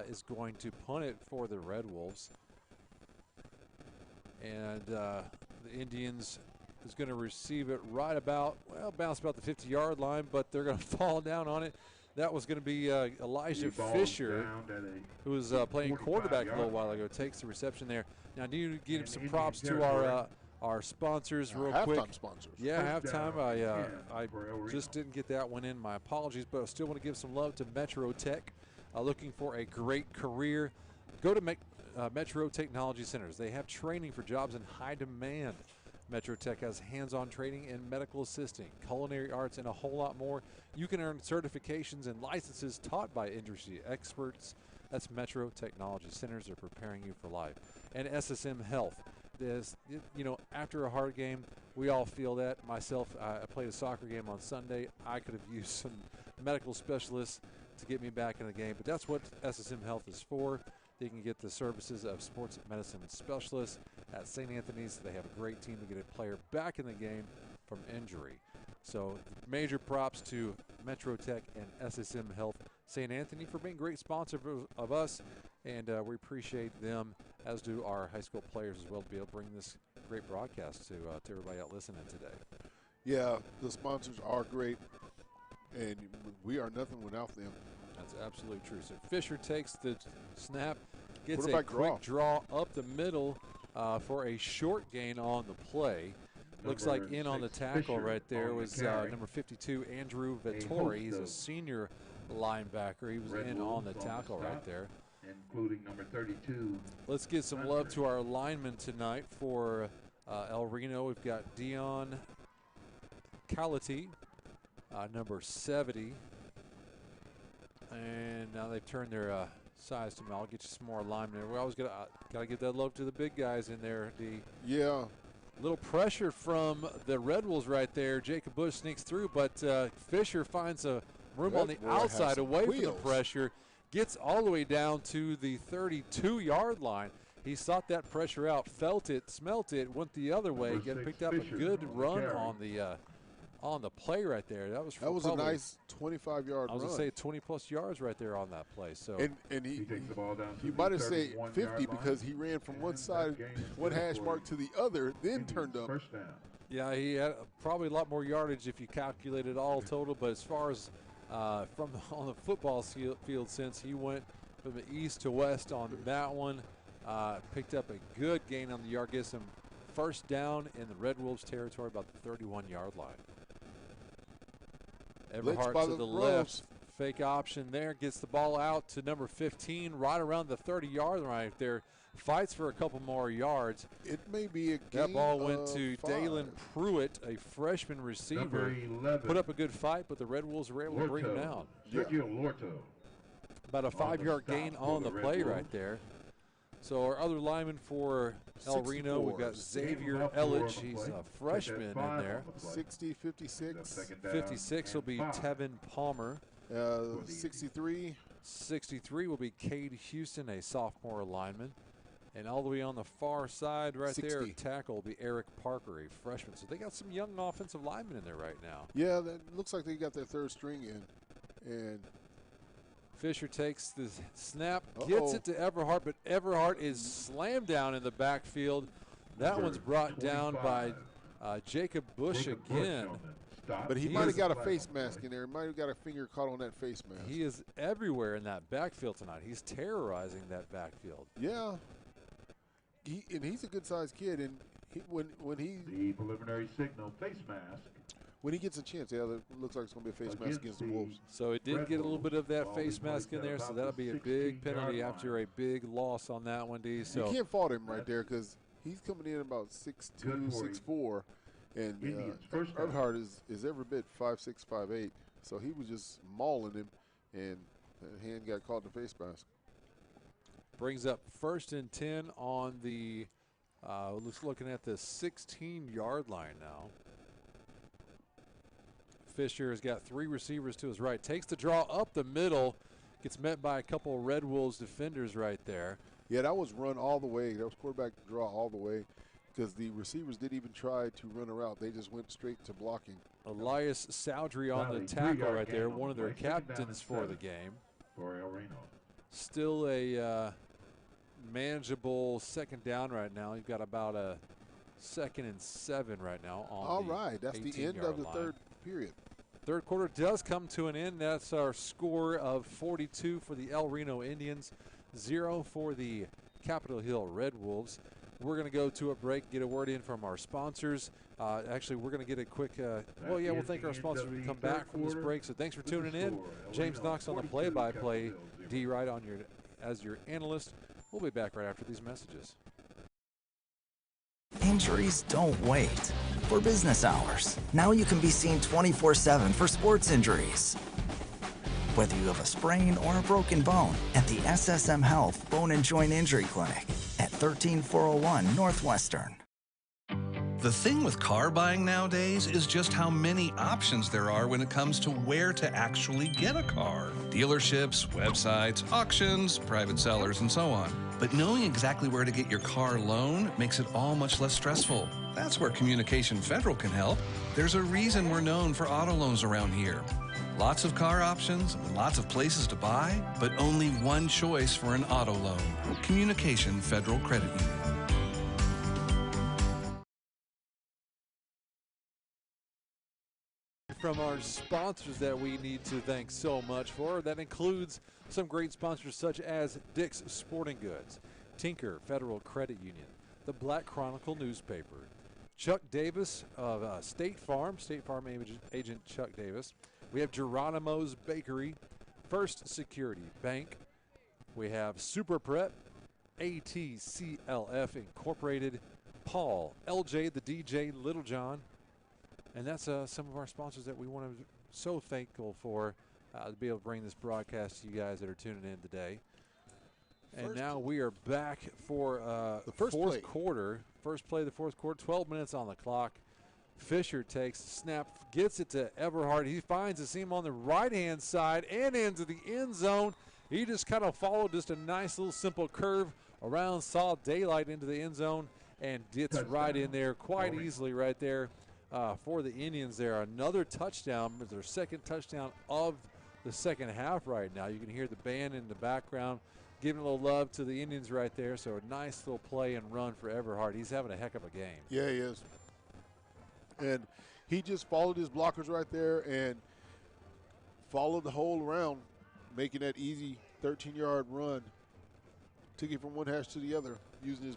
Speaker 2: is going to punt it for the Red Wolves. And the Indians is going to receive it right about, well, bounce about the 50-yard line, but they're going to fall down on it. That was going to be Elijah Fisher, who was playing quarterback a little while ago, takes the reception there. Now, I need to give some props to our sponsors real quick.
Speaker 3: Halftime sponsors.
Speaker 2: Yeah, halftime. I just didn't get that one in. My apologies, but I still want to give some love to Metro Tech. Looking for a great career, go to Metro Technology Centers. They have training for jobs in high demand. Metro Tech has hands-on training in medical assisting, culinary arts, and a whole lot more. You can earn certifications and licenses taught by industry experts. That's Metro Technology Centers. They're preparing you for life. And SSM Health. This, after a hard game, we all feel that. Myself, I played a soccer game on Sunday. I could have used some medical specialists to get me back in the game, but that's what SSM Health is for. They can get the services of sports medicine specialists at St. Anthony's. They have a great team to get a player back in the game from injury. So major props to Metro Tech and SSM Health St. Anthony for being great sponsors of us, and we appreciate them, as do our high school players as well, to be able to bring this great broadcast to everybody out listening today.
Speaker 3: Yeah, the sponsors are great, and we are nothing without them.
Speaker 2: That's absolutely true. So Fisher takes the snap, gets a
Speaker 3: quick
Speaker 2: draw up the middle for a short gain on the play. Looks like in on the tackle right there was number 52, Andrew Vittori. He's a senior linebacker. He was in on the tackle right there.
Speaker 17: Including number 32.
Speaker 2: Let's give some love to our linemen tonight for El Reno. We've got Dion Cality, number 70. And now they've turned their size to me. I'll get you some more linemen. We always got to give that love to the big guys in there.
Speaker 3: Yeah.
Speaker 2: Little pressure from the Red Wolves right there. Jacob Bush sneaks through, but Fisher finds a room on the outside away from the pressure. Gets all the way down to the 32-yard line. He sought that pressure out, felt it, smelt it, went the other way, picked up a good run on the play right there. That was
Speaker 3: a nice 25-yard run.
Speaker 2: I was going to say 20-plus yards right there on that play. So
Speaker 3: and he takes the ball down. You might have said 50 because he ran from one side, one hash mark to the other, then turned up.
Speaker 17: First down.
Speaker 2: Yeah, he had probably a lot more yardage if you calculated all total. But as far as on the football field sense, he went from the east to west on that one. Picked up a good gain on the yard, gets him first down in the Red Wolves territory, about the 31-yard line. Everhart to the left, fake option there, gets the ball out to number 15, right around the 30-yard line right there. Fights for a couple more yards.
Speaker 3: It may be a game.
Speaker 2: That ball went to Dalen Pruitt, a freshman receiver. Put up a good fight, but the Red Wolves were able to bring him down.
Speaker 17: Sergio Lorto.
Speaker 2: About a 5-yard gain on the play right there. So our other lineman for El Reno, we've got Xavier Ellich. He's a freshman in there.
Speaker 3: 60, 56.
Speaker 2: 56 will be Tevin Palmer.
Speaker 3: 63.
Speaker 2: 63 will be Cade Houston, a sophomore lineman. And all the way on the far side right
Speaker 3: 60.
Speaker 2: there, tackle will be Eric Parker, a freshman. So they got some young offensive linemen in there right now.
Speaker 3: Yeah, that looks like they got their third string in. And
Speaker 2: Fisher takes the snap, gets it to Everhart, but Everhart is slammed down in the backfield. That one's brought down by Jacob Bush again.
Speaker 3: But he might have got a face mask in there. He might have got a finger caught on that face mask.
Speaker 2: He is everywhere in that backfield tonight. He's terrorizing that backfield.
Speaker 3: Yeah. He's a good-sized kid, and when he
Speaker 17: the preliminary signal face mask.
Speaker 3: When he gets a chance, yeah, it looks like it's going to be a face mask against the Wolves.
Speaker 2: So it did get a little bit of that face mask in there, so that'll be a big penalty after a big loss on that one, D. So
Speaker 3: you can't fault him right there because he's coming in about 6'2", 6'4", and Earnhardt is every bit 5'6", 5'8", so he was just mauling him, and that hand got caught in the face mask.
Speaker 2: Brings up 1st and 10 on the, looking at the 16-yard line now. Fisher has got 3 receivers to his right. Takes the draw up the middle. Gets met by a couple of Red Wolves defenders right there.
Speaker 3: Yeah, that was run all the way. That was quarterback draw all the way because the receivers didn't even try to run a route. They just went straight to blocking.
Speaker 2: Elias Soudry on the tackle right there, one of their captains for the game.
Speaker 17: For El Reno.
Speaker 2: Still a manageable second down right now. You've got about a 2nd and 7 right now.
Speaker 3: All right, that's the end of the third period.
Speaker 2: Third quarter does come to an end. That's our score of 42 for the El Reno Indians, 0 for the Capitol Hill Red Wolves. We're going to go to a break, get a word in from our sponsors. Actually, we're going to get a quick, we'll thank our sponsors when we come back from this break. So thanks for tuning in. James Knox on the play-by-play, D. Wright as your analyst. We'll be back right after these messages.
Speaker 4: Injuries don't wait. For business hours, now you can be seen 24/7 for sports injuries. Whether you have a sprain or a broken bone, at the SSM Health Bone and Joint Injury Clinic at 13401 Northwestern.
Speaker 5: The thing with car buying nowadays is just how many options there are when it comes to where to actually get a car. Dealerships, websites, auctions, private sellers, and so on. But knowing exactly where to get your car loan makes it all much less stressful. That's where Communication Federal can help. There's a reason we're known for auto loans around here. Lots of car options, lots of places to buy, but only one choice for an auto loan. Communication Federal Credit Union.
Speaker 2: From our sponsors that we need to thank so much for. That includes some great sponsors such as Dick's Sporting Goods, Tinker Federal Credit Union, the Black Chronicle newspaper, Chuck Davis of State Farm agent Chuck Davis. We have Geronimo's Bakery, First Security Bank. We have Super Prep, ATCLF Incorporated, Paul, LJ the DJ, Little John. And that's some of our sponsors that we want to be so thankful for to be able to bring this broadcast to you guys that are tuning in today. And now we are back for the fourth quarter. First play of the fourth quarter, 12 minutes on the clock. Fisher takes the snap, gets it to Everhart. He finds a seam on the right-hand side and into the end zone. He just kind of followed just a nice little simple curve around, saw daylight into the end zone, and gets right in there quite easily right there. For the Indians there. Another touchdown, their second touchdown of the second half right now. You can hear the band in the background giving a little love to the Indians right there. So a nice little play and run for Everhart. He's having a heck of a game.
Speaker 3: Yeah, he is. And he just followed his blockers right there and followed the whole round, making that easy 13-yard run. Took it from one hash to the other using his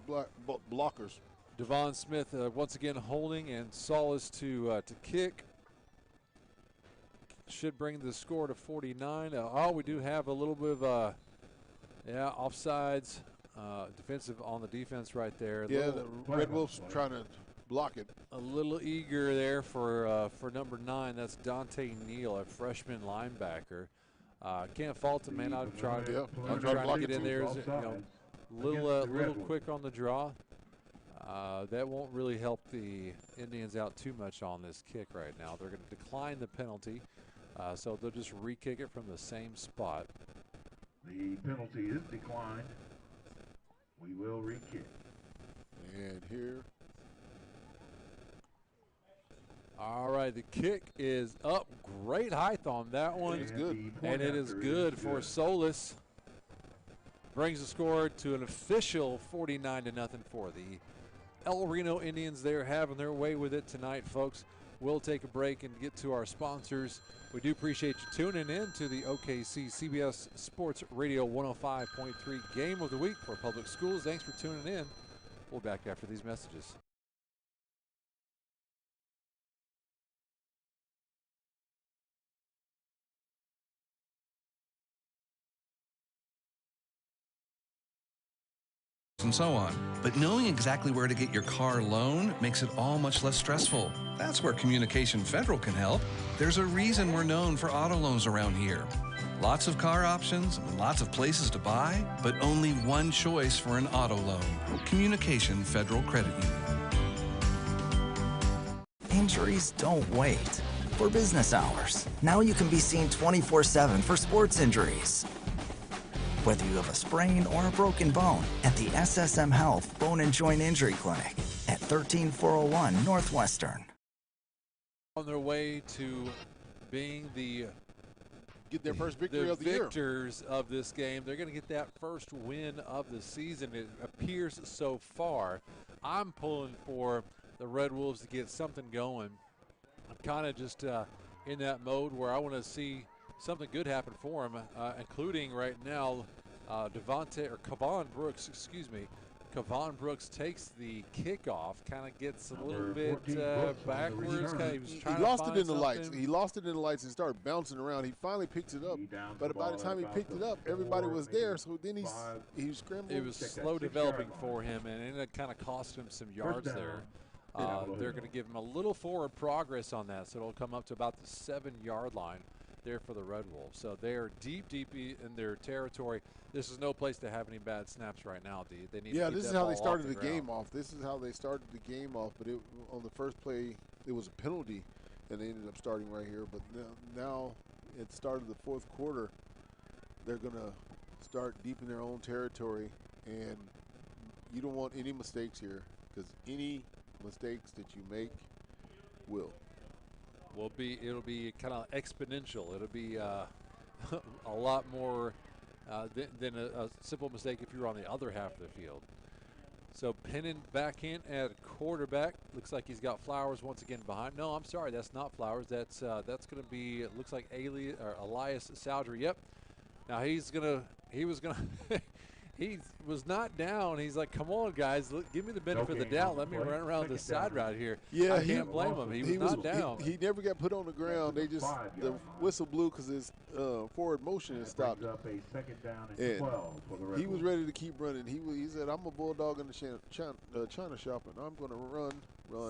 Speaker 3: blockers.
Speaker 2: Devon Smith once again holding and Solis to kick. Should bring the score to 49. We do have a little bit of offsides, defensive on the defense right there.
Speaker 3: Yeah, the Red Wolves trying to block it.
Speaker 2: A little eager there for number 9. That's Dante Neal, a freshman linebacker. Can't fault him, man. I'm trying to get in there. Little quick on the draw. That won't really help the Indians out too much on this kick right now. They're going to decline the penalty, so they'll just re-kick it from the same spot.
Speaker 17: The penalty is declined. We will re-kick.
Speaker 3: And here.
Speaker 2: All right, the kick is up. Great height on that one.
Speaker 3: It's good.
Speaker 2: And it is good for Solis. Brings the score to an official 49-0 for the El Reno Indians. They're having their way with it tonight, folks. We'll take a break and get to our sponsors. We do appreciate you tuning in to the OKC CBS Sports Radio 105.3 Game of the Week for public schools. Thanks for tuning in. We'll be back after these messages.
Speaker 5: And so on. But knowing exactly where to get your car loan makes it all much less stressful. That's where Communication Federal can help. There's a reason we're known for auto loans around here. Lots of car options and lots of places to buy, but only one choice for an auto loan. Communication Federal Credit Union.
Speaker 4: Injuries don't wait. For business hours, now you can be seen 24/7 for sports injuries. Whether you have a sprain or a broken bone, at the SSM Health Bone and Joint Injury Clinic at 13401 Northwestern.
Speaker 2: On their way to being the
Speaker 3: get their first victory of the year.
Speaker 2: Victors of this game. They're going to get that first win of the season. It appears so far. I'm pulling for the Red Wolves to get something going. I'm kind of just in that mode where I want to see something good happen for him, including right now Kevon Brooks, Kevon Brooks takes the kickoff, kind of gets a little bit backwards.
Speaker 3: He lost it in the lights. He lost it in the lights and started bouncing around. He finally picked it up, but by the time he picked it up, everybody was there. So then he was scrambling.
Speaker 2: It was slow developing for him, and it kind of cost him some yards there. They're going to give him a little forward progress on that, so it'll come up to about the 7-yard line there for the Red Wolves. So they are deep in their territory. This is no place to have any bad snaps right now, D. They need to
Speaker 3: this is how they started the game off. This is how they started the game off, but on the first play, it was a penalty, and they ended up starting right here. But now at the start of the fourth quarter, they're going to start deep in their own territory, and you don't want any mistakes here, because any mistakes that you make will.
Speaker 2: It'll be kind of exponential. It'll be a lot more than a simple mistake if you're on the other half of the field. So Pennon back in at quarterback. Looks like he's got Flowers once again behind. No, I'm sorry, that's not Flowers. That's going to be. It looks like Elias Saldry. Yep. Now he was not down. He's like, come on, guys, give me the benefit of the doubt. Let me run around this side route here.
Speaker 3: Yeah,
Speaker 2: I can't blame him. He was not down.
Speaker 3: He never got put on the ground. They just the whistle blew because his forward motion is stopped. And he was ready to keep running. He said, "I'm a bulldog in the China shop, and I'm going to run."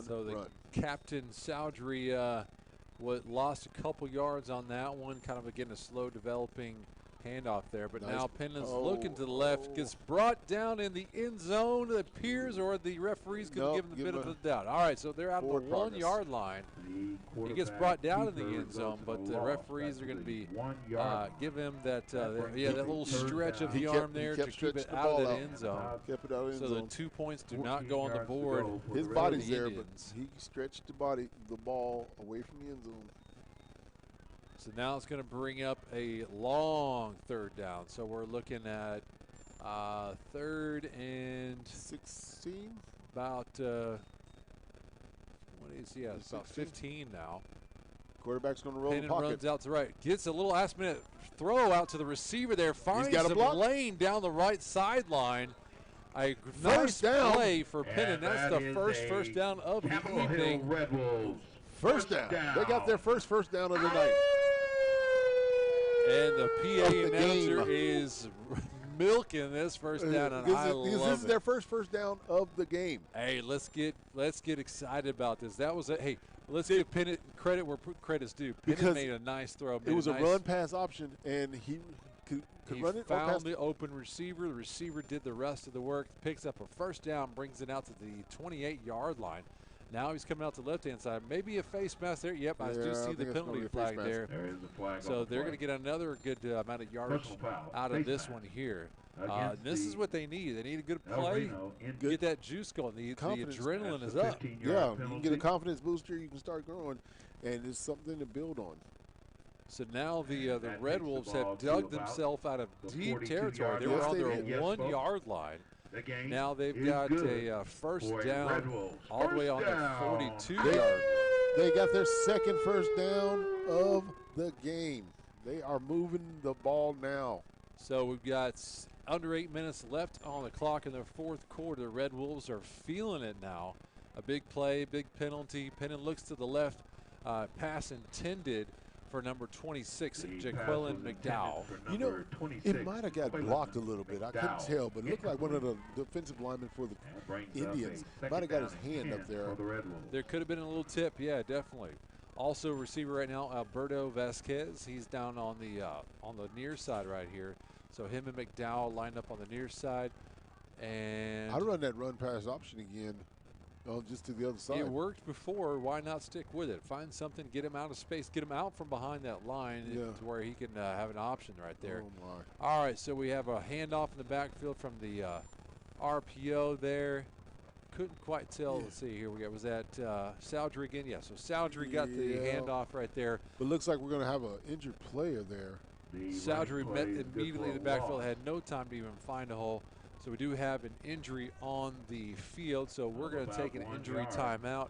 Speaker 2: So the captain Saldry lost a couple yards on that one. Kind of again a slow developing handoff there, but now Pennon's looking to the left, gets brought down in the end zone. It appears, or the referee's going to give him the benefit of the doubt. All right, so they're out of the 1-yard line. He gets brought down in the end zone, but the referees are going to be give him that that little stretch of the arm there to keep it out of the end zone. So the 2 points do not go on the board.
Speaker 3: His body's there, but he stretched the ball away from the end zone.
Speaker 2: So now it's going to bring up a long third down. So we're looking at 3rd and
Speaker 3: 16.
Speaker 2: About it's about 15 now.
Speaker 3: Quarterback's going to roll the pocket.
Speaker 2: Runs out to right. Gets a little last-minute throw out to the receiver there. Finds some lane down the right sideline. A nice play for Pennon. That's the first down of the evening.
Speaker 17: Red Wolves.
Speaker 3: First down. They got their first down of the night.
Speaker 2: And the PA announcer is milking this first down, and I love it.
Speaker 3: This is their first down of the game.
Speaker 2: Hey, let's get excited about this. That was hey, let's give Pennon credit where credit's due. Pennon made a nice throw.
Speaker 3: It was a run-pass option, and could
Speaker 2: he
Speaker 3: run it.
Speaker 2: found the open receiver. The receiver did the rest of the work, picks up a first down, brings it out to the 28-yard line. Now he's coming out to the left-hand side. Maybe a face mask there. Yep, I do see the penalty flag there.
Speaker 17: There is a flag.
Speaker 2: So they're going to get another good amount of yardage out of this one here. This is what they need. They need a good play. Get that juice going. The adrenaline is up.
Speaker 3: Yeah, you can get a confidence booster. You can start growing, and it's something to build on.
Speaker 2: So now the Red Wolves have dug themselves out of deep territory. They were on their 1 yard line. Now they've got a first down all the way on the 42 yard.
Speaker 3: They got their second first down of the game. They are moving the ball now.
Speaker 2: So we've got under 8 minutes left on the clock in the fourth quarter. The Red Wolves are feeling it now. A big play, big penalty. Pennon looks to the left. Pass intended for number 26, Jaqueline McDowell.
Speaker 3: You know, it might have got blocked a little bit. I couldn't tell, but it looked like one of the defensive linemen for the Indians might have got his hand up there.
Speaker 2: There could have been a little tip, yeah, definitely. Also, receiver right now, Alberto Vasquez. He's down on the near side right here. So him and McDowell lined up on the near side. And
Speaker 3: I'd run that run pass option again. Just to the other side.
Speaker 2: It worked before. Why not stick with it? Find something, get him out of space, get him out from behind that line to where he can have an option right there.
Speaker 3: Oh, my.
Speaker 2: All right, so we have a handoff in the backfield from the RPO there. Couldn't quite tell. Let's see here. Was that Saldry again? Yeah, so Saldry got the handoff right there.
Speaker 3: But looks like we're going to have an injured player there.
Speaker 2: Saldry met immediately in the backfield, had no time to even find a hole. So we do have an injury on the field, so we're going to take an injury timeout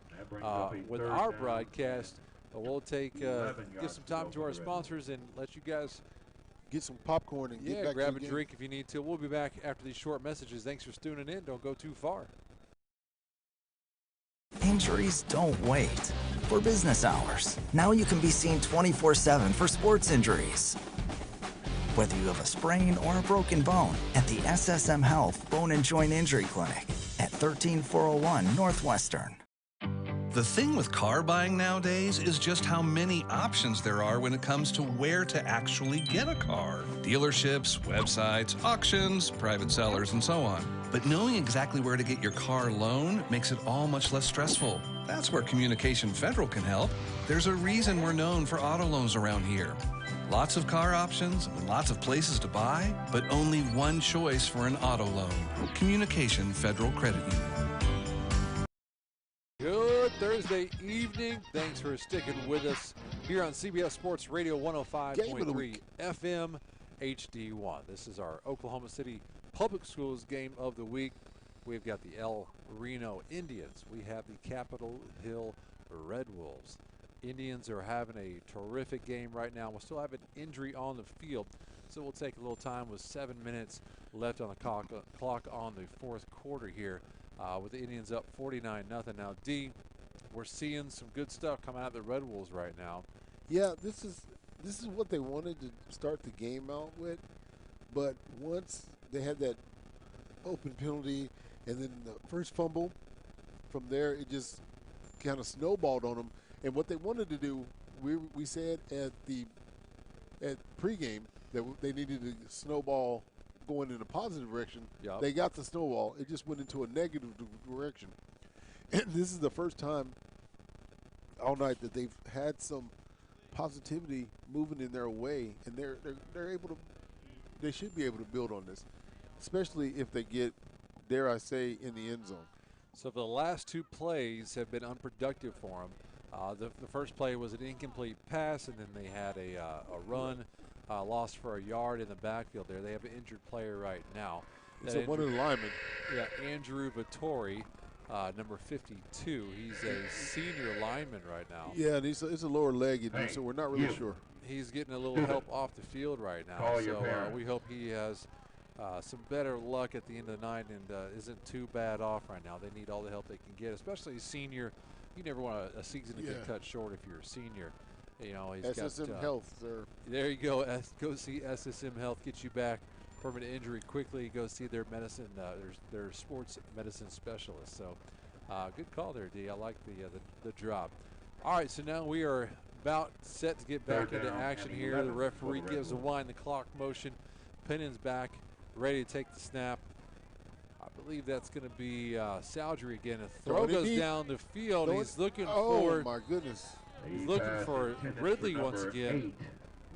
Speaker 2: with our broadcast. We'll take give some time to our sponsors and let you guys
Speaker 3: get some popcorn and get back
Speaker 2: grab
Speaker 3: to the
Speaker 2: a drink if you need to. We'll be back after these short messages. Thanks for tuning in. Don't go too far.
Speaker 4: Injuries don't wait. For business hours, now you can be seen 24/7 for sports injuries. Whether you have a sprain or a broken bone, at the SSM Health Bone and Joint Injury Clinic at 13401 Northwestern.
Speaker 5: The thing with car buying nowadays is just how many options there are when it comes to where to actually get a car. Dealerships, websites, auctions, private sellers, and so on. But knowing exactly where to get your car loan makes it all much less stressful. That's where Communication Federal can help. There's a reason we're known for auto loans around here. Lots of car options, lots of places to buy, but only one choice for an auto loan. Communication Federal Credit Union.
Speaker 2: Good Thursday evening. Thanks for sticking with us here on CBS Sports Radio 105.3 FM HD1. This is our Oklahoma City Public Schools game of the week. We've got the Reno Indians. We have the Capitol Hill Red Wolves. Indians are having a terrific game right now. We'll still have an injury on the field, so we'll take a little time with 7 minutes left on the clock on the fourth quarter here. With the Indians up 49-0. Now, D, we're seeing some good stuff come out of the Red Wolves right now.
Speaker 3: Yeah, this is what they wanted to start the game out with, but once they had that open penalty and then the first fumble, from there it just kind of snowballed on them. And what they wanted to do, we said at pregame that they needed to snowball going in a positive direction.
Speaker 2: Yep.
Speaker 3: They got the snowball. It just went into a negative direction. And this is the first time all night that they've had some positivity moving in their way, and they're able to. They should be able to build on this, especially if they get, dare I say, in the end zone.
Speaker 2: So the last two plays have been unproductive for them. The first play was an incomplete pass, and then they had a run. Lost for a yard in the backfield there. They have an injured player right now.
Speaker 3: It's one of the linemen.
Speaker 2: Yeah, Andrew Vittori, number 52. He's a senior lineman right now.
Speaker 3: Yeah, and it's a lower leg injury, so we're not really sure.
Speaker 2: He's getting a little help off the field right now. So we hope he has some better luck at the end of the night and isn't too bad off right now. They need all the help they can get, especially a senior. You never want a season to get cut short if you're a senior. You know, he's
Speaker 3: SSM
Speaker 2: got,
Speaker 3: Health, sir.
Speaker 2: There you go. Go see SSM Health. Get you back from an injury quickly. Go see their medicine, their sports medicine specialist. So, good call there, D. I like the drop. All right, so now we are about set to get back into action here. The referee gives a wind the clock motion. Pennon's back, ready to take the snap. I believe that's going to be Saldry again. A throw goes down the field. He's looking for.
Speaker 3: Oh my goodness!
Speaker 2: He's looking for Ridley once again.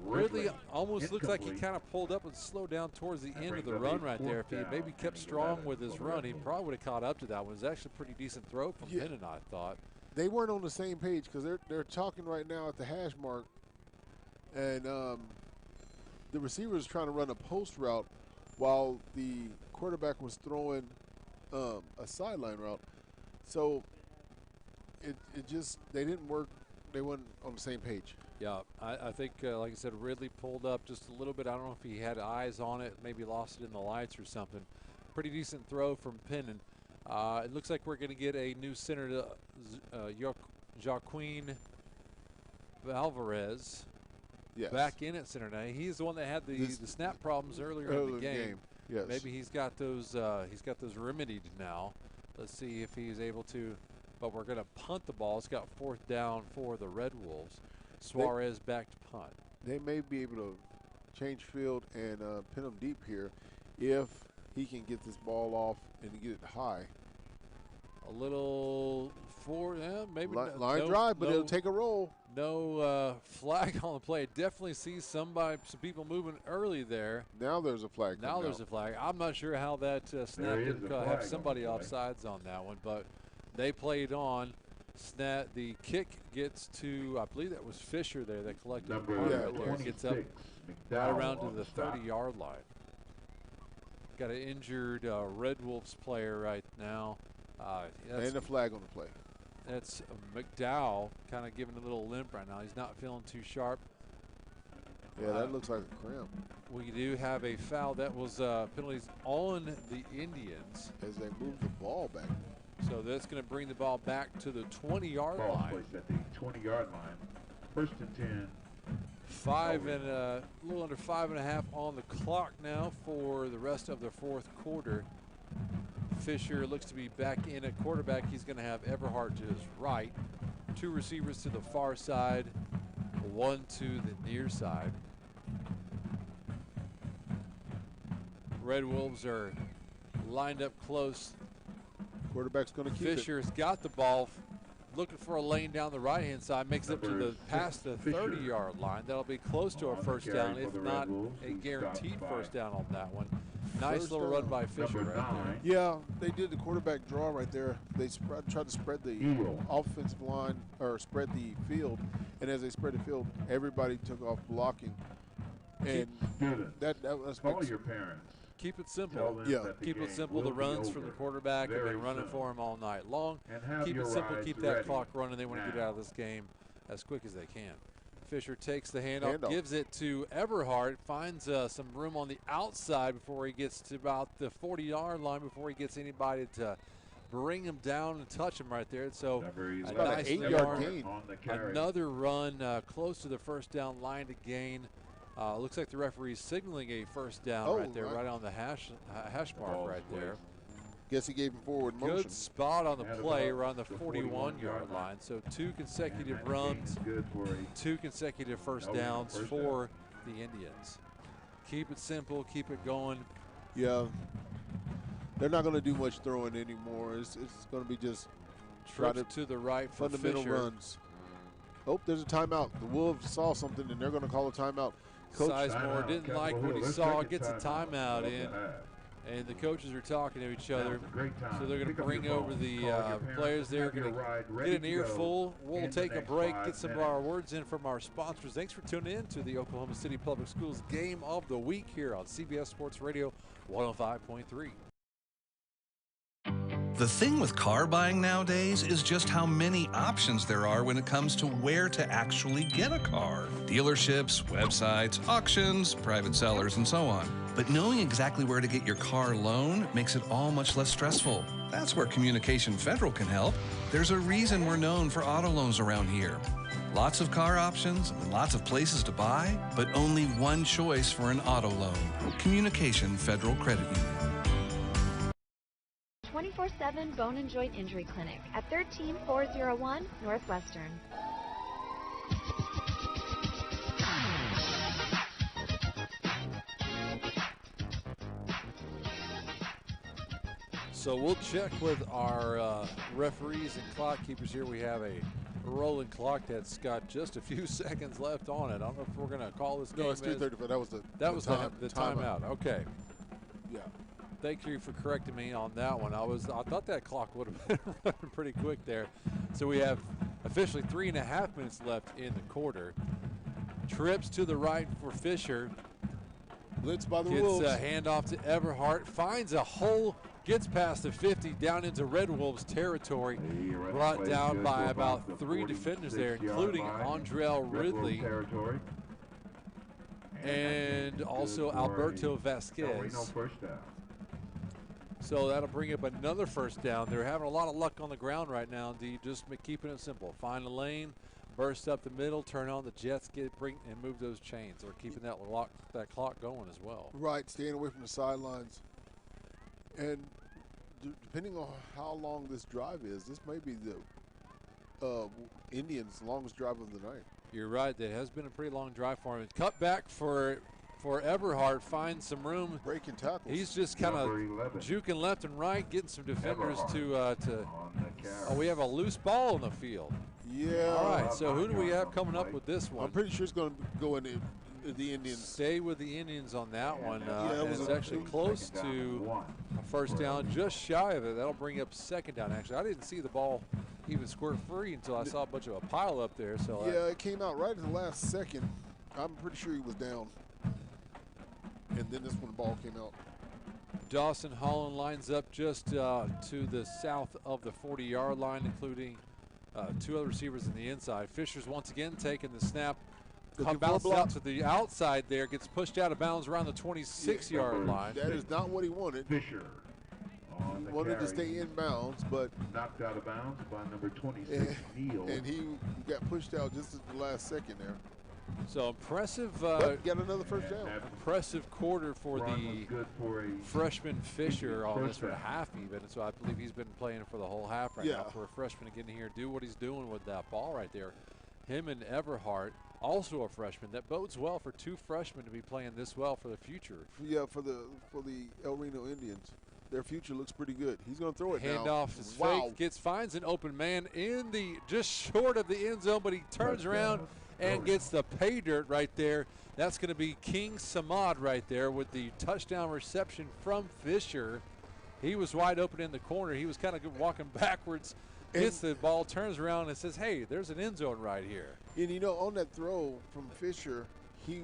Speaker 2: Ridley almost looks like he kind of pulled up and slowed down towards the end of the run right there. If he had maybe kept strong with his run, he probably would have caught up to that one. It was actually a pretty decent throw from Pennon, I thought.
Speaker 3: They weren't on the same page because they're talking right now at the hash mark, and the receiver was trying to run a post route while the quarterback was throwing a sideline route. So it just, they didn't work. They weren't on the same page.
Speaker 2: Yeah, I think, like I said, Ridley pulled up just a little bit. I don't know if he had eyes on it, maybe lost it in the lights or something. Pretty decent throw from Pennon. It looks like we're going to get a new center to Joaquin Alvarez back in at center now. He's the one that had the snap problems earlier in the game.
Speaker 3: Yes.
Speaker 2: Maybe he's got those remedied now. Let's see if he's able to. But we're going to punt the ball. It's got 4th down for the Red Wolves. Suarez back to punt.
Speaker 3: They may be able to change field and pin him deep here if he can get this ball off and get it high.
Speaker 2: A little maybe
Speaker 3: line drive, but it'll take a roll.
Speaker 2: No flag on the play. Definitely see some people moving early there.
Speaker 3: Now there's a flag.
Speaker 2: Now there's a flag. I'm not sure how that snap didn't have somebody offsides on that one, but they played on. Snap. The kick gets to, I believe that was Fisher there that collected the punt right there. Gets up right around to the 30-yard line. Got an injured Red Wolves player right now.
Speaker 3: And a flag on the play.
Speaker 2: That's McDowell kind of giving a little limp right now. He's not feeling too sharp.
Speaker 3: Yeah, that looks like a cramp.
Speaker 2: We do have a foul. That was penalties on the Indians.
Speaker 3: As they move the ball back.
Speaker 2: So that's going to bring the ball back to the 20-yard line.
Speaker 17: Placed at the 20-yard line. 1st and 10.
Speaker 2: A little under 5.5 on the clock now for the rest of the 4th quarter. Fisher looks to be back in at quarterback. He's going to have Everhart to his right. 2 receivers to the far side, 1 to the near side. Red Wolves are lined up close.
Speaker 3: Quarterback's going to keep
Speaker 2: Fisher's got the ball, looking for a lane down the right-hand side, makes it to past the 30-yard line. That'll be close to a first down, if not a guaranteed first down on that one. Nice little run by Fisher right there.
Speaker 3: Yeah, they did the quarterback draw right there. They tried to spread the offensive line, or spread the field, and as they spread the field, everybody took off blocking. And that's
Speaker 17: Call your parents.
Speaker 2: Keep it simple. Keep it simple. The runs from the quarterback have been running for him all night long. Keep it simple. Keep that clock running. They want to get out of this game as quick as they can. Fisher takes the handoff, gives it to Everhart, finds some room on the outside before he gets to about the 40-yard line, before he gets anybody to bring him down and touch him right there. So a nice 8-yard gain. Another run close to the first down line to gain. Looks like the referee's signaling a first down right there, right on the hash mark right there.
Speaker 3: Guess he gave him forward motion.
Speaker 2: Good spot on the play around the 41-yard line. So 2 consecutive runs, 2 consecutive first downs for the Indians. Keep it simple, keep it going.
Speaker 3: Yeah, they're not going to do much throwing anymore. It's going to be just
Speaker 2: trips to the right for
Speaker 3: fundamental
Speaker 2: Fisher.
Speaker 3: runs. Oh, there's a timeout. The Wolves saw something, and they're going to call a timeout.
Speaker 2: Coach Sizemore didn't like what he saw, gets a timeout in, and the coaches are talking to each other. So they're going to bring over the players. They're going to get an earful. We'll take a break, get some of our words in from our sponsors. Thanks for tuning in to the Oklahoma City Public Schools Game of the Week here on CBS Sports Radio 105.3.
Speaker 5: The thing with car buying nowadays is just how many options there are when it comes to where to actually get a car. Dealerships, websites, auctions, private sellers, and so on. But knowing exactly where to get your car loan makes it all much less stressful. That's where Communication Federal can help. There's a reason we're known for auto loans around here. Lots of car options, lots of places to buy, but only one choice for an auto loan. Communication Federal Credit Union.
Speaker 15: 24/7 Bone and Joint Injury Clinic at 13401 Northwestern.
Speaker 2: So we'll check with our referees and clock keepers here. We have a rolling clock that's got just a few seconds left on it. I don't know if we're going to call this game.
Speaker 3: No, it's 3:35. That was the
Speaker 2: timeout. Okay.
Speaker 3: Yeah.
Speaker 2: Thank you for correcting me on that one. I thought that clock would have been running pretty quick there. So we have officially 3.5 minutes left in the quarter. Trips to the right for Fisher.
Speaker 3: Blitz by the
Speaker 2: Gets
Speaker 3: Wolves.
Speaker 2: a handoff to Everhart. Finds a hole. Gets past the 50 down into Red Wolves territory. Brought down by about 3 defenders there, including Andrell Ridley and also Alberto Vasquez. So that'll bring up another first down. They're having a lot of luck on the ground right now, D. Just keeping it simple. Find a lane, burst up the middle, turn on the jets, and move those chains. They're keeping that clock going as well.
Speaker 3: Right, staying away from the sidelines. And depending on how long this drive is, this may be the Indians' longest drive of the night.
Speaker 2: You're right. That has been a pretty long drive for him. Cut back for Everhart. Finds some room.
Speaker 3: Breaking tackles.
Speaker 2: He's just kind of juking left and right, getting some defenders to oh, we have a loose ball on the field.
Speaker 3: Yeah.
Speaker 2: All right, so who do we have coming up with this one?
Speaker 3: I'm pretty sure it's going to go in the Indians.
Speaker 2: Stay with the Indians on that one.
Speaker 3: It's
Speaker 2: actually close to a first down, just shy of it. That'll bring up second down, actually. I didn't see the ball even squirt free until I saw a bunch of a pile up there. So
Speaker 3: it came out right at the last second. I'm pretty sure he was down. And then this one, the ball came out.
Speaker 2: Dawson Holland lines up just to the south of the 40-yard line, including 2 other receivers in the inside. Fisher's once again taking the snap. Bounces out to the outside there, gets pushed out of bounds around the 26-yard line.
Speaker 3: That is not what he wanted.
Speaker 17: Fisher
Speaker 3: He wanted to stay in bounds, but
Speaker 17: knocked out of bounds by number 26, Neal.
Speaker 3: And he got pushed out just at the last second there.
Speaker 2: So impressive.
Speaker 3: Got another first down.
Speaker 2: Impressive quarter for the freshman Fisher on this sort of half even. So I believe he's been playing for the whole half now for a freshman to get in here, do what he's doing with that ball right there. Him and Everhart, also a freshman. That bodes well for 2 freshmen to be playing this well for the future.
Speaker 3: Yeah, for the El Reno Indians. Their future looks pretty good. He's going to throw it now.
Speaker 2: Handoff is fake. Finds an open man just short of the end zone, but he turns around and gets the pay dirt right there. That's going to be King Samad right there with the touchdown reception from Fisher. He was wide open in the corner. He was kind of walking backwards. Gets the ball, turns around, and says, hey, there's an end zone right here.
Speaker 3: And, on that throw from Fisher, he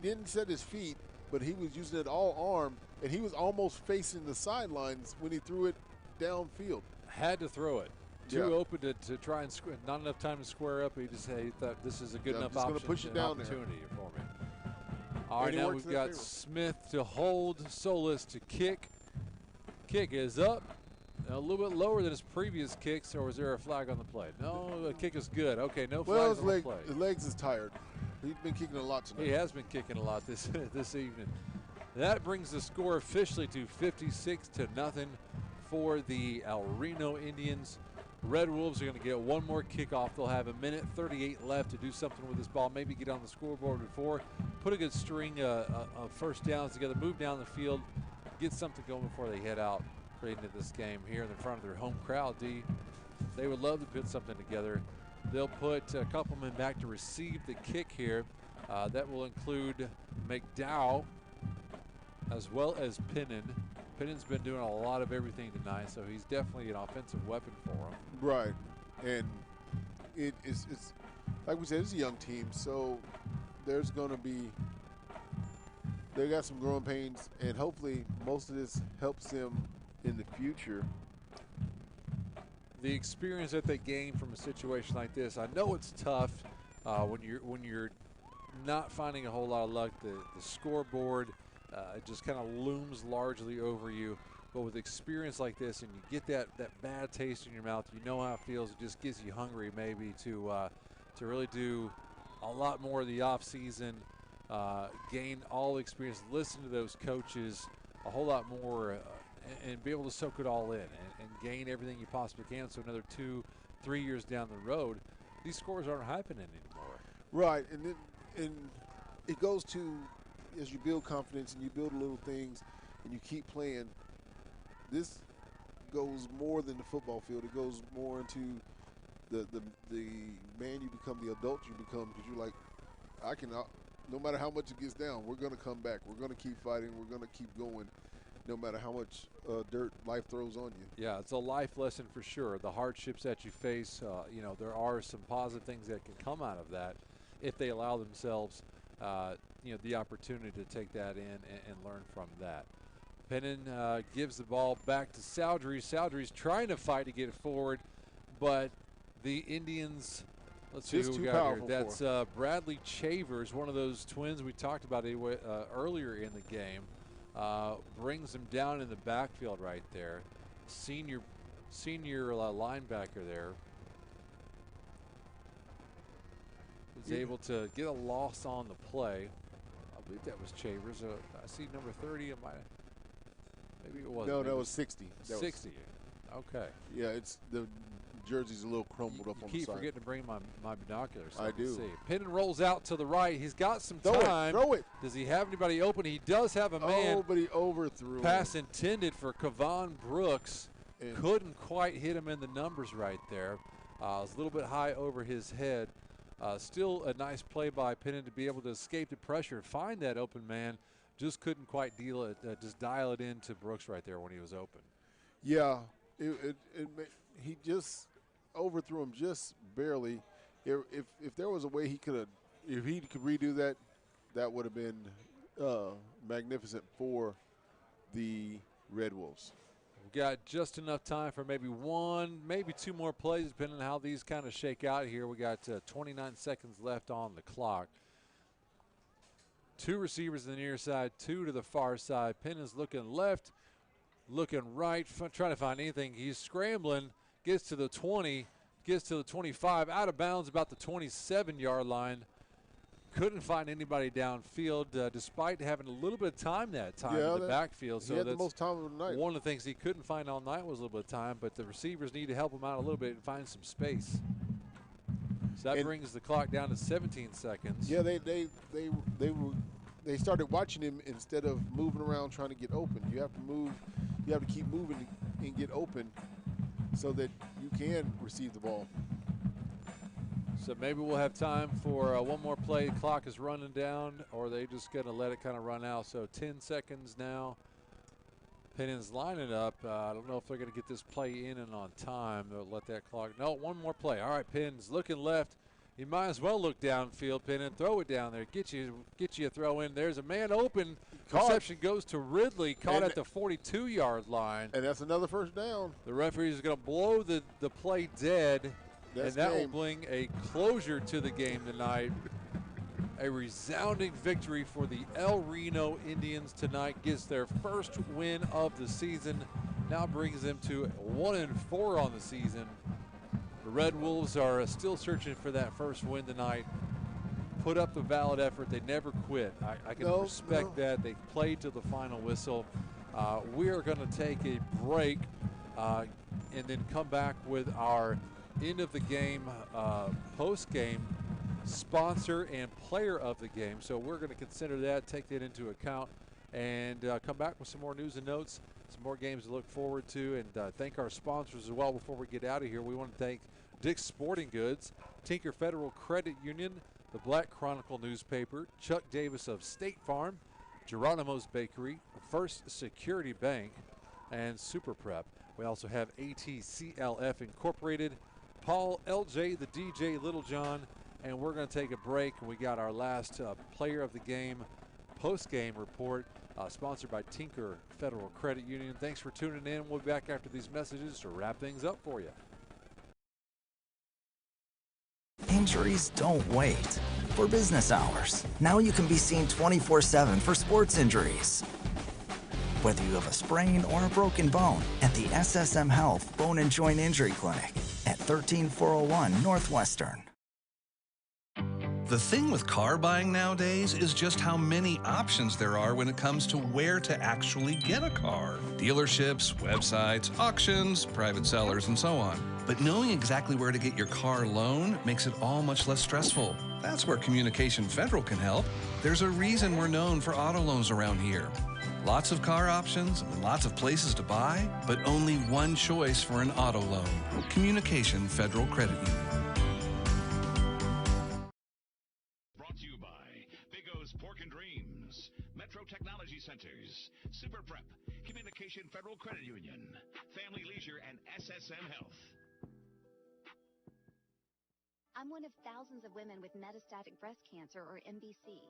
Speaker 3: didn't set his feet, but he was using it all arm, and he was almost facing the sidelines when he threw it downfield.
Speaker 2: Had to throw it. Too open to try and square. Not enough time to square up. He thought this is a good enough option.
Speaker 3: Push it down
Speaker 2: opportunity for me. All right, now we've got Smith to hold, Solis to kick. Kick is up. A little bit lower than his previous kicks, or was there a flag on the play? No, the kick is good. Okay, no flags on the play.
Speaker 3: His legs is tired. He's been kicking a lot tonight.
Speaker 2: He has been kicking a lot this evening. That brings the score officially to 56-0 for the El Reno Indians. Red Wolves are going to get one more kickoff. They'll have 1:38 left to do something with this ball, maybe get on the scoreboard before, put a good string of first downs together, move down the field, get something going before they head out into this game here in front of their home crowd. D, they would love to put something together. They'll put a couple men back to receive the kick here. That will include McDowell as well as Pinnon. Pinnon's been doing a lot of everything tonight, so he's definitely an offensive weapon for them.
Speaker 3: Right, and it's like we said, it's a young team, so there's going to be they got some growing pains, and hopefully most of this helps them in the future.
Speaker 2: The experience that they gain from a situation like this, I know it's tough when you're not finding a whole lot of luck. The scoreboard it just kind of looms largely over you. But with experience like this, and you get that bad taste in your mouth, you know how it feels. It just gets you hungry maybe to really do a lot more of the off season, gain all the experience, listen to those coaches a whole lot more, and be able to soak it all in and gain everything you possibly can. So another 2-3 years down the road, these scores aren't happening anymore.
Speaker 3: Right, and it goes to, as you build confidence and you build little things and you keep playing, this goes more than the football field. It goes more into the man you become, the adult you become, because you're like, I can, no matter how much it gets down, we're going to come back. We're going to keep fighting. We're going to keep going, no matter how much dirt life throws on you.
Speaker 2: Yeah, it's a life lesson for sure. The hardships that you face, you know, there are some positive things that can come out of that if they allow themselves, you know, the opportunity to take that in and learn from that. Pennon gives the ball back to Soudry. Soudry's trying to fight to get it forward, but the Indians, let's see who we got here. That's Bradley Chavers, one of those twins we talked about earlier in the game. Brings him down in the backfield right there. Senior linebacker there. Was able to get a loss on the play. I believe that was Chavers. I see number 30. Maybe it wasn't.
Speaker 3: No, that was 60.
Speaker 2: 60. Okay.
Speaker 3: Yeah, it's the jersey's a little crumbled up on the side.
Speaker 2: You keep forgetting to bring my binoculars. So
Speaker 3: I do.
Speaker 2: See. Pennon rolls out to the right. He's got some time.
Speaker 3: Throw it.
Speaker 2: Does he have anybody open? He does have a man.
Speaker 3: Oh, but he overthrew.
Speaker 2: Pass intended for Kevon Brooks. And couldn't quite hit him in the numbers right there. It was a little bit high over his head. Still a nice play by Pennon to be able to escape the pressure and find that open man. Just couldn't quite just dial it into Brooks right there when he was open.
Speaker 3: Yeah, he just overthrew him just barely. If there was a way he could redo that, that would have been magnificent for the Red Wolves.
Speaker 2: We've got just enough time for maybe one, maybe two more plays, depending on how these kind of shake out here. We got 29 seconds left on the clock. Two receivers to the near side, two to the far side. Pennon's looking left, looking right, trying to find anything. He's scrambling, gets to the 20, gets to the 25, out of bounds about the 27-yard line. Couldn't find anybody downfield, despite having a little bit of time in the backfield. So
Speaker 3: he had the most time of the night.
Speaker 2: One of the things he couldn't find all night was a little bit of time, but the receivers need to help him out a little bit and find some space. So that brings the clock down to 17 seconds.
Speaker 3: Yeah, they started watching him instead of moving around trying to get open. You have to move. You have to keep moving and get open so that you can receive the ball.
Speaker 2: So maybe we'll have time for one more play. The clock is running down, or are they just going to let it kind of run out? So 10 seconds now. Pennon's lining up. I don't know if they're going to get this play in and on time. They'll let that clock. No, one more play. All right, Pennon's looking left. You might as well look downfield, Pennon. Throw it down there. Get you a throw in. There's a man open. Reception goes to Ridley, caught at the 42-yard line.
Speaker 3: And that's another first down.
Speaker 2: The referee is going to blow the play dead. And that will bring a closure to the game tonight. A resounding victory for the El Reno Indians tonight. Gets their first win of the season. Now brings them to 1-4 on the season. The Red Wolves are still searching for that first win tonight. Put up the valid effort. They never quit. I can respect that. They played to the final whistle. We are going to take a break and then come back with our end of the game, post game sponsor and player of the game. So we're going to consider that, take that into account, and come back with some more news and notes, some more games to look forward to, and thank our sponsors as well. Before we get out of here, we want to thank Dick's Sporting Goods, Tinker Federal Credit Union, the Black Chronicle newspaper, Chuck Davis of State Farm, Geronimo's Bakery, First Security Bank, and Super Prep. We also have ATCLF Incorporated, Paul, LJ, the DJ, Little John, and we're going to take a break. We got our last player of the game post-game report, sponsored by Tinker Federal Credit Union. Thanks for tuning in. We'll be back after these messages to wrap things up for you.
Speaker 4: Injuries don't wait. For business hours, now you can be seen 24/7 for sports injuries. Whether you have a sprain or a broken bone, at the SSM Health Bone and Joint Injury Clinic at 13401 Northwestern.
Speaker 5: The thing with car buying nowadays is just how many options there are when it comes to where to actually get a car. Dealerships, websites, auctions, private sellers, and so on. But knowing exactly where to get your car loan makes it all much less stressful. That's where Communication Federal can help. There's a reason we're known for auto loans around here. Lots of car options, lots of places to buy, but only one choice for an auto loan. Communication Federal Credit Union.
Speaker 16: Brought to you by Big O's Pork and Dreams, Metro Technology Centers, Super Prep, Communication Federal Credit Union, Family Leisure, and SSM Health.
Speaker 19: I'm one of thousands of women with metastatic breast cancer, or MBC,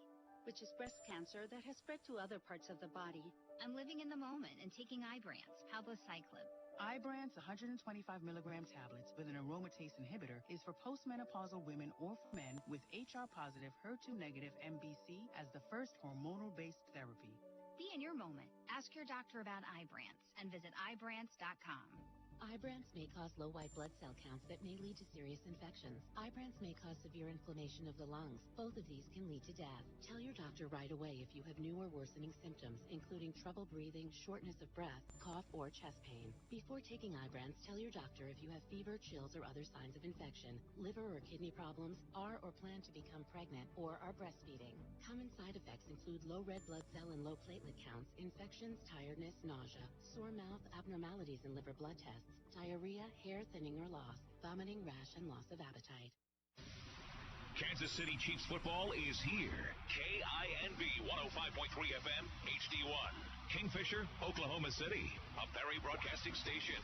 Speaker 19: which is breast cancer that has spread to other parts of the body.
Speaker 18: I'm living in the moment and taking Ibrance, palbociclib.
Speaker 20: Ibrance 125 milligram tablets with an aromatase inhibitor is for postmenopausal women or for men with HR-positive, HER2-negative MBC as the first hormonal-based therapy.
Speaker 18: Be in your moment. Ask your doctor about Ibrance and visit Ibrance.com.
Speaker 21: Ibrance may cause low white blood cell counts that may lead to serious infections. Ibrance may cause severe inflammation of the lungs. Both of these can lead to death. Tell your doctor right away if you have new or worsening symptoms, including trouble breathing, shortness of breath, cough, or chest pain. Before taking Ibrance, tell your doctor if you have fever, chills, or other signs of infection, liver or kidney problems, are or plan to become pregnant, or are breastfeeding. Common side effects include low red blood cell and low platelet counts, infections, tiredness, nausea, sore mouth, abnormalities in liver blood tests, diarrhea, hair thinning or loss, vomiting, rash, and loss of appetite.
Speaker 16: Kansas City Chiefs football is here. KINB 105.3 FM, HD1. Kingfisher, Oklahoma City, a Perry broadcasting station.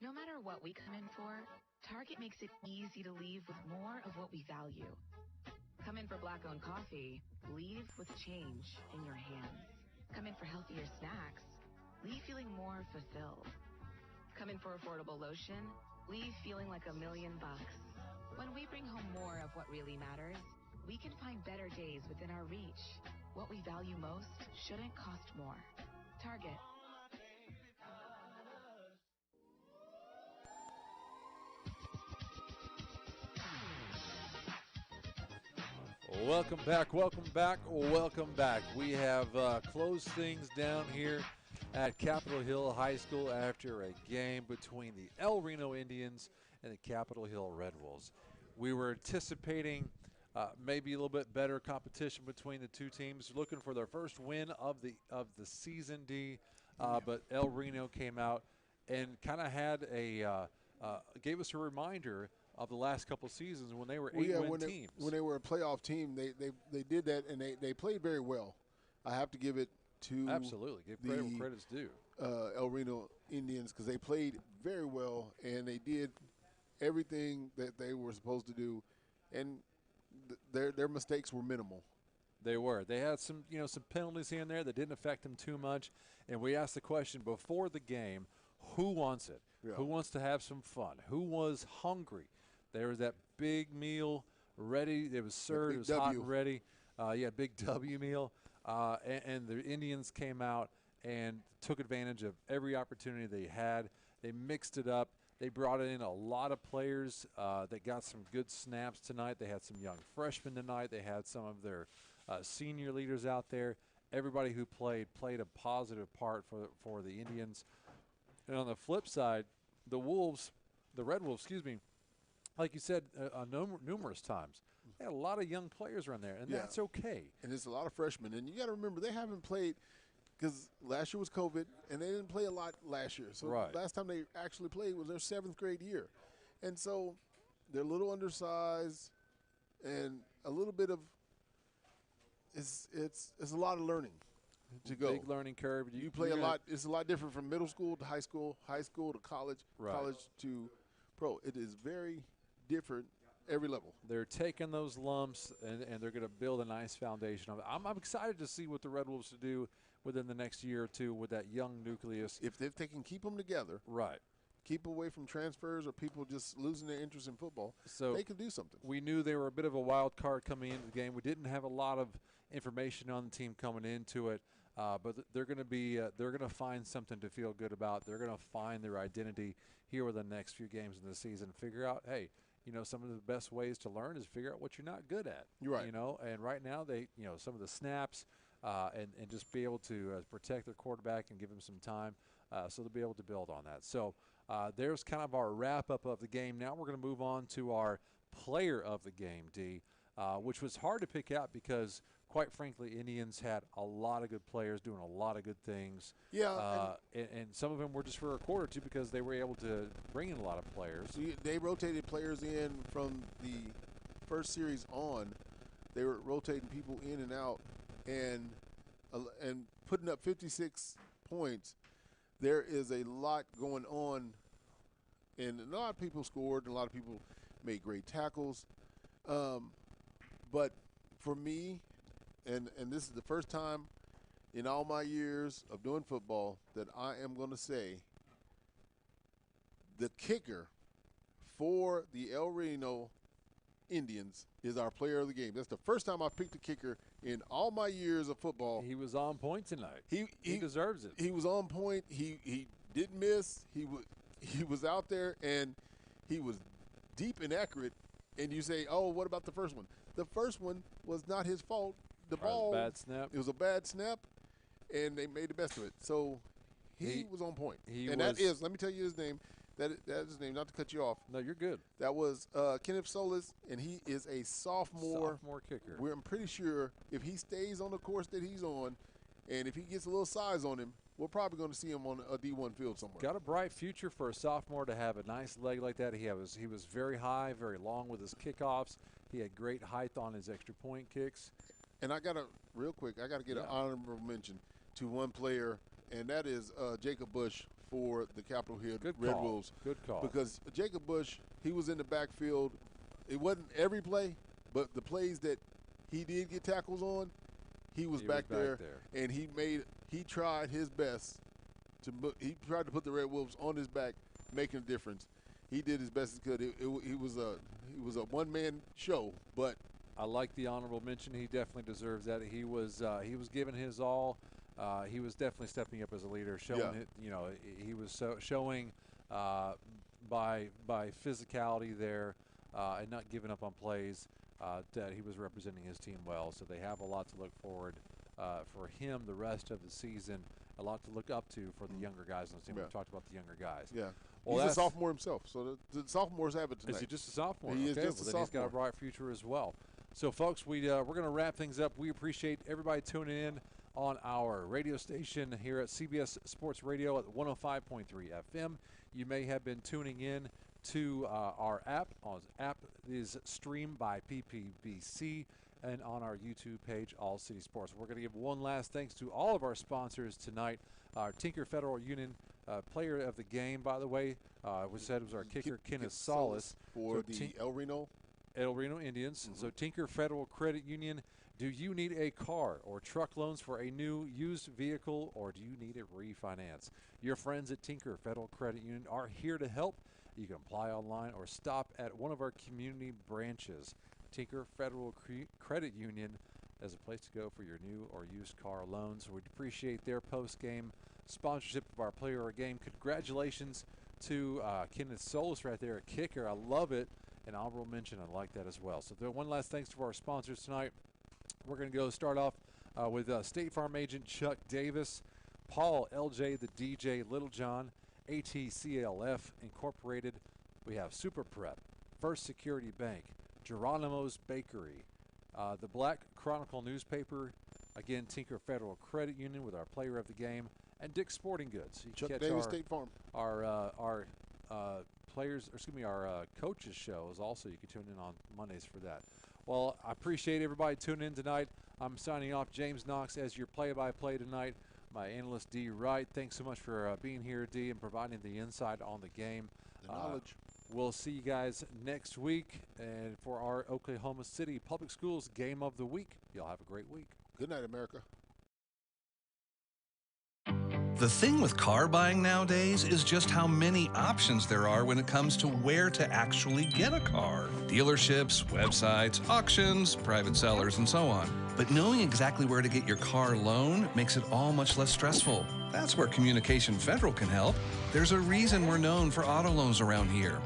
Speaker 22: No matter what we come in for, Target makes it easy to leave with more of what we value. Come in for black-owned coffee, leave with change in your hands. Come in for healthier snacks, leave feeling more fulfilled. Come in for affordable lotion, leave feeling like $1 million. When we bring home more of what really matters, we can find better days within our reach. What we value most shouldn't cost more. Target.
Speaker 2: Welcome back, welcome back, welcome back. We have closed things down here at Capitol Hill High School after a game between the El Reno Indians and the Capitol Hill Red Wolves. We were anticipating maybe a little bit better competition between the two teams, looking for their first win of the season, D. But El Reno came out and kind of had gave us a reminder of the last couple seasons when they were eight-win teams.
Speaker 3: When they were a playoff team, they did that, and they played very well. I have to give it to
Speaker 2: absolutely give credit where credit's due.
Speaker 3: El Reno Indians, because they played very well and they did everything that they were supposed to do, and their mistakes were minimal.
Speaker 2: They were. They had some penalties here and there that didn't affect them too much. And we asked the question before the game: who wants it? Yeah. Who wants to have some fun? Who was hungry? There was that big meal ready. It was served. It was hot and ready. Big W meal. And the Indians came out and took advantage of every opportunity they had. They mixed it up. They brought in a lot of players that got some good snaps tonight. They had some young freshmen tonight. They had some of their senior leaders out there. Everybody who played a positive part for the Indians. And on the flip side, the Red Wolves, like you said numerous times, they had a lot of young players around there, and that's okay.
Speaker 3: And there's a lot of freshmen. And you got to remember, they haven't played because last year was COVID, and they didn't play a lot last year. So last time they actually played was their 7th grade year. And so they're a little undersized and a little bit of it's a lot of learning to go.
Speaker 2: Big learning curve.
Speaker 3: You play a lot. It's a lot different from middle school to high school to college, college to pro. It is very different every level.
Speaker 2: They're taking those lumps, and they're going to build a nice foundation of it. I'm excited to see what the Red Wolves do within the next year or two with that young nucleus.
Speaker 3: If they can keep them together.
Speaker 2: Right.
Speaker 3: Keep away from transfers or people just losing their interest in football, so they can do something.
Speaker 2: We knew they were a bit of a wild card coming into the game. We didn't have a lot of information on the team coming into it, but they're going to find something to feel good about. They're going to find their identity here with the next few games in the season. Figure out, hey, some of the best ways to learn is figure out what you're not good at.
Speaker 3: You're right.
Speaker 2: And right now they, some of the snaps and just be able to protect their quarterback and give him some time, so they'll be able to build on that. So. There's kind of our wrap-up of the game. Now we're going to move on to our player of the game, D. which was hard to pick out because, quite frankly, Indians had a lot of good players doing a lot of good things.
Speaker 3: Yeah.
Speaker 2: And some of them were just for a quarter or two because they were able to bring in a lot of players.
Speaker 3: They rotated players in from the first series on. They were rotating people in and out and putting up 56 points. There is a lot going on, and a lot of people scored, and a lot of people made great tackles. But for me, and this is the first time in all my years of doing football that I am going to say the kicker for the El Reno Indians is our player of the game. That's the first time I picked a kicker in all my years of football.
Speaker 2: He was on point tonight. He deserves it.
Speaker 3: He was on point. He didn't miss. He was out there, and he was deep and accurate. And you say, oh, what about the first one? The first one was not his fault. The ball,
Speaker 2: bad snap.
Speaker 3: It was a bad snap, and they made the best of it. So he was on point. Let me tell you his name. That is his name, not to cut you off.
Speaker 2: No, you're good.
Speaker 3: That was Kenneth Solis, and he is a sophomore.
Speaker 2: Sophomore kicker.
Speaker 3: I'm pretty sure if he stays on the course that he's on, and if he gets a little size on him, we're probably going to see him on a D1 field somewhere.
Speaker 2: Got a bright future for a sophomore to have a nice leg like that. He was very high, very long with his kickoffs. He had great height on his extra point kicks.
Speaker 3: And I got to get an honorable mention to one player, and that is Jacob Bush for the Capitol Hill Red Wolves.
Speaker 2: Good call.
Speaker 3: Because Jacob Bush, he was in the backfield. It wasn't every play, but the plays that he did get tackles on, he was back there, and he tried his best to put the Red Wolves on his back, making a difference. He did his best he could. He was a one-man show, but
Speaker 2: I like the honorable mention. He definitely deserves that. He was giving his all. He was definitely stepping up as a leader, showing it. You know, he was showing by physicality there and not giving up on plays that he was representing his team well. So they have a lot to look forward for him the rest of the season. A lot to look up to for the younger guys on the team. We talked about the younger guys.
Speaker 3: Yeah.
Speaker 2: Well,
Speaker 3: he's a sophomore himself, so the sophomores have it tonight.
Speaker 2: Is he just a sophomore?
Speaker 3: He is just a
Speaker 2: then
Speaker 3: sophomore.
Speaker 2: He's got a bright future as well. So, folks, we're going to wrap things up. We appreciate everybody tuning in on our radio station here at CBS Sports Radio at 105.3 FM. You may have been tuning in to our app. Our app is streamed by PPBC and on our YouTube page, All City Sports. We're going to give one last thanks to all of our sponsors tonight. Our Tinker Federal Union player of the game, by the way, we said it was our kicker, Kenneth Solis.
Speaker 3: For the El Reno
Speaker 2: Indians. Mm-hmm. So Tinker Federal Credit Union, do you need a car or truck loans for a new used vehicle, or do you need a refinance? Your friends at Tinker Federal Credit Union are here to help. You can apply online or stop at one of our community branches. Tinker Federal Credit Union is a place to go for your new or used car loans. We'd appreciate their post-game sponsorship of our player of the game. Congratulations to Kenneth Solis right there at kicker. I love it. An honorable mention. I like that as well. So one last thanks to our sponsors tonight. We're going to go start off with State Farm agent Chuck Davis, Paul LJ, the DJ Littlejohn, ATCLF Incorporated. We have Super Prep, First Security Bank, Geronimo's Bakery, the Black Chronicle newspaper, again Tinker Federal Credit Union with our player of the game, and Dick's Sporting Goods. You
Speaker 3: Chuck
Speaker 2: catch
Speaker 3: Davis, State Farm.
Speaker 2: Our coaches shows also. You can tune in on Mondays for that. Well, I appreciate everybody tuning in tonight. I'm signing off. James Knox as your play-by-play tonight. My analyst, D. Wright. Thanks so much for being here, D, and providing the insight on the game.
Speaker 3: The knowledge.
Speaker 2: We'll see you guys next week and for our Oklahoma City Public Schools Game of the Week. Y'all have a great week.
Speaker 3: Good night, America.
Speaker 5: The thing with car buying nowadays is just how many options there are when it comes to where to actually get a car. Dealerships, websites, auctions, private sellers, and so on. But knowing exactly where to get your car loan makes it all much less stressful. That's where Communication Federal can help. There's a reason we're known for auto loans around here.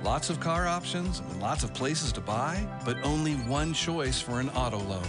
Speaker 5: Lots of car options and lots of places to buy, but only one choice for an auto loan.